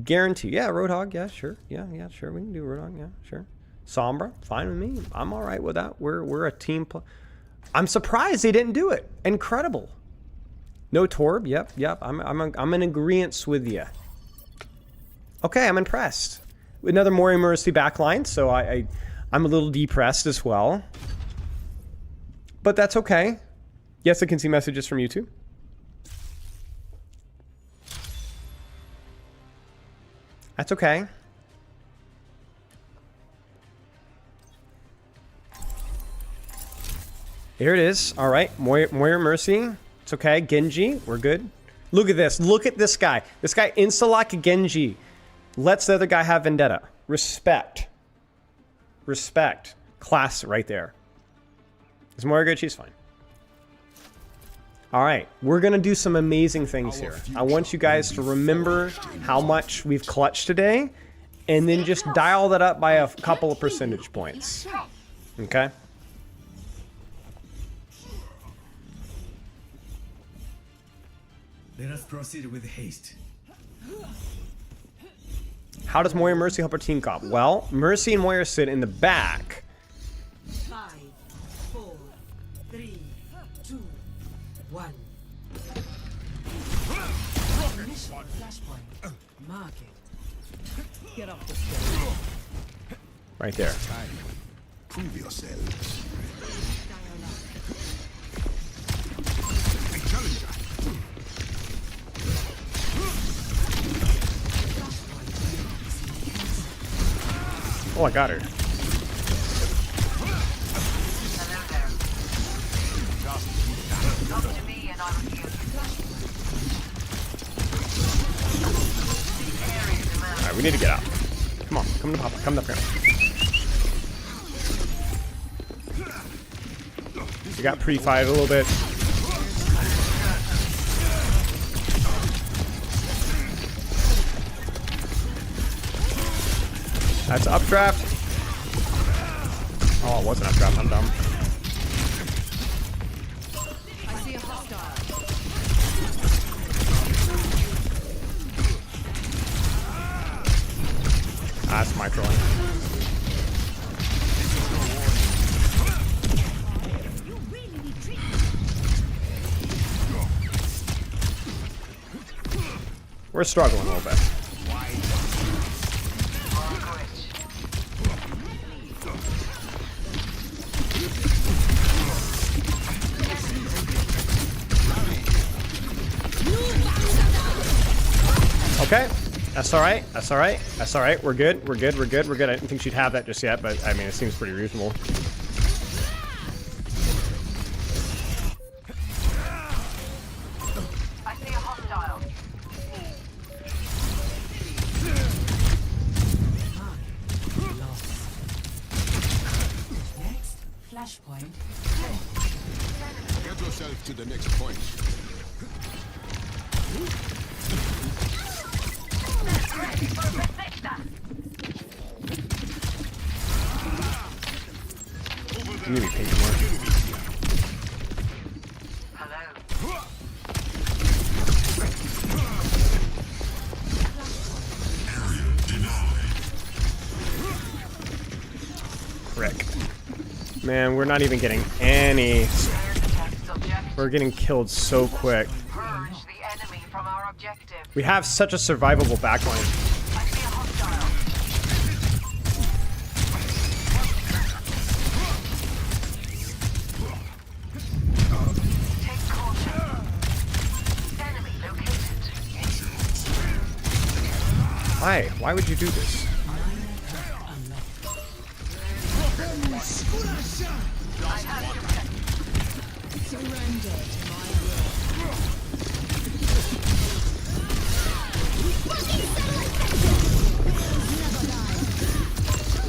Guarantee. Yeah, Roadhog. Yeah, sure. Yeah, sure. We can do Roadhog. Yeah, sure. Sombra. Fine with me. I'm all right with that. We're a team. I'm surprised they didn't do it. Incredible. No Torb. Yep. I'm in agreement with you. Okay, I'm impressed. Another Mori Mercy backline, so I'm a little depressed as well. But that's okay. Yes, I can see messages from YouTube. That's okay. Here it is. All right. Moira Mercy. It's okay. Genji. We're good. Look at this. Look at this guy. This guy insta-lock Genji. Lets the other guy have Vendetta. Respect. Respect. Class right there. Is Moira good? She's fine. Alright, we're going to do some amazing things here. I want you guys to remember how much we've clutched today, and then just dial that up by a couple of percentage points. Okay? Let us proceed with haste. How does Moira and Mercy help our team comp? Well, Mercy and Moira sit in the back. 5, 4, 3, 2, 1. Initial flashpoint. Mark it. Get up the stairs. Right there. Prove yourself. Oh, I got her. Alright, we need to get out. Come on, come to Papa, come up here. We got pre-fight a little bit. That's updraft. Oh, it wasn't updraft. I'm dumb. I see a hostile. That's my trolling. We're struggling a little bit. Okay, that's all right. That's all right. That's all right. We're good. We're good. We're good. We're good. I didn't think she'd have that just yet, but I mean, it seems pretty reasonable. I see a hostile. Next flashpoint. Get yourself to the next point. You need to be painting more. Frick. Man, we're not even getting any. We're getting killed so quick. We have such a survivable backline. Why? Why would you do this?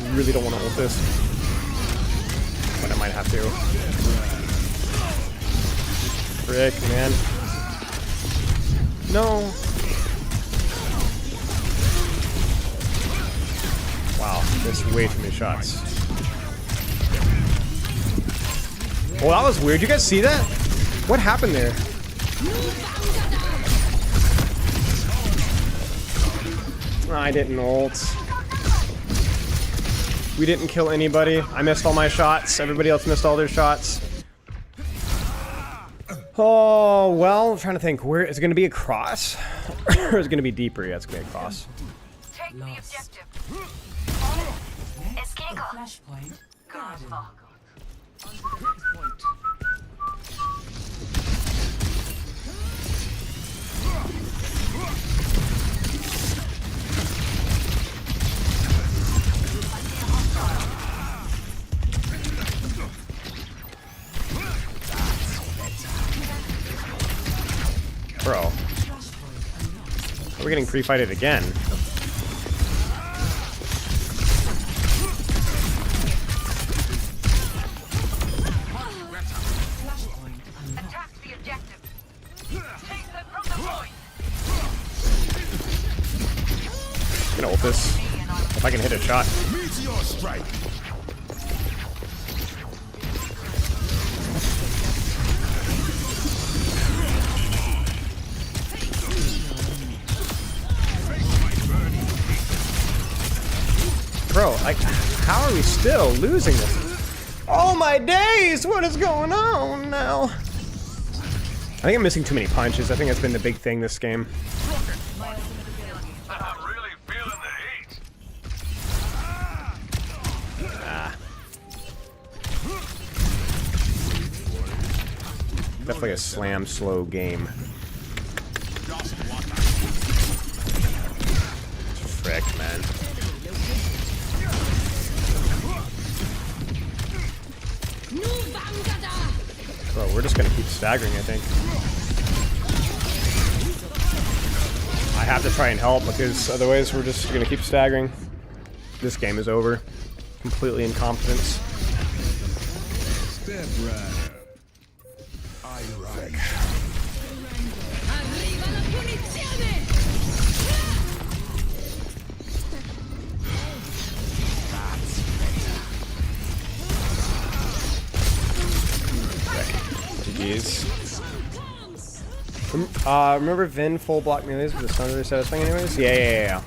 I really don't want to ult this, but I might have to. Frick, man. No. Wow, missed way too many shots. Well, that was weird. You guys see that? What happened there? I didn't ult. We didn't kill anybody. I missed all my shots. Everybody else missed all their shots. Oh, well, I'm trying to think. Where is it going to be a cross? Or is it going to be deeper? Yeah, it's going to be a cross. Take the objective. Flashpoint. Bro. We're getting pre-fighted again. Attack the objective. Take them from the void. I'm gonna ult this. If I can hit a shot. Meteor strike. Bro, like, how are we still losing this? Oh my days! What is going on now? I think I'm missing too many punches. I think that's been the big thing this game. I'm really feeling the heat. Definitely a slam slow game. Frick, man. Bro, we're just gonna keep staggering, I think. I have to try and help because otherwise we're just gonna keep staggering. This game is over. Completely incompetence. Step right up. I right. GG's. Remember Vin full block melees, but the sound really satisfying anyways? Yeah.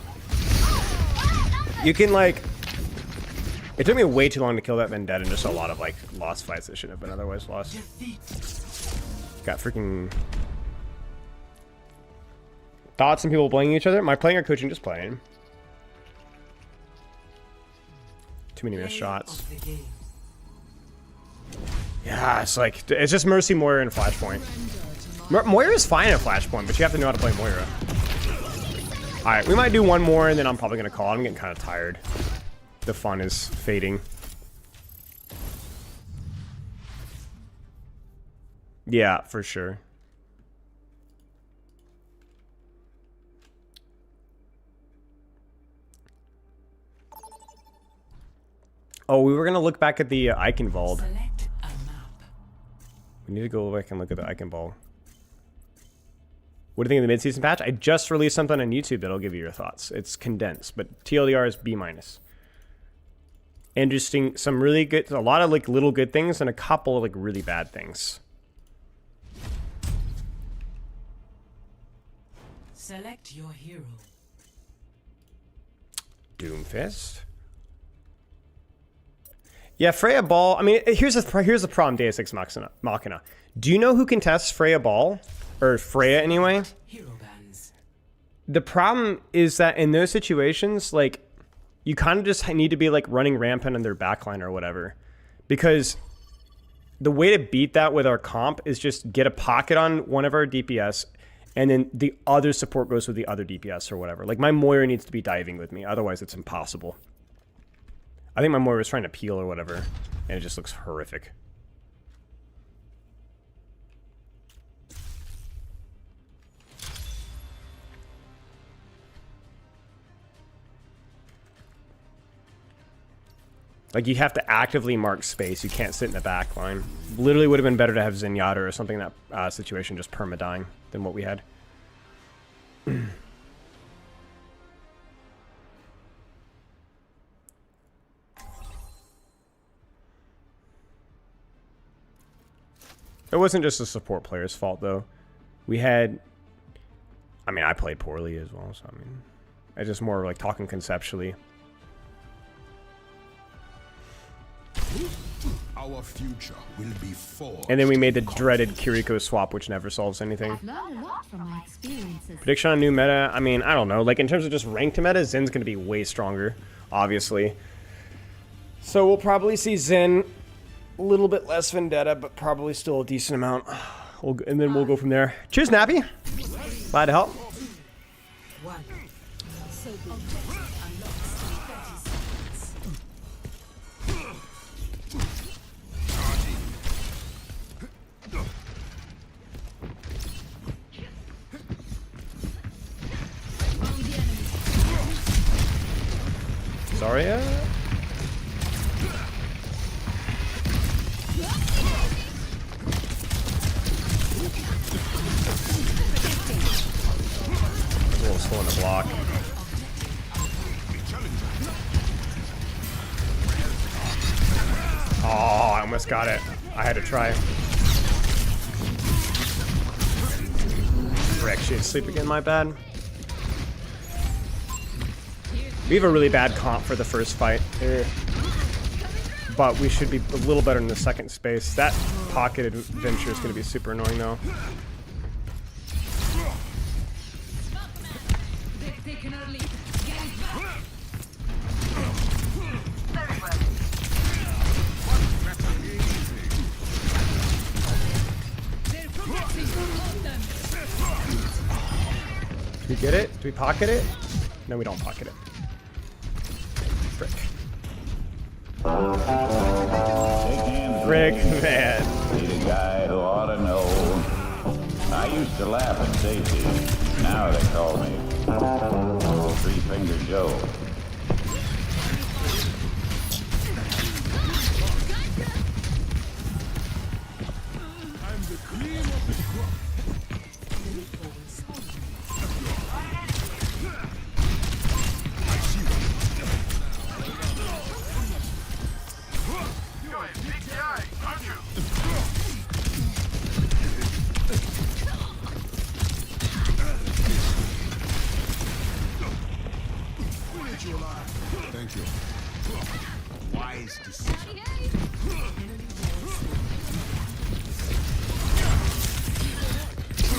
You can like... It took me way too long to kill that Vendetta and just a lot of like lost fights that shouldn't have been otherwise lost. Got freaking... Thoughts on people playing each other? Am I playing or coaching? Just playing. Too many missed shots. Yeah, it's like, it's just Mercy, Moira, and Flashpoint. Moira's fine at Flashpoint, but you have to know how to play Moira. Alright, we might do one more, and then I'm probably going to call. I'm getting kind of tired. The fun is fading. Yeah, for sure. Oh, we were going to look back at the Eichenwald. We need to go back and look at the Eichenwald. What do you think of the mid-season patch? I just released something on YouTube that'll give you your thoughts. It's condensed, but TLDR is B-. Interesting, some really good, a lot of like little good things and a couple of like really bad things. Select your hero. DOOMFIST. Yeah, Freya Ball. I mean, here's the problem, Deus Ex Machina. Do you know who contests Freya Ball? Or Freya, anyway? Hero bans. The problem is that in those situations, like, you kind of just need to be, like, running rampant on their backline or whatever. Because the way to beat that with our comp is just get a pocket on one of our DPS, and then the other support goes with the other DPS or whatever. Like, my Moira needs to be diving with me. Otherwise, it's impossible. I think my Moira was trying to peel or whatever, and it just looks horrific. Like, you have to actively mark space. You can't sit in the back line. Literally would have been better to have Zenyatta or something in that situation just perma-dying than what we had. It wasn't just the support player's fault, though. We had... I mean, I played poorly as well, so I mean... It's just more like talking conceptually. Our future will be forged. And then we made the dreaded Kiriko swap, which never solves anything. Prediction on new meta? I mean, I don't know. Like, in terms of just ranked meta, Zen's going to be way stronger, obviously. So we'll probably see Zen... a little bit less Vendetta, but probably still a decent amount. And then we'll go from there. Cheers, Nappy. Glad to help. Zarya? A little slow in the block. Oh, I almost got it. I had to try. Frick, she had sleep again, my bad. We have a really bad comp for the first fight. But we should be a little better in the second space. That pocket adventure is going to be super annoying though. Do we get it? Do we pocket it? No, we don't pocket it. Frick. Frick, man. Need a guy who ought to know. I used to laugh at safety. Now they call me Three-Finger Joe. Thank you. Wise decision.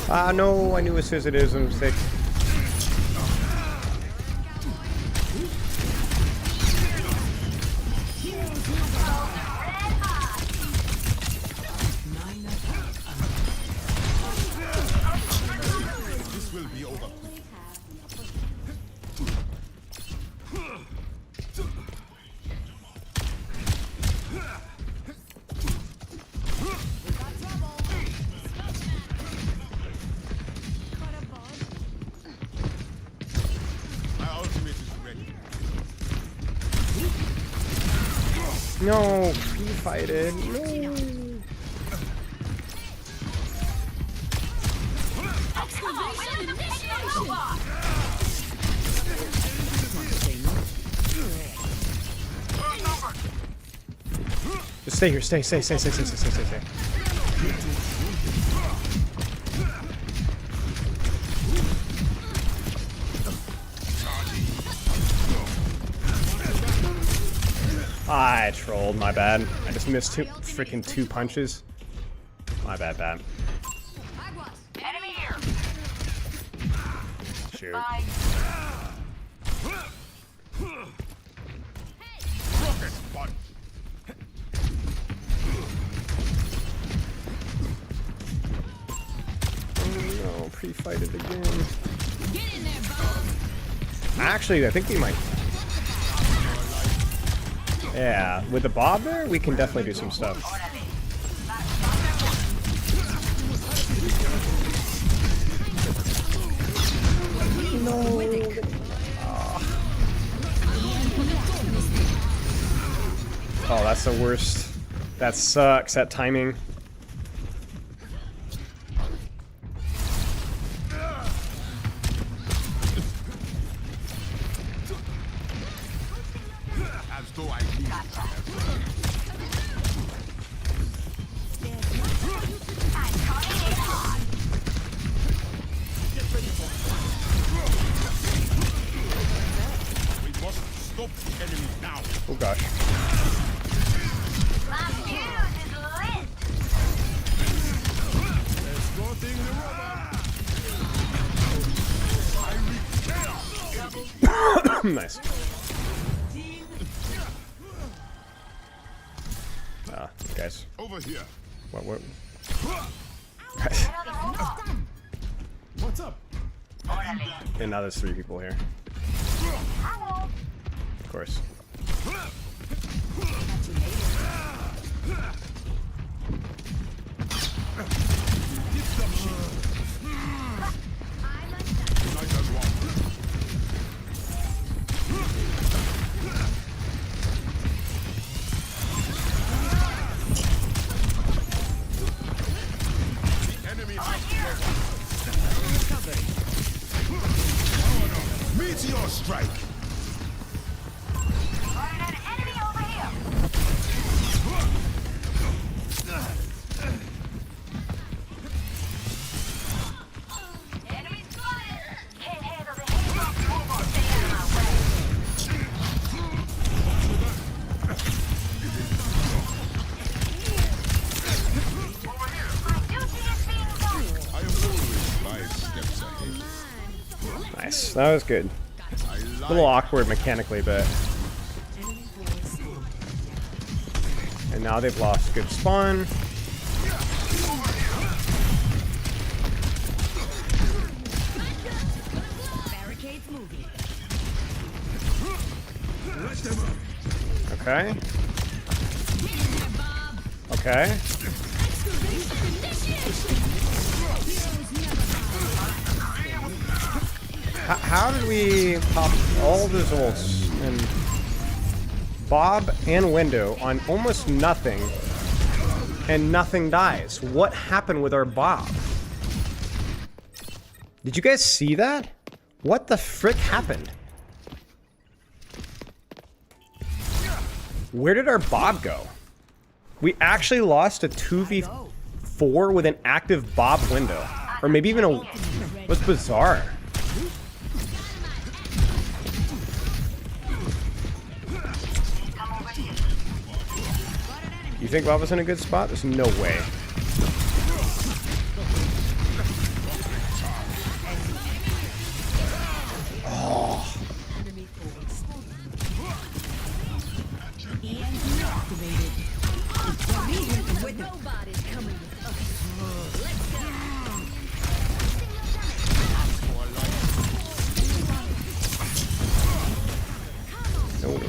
Ah, no, I knew as soon as it is a mistake. This will be over. My ultimate is ready. No, he fighted. No. Just stay here, stay. I trolled, my bad. I just missed two punches. My bad. Enemy here. Shoot. Bye. Oh no, pre-fight it again. Actually, I think we might. Yeah, with the Bob there, we can definitely do some stuff. No. Oh, that's the worst. That sucks, that timing. As though I need We must stop the enemy now. Oh gosh. My fuse is lit. Escorting the rubber. Nice. Ah, guys. Over here. What? Guys. What's up? And now there's 3 people here. Of course. Meteor strike. Spotted an enemy over here. Enemy spotted. Can't handle the heat. Stay out of my way. My duty is being done. I am always 5 steps ahead. Nice. That was good. I A little like awkward mechanically, but... And now they've lost good spawn. Barricades moving. Okay. Okay. How did we pop all those ults and Bob and Window on almost nothing and nothing dies? What happened with our Bob? Did you guys see that? What the frick happened? Where did our Bob go? We actually lost a 2v4 with an active Bob window. Or maybe even a... What's bizarre? You think Bob was in a good spot? There's no way. Oh. No.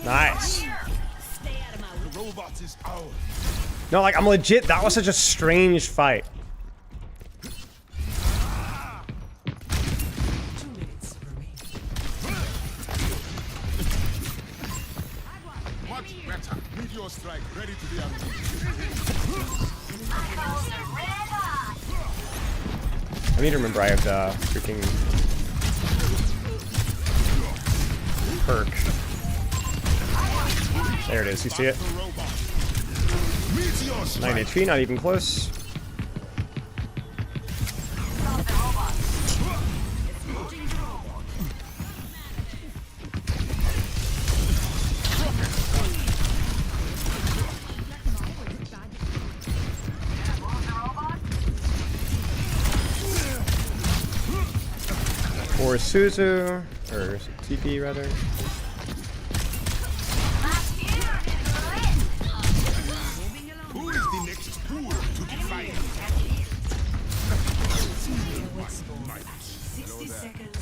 Nice. the robot is ours. No, like, I'm legit. That was such a strange fight. Much better. Meteor strike ready to be unleashed. I need to remember I have the freaking perk. There it is. You see it? 9 HP, not even close. Or Suzu, or TP rather. Who is the next fool to defy it? 60 seconds.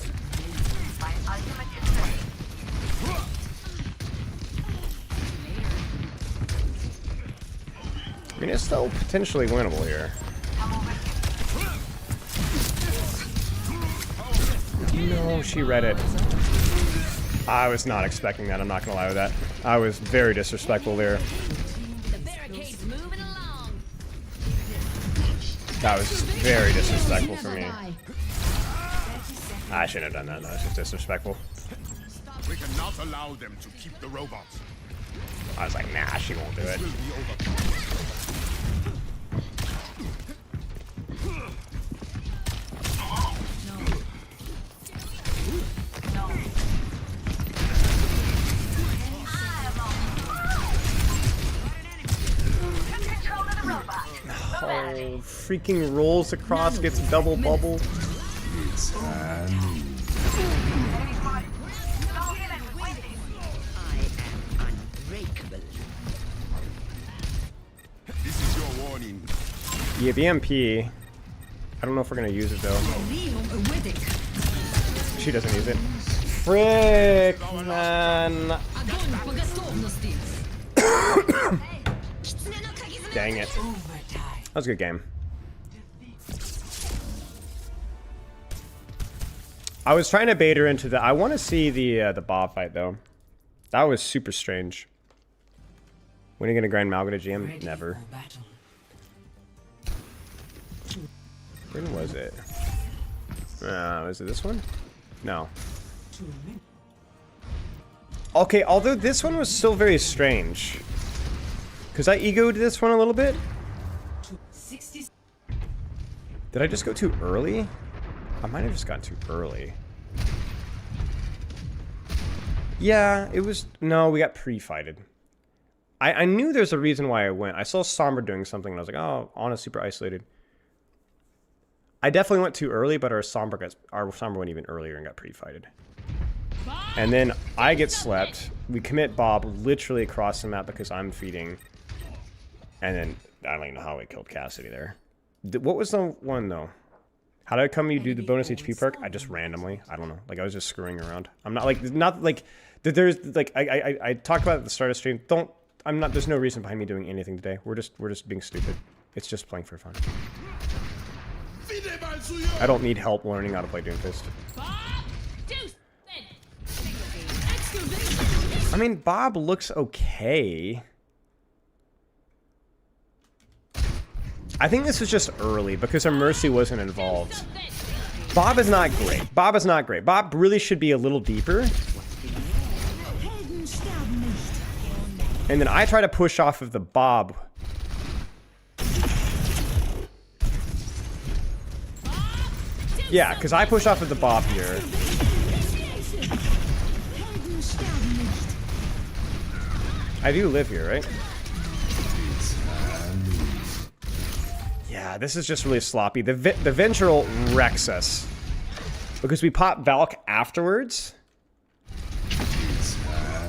My ultimate is ready. I mean, it's still potentially winnable here. No, she read it. I was not expecting that. I'm not gonna lie with that. I was very disrespectful there. That was just very disrespectful for me. I shouldn't have done that. That was just disrespectful. We cannot allow them to keep the robots. I was like, nah, she won't do it. Will be over. Oh, freaking rolls across, gets double bubble. This is your warning. Yeah, BMP. I don't know if we're gonna use it though. She doesn't use it. Frick, man. Dang it. That was a good game. I was trying to bait her into the... I want to see the Bob fight, though. That was super strange. When are you going to grind Malga to GM? Never. When was it? Was it this one? No. Okay, although this one was still very strange. Because I egoed this one a little bit. Did I just go too early? I might have just gone too early. Yeah, it was... No, we got pre-fighted. I knew there's a reason why I went. I saw Sombra doing something and I was like, oh, Anna's super isolated. I definitely went too early, but our Sombra went even earlier and got pre-fighted. And then I get slept. We commit Bob literally across the map because I'm feeding. And then I don't even know how we killed Cassidy there. What was the one though? How did I come you do the bonus HP perk? I just randomly. I don't know. Like I was just screwing around. I'm not like there's like I talked about it at the start of stream. There's no reason behind me doing anything today. We're just being stupid. It's just playing for fun. I don't need help learning how to play DOOMFIST. I mean, Bob looks okay. I think this was just early because our Mercy wasn't involved. Bob is not great. Bob is not great. Bob really should be a little deeper. And then I try to push off of the Bob. Yeah, because I push off of the Bob here. I do live here, right? Yeah, this is just really sloppy. The Ventral wrecks us. Because we pop Valk afterwards.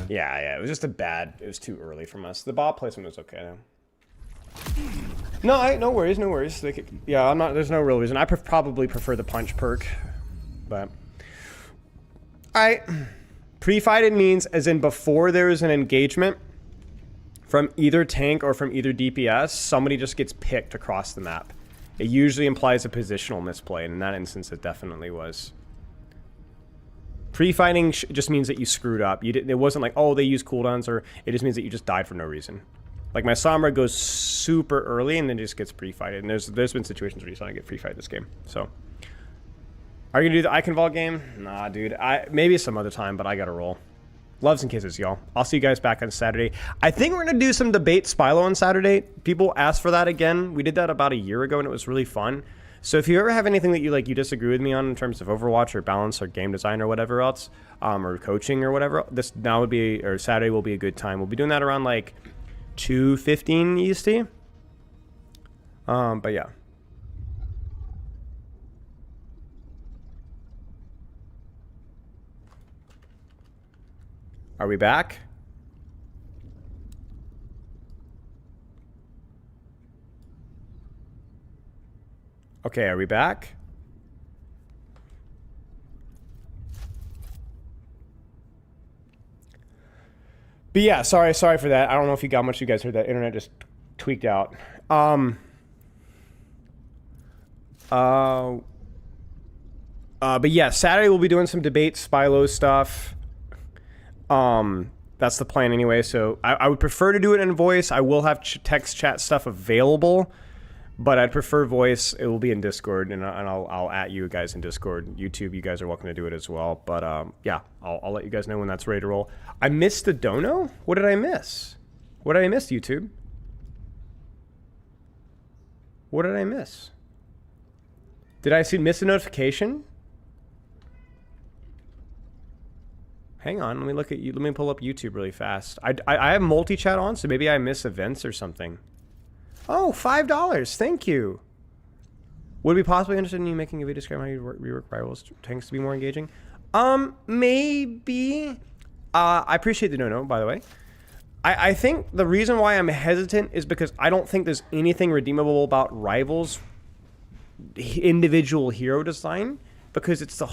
Yeah, it was just it was too early from us. The Bob placement was okay though. No worries, no worries. There's no real reason. I probably prefer the punch perk. But... Alright. Pre-fighted means as in before there is an engagement from either tank or from either DPS, somebody just gets picked across the map. It usually implies a positional misplay, and in that instance it definitely was. Pre-fighting just means that you screwed up. It wasn't like, oh, they use cooldowns, or it just means that you just died for no reason. Like my Sombra goes super early and then just gets pre-fighted, and there's been situations where you saw I get pre-fight this game. So, are you gonna do the Icon Vault game? Nah, dude. Maybe some other time, but I gotta roll. Loves and kisses, y'all. I'll see you guys back on Saturday. I think we're gonna do some debate Spylo on Saturday. People asked for that again. We did that about a year ago and it was really fun. So if you ever have anything that you disagree with me on in terms of Overwatch or balance or game design or whatever else, or coaching or whatever, Saturday will be a good time. We'll be doing that around like 2:15 EST. But yeah. Are we back? Okay, are we back? But yeah, sorry for that. I don't know if you got much. You guys heard that. Internet just tweaked out. But yeah, Saturday we'll be doing some debate Spylo stuff. That's the plan anyway. So I would prefer to do it in voice. I will have text chat stuff available, but I'd prefer voice. It will be in Discord, and I'll at you guys in Discord. YouTube, you guys are welcome to do it as well. But yeah, I'll let you guys know when that's ready to roll. I missed the dono? What did I miss? What did I miss, YouTube? What did I miss? Did I miss a notification? Hang on, let me look at you. Let me pull up YouTube really fast. I have multi-chat on, so maybe I miss events or something. Oh, $5. Thank you. Would it be possibly interested in you making a video describing how you rework rivals tanks to be more engaging? Maybe. I appreciate the no, by the way. I think the reason why I'm hesitant is because I don't think there's anything redeemable about rivals' individual hero design, because it's the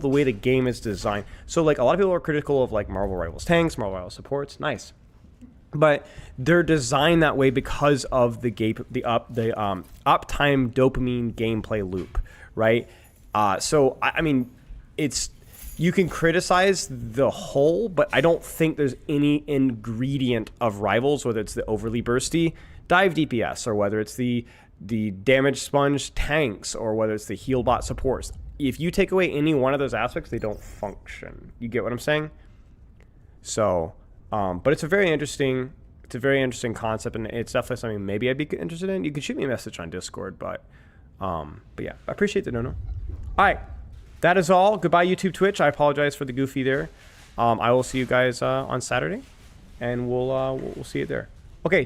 way the game is designed. So like a lot of people are critical of like Marvel Rivals tanks, Marvel Rivals supports, nice. But they're designed that way because of the uptime dopamine gameplay loop, right? So I mean, it's you can criticize the whole, but I don't think there's any ingredient of Rivals, whether it's the overly bursty dive DPS or whether it's the damage sponge tanks or whether it's the heal bot supports. If you take away any one of those aspects, they don't function. You get what I'm saying? So, but it's a very interesting concept, and it's definitely something maybe I'd be interested in. You can shoot me a message on Discord, but yeah, I appreciate the no. All right, that is all. Goodbye, YouTube, Twitch. I apologize for the goofy there. I will see you guys on Saturday, and we'll see you there. Okay.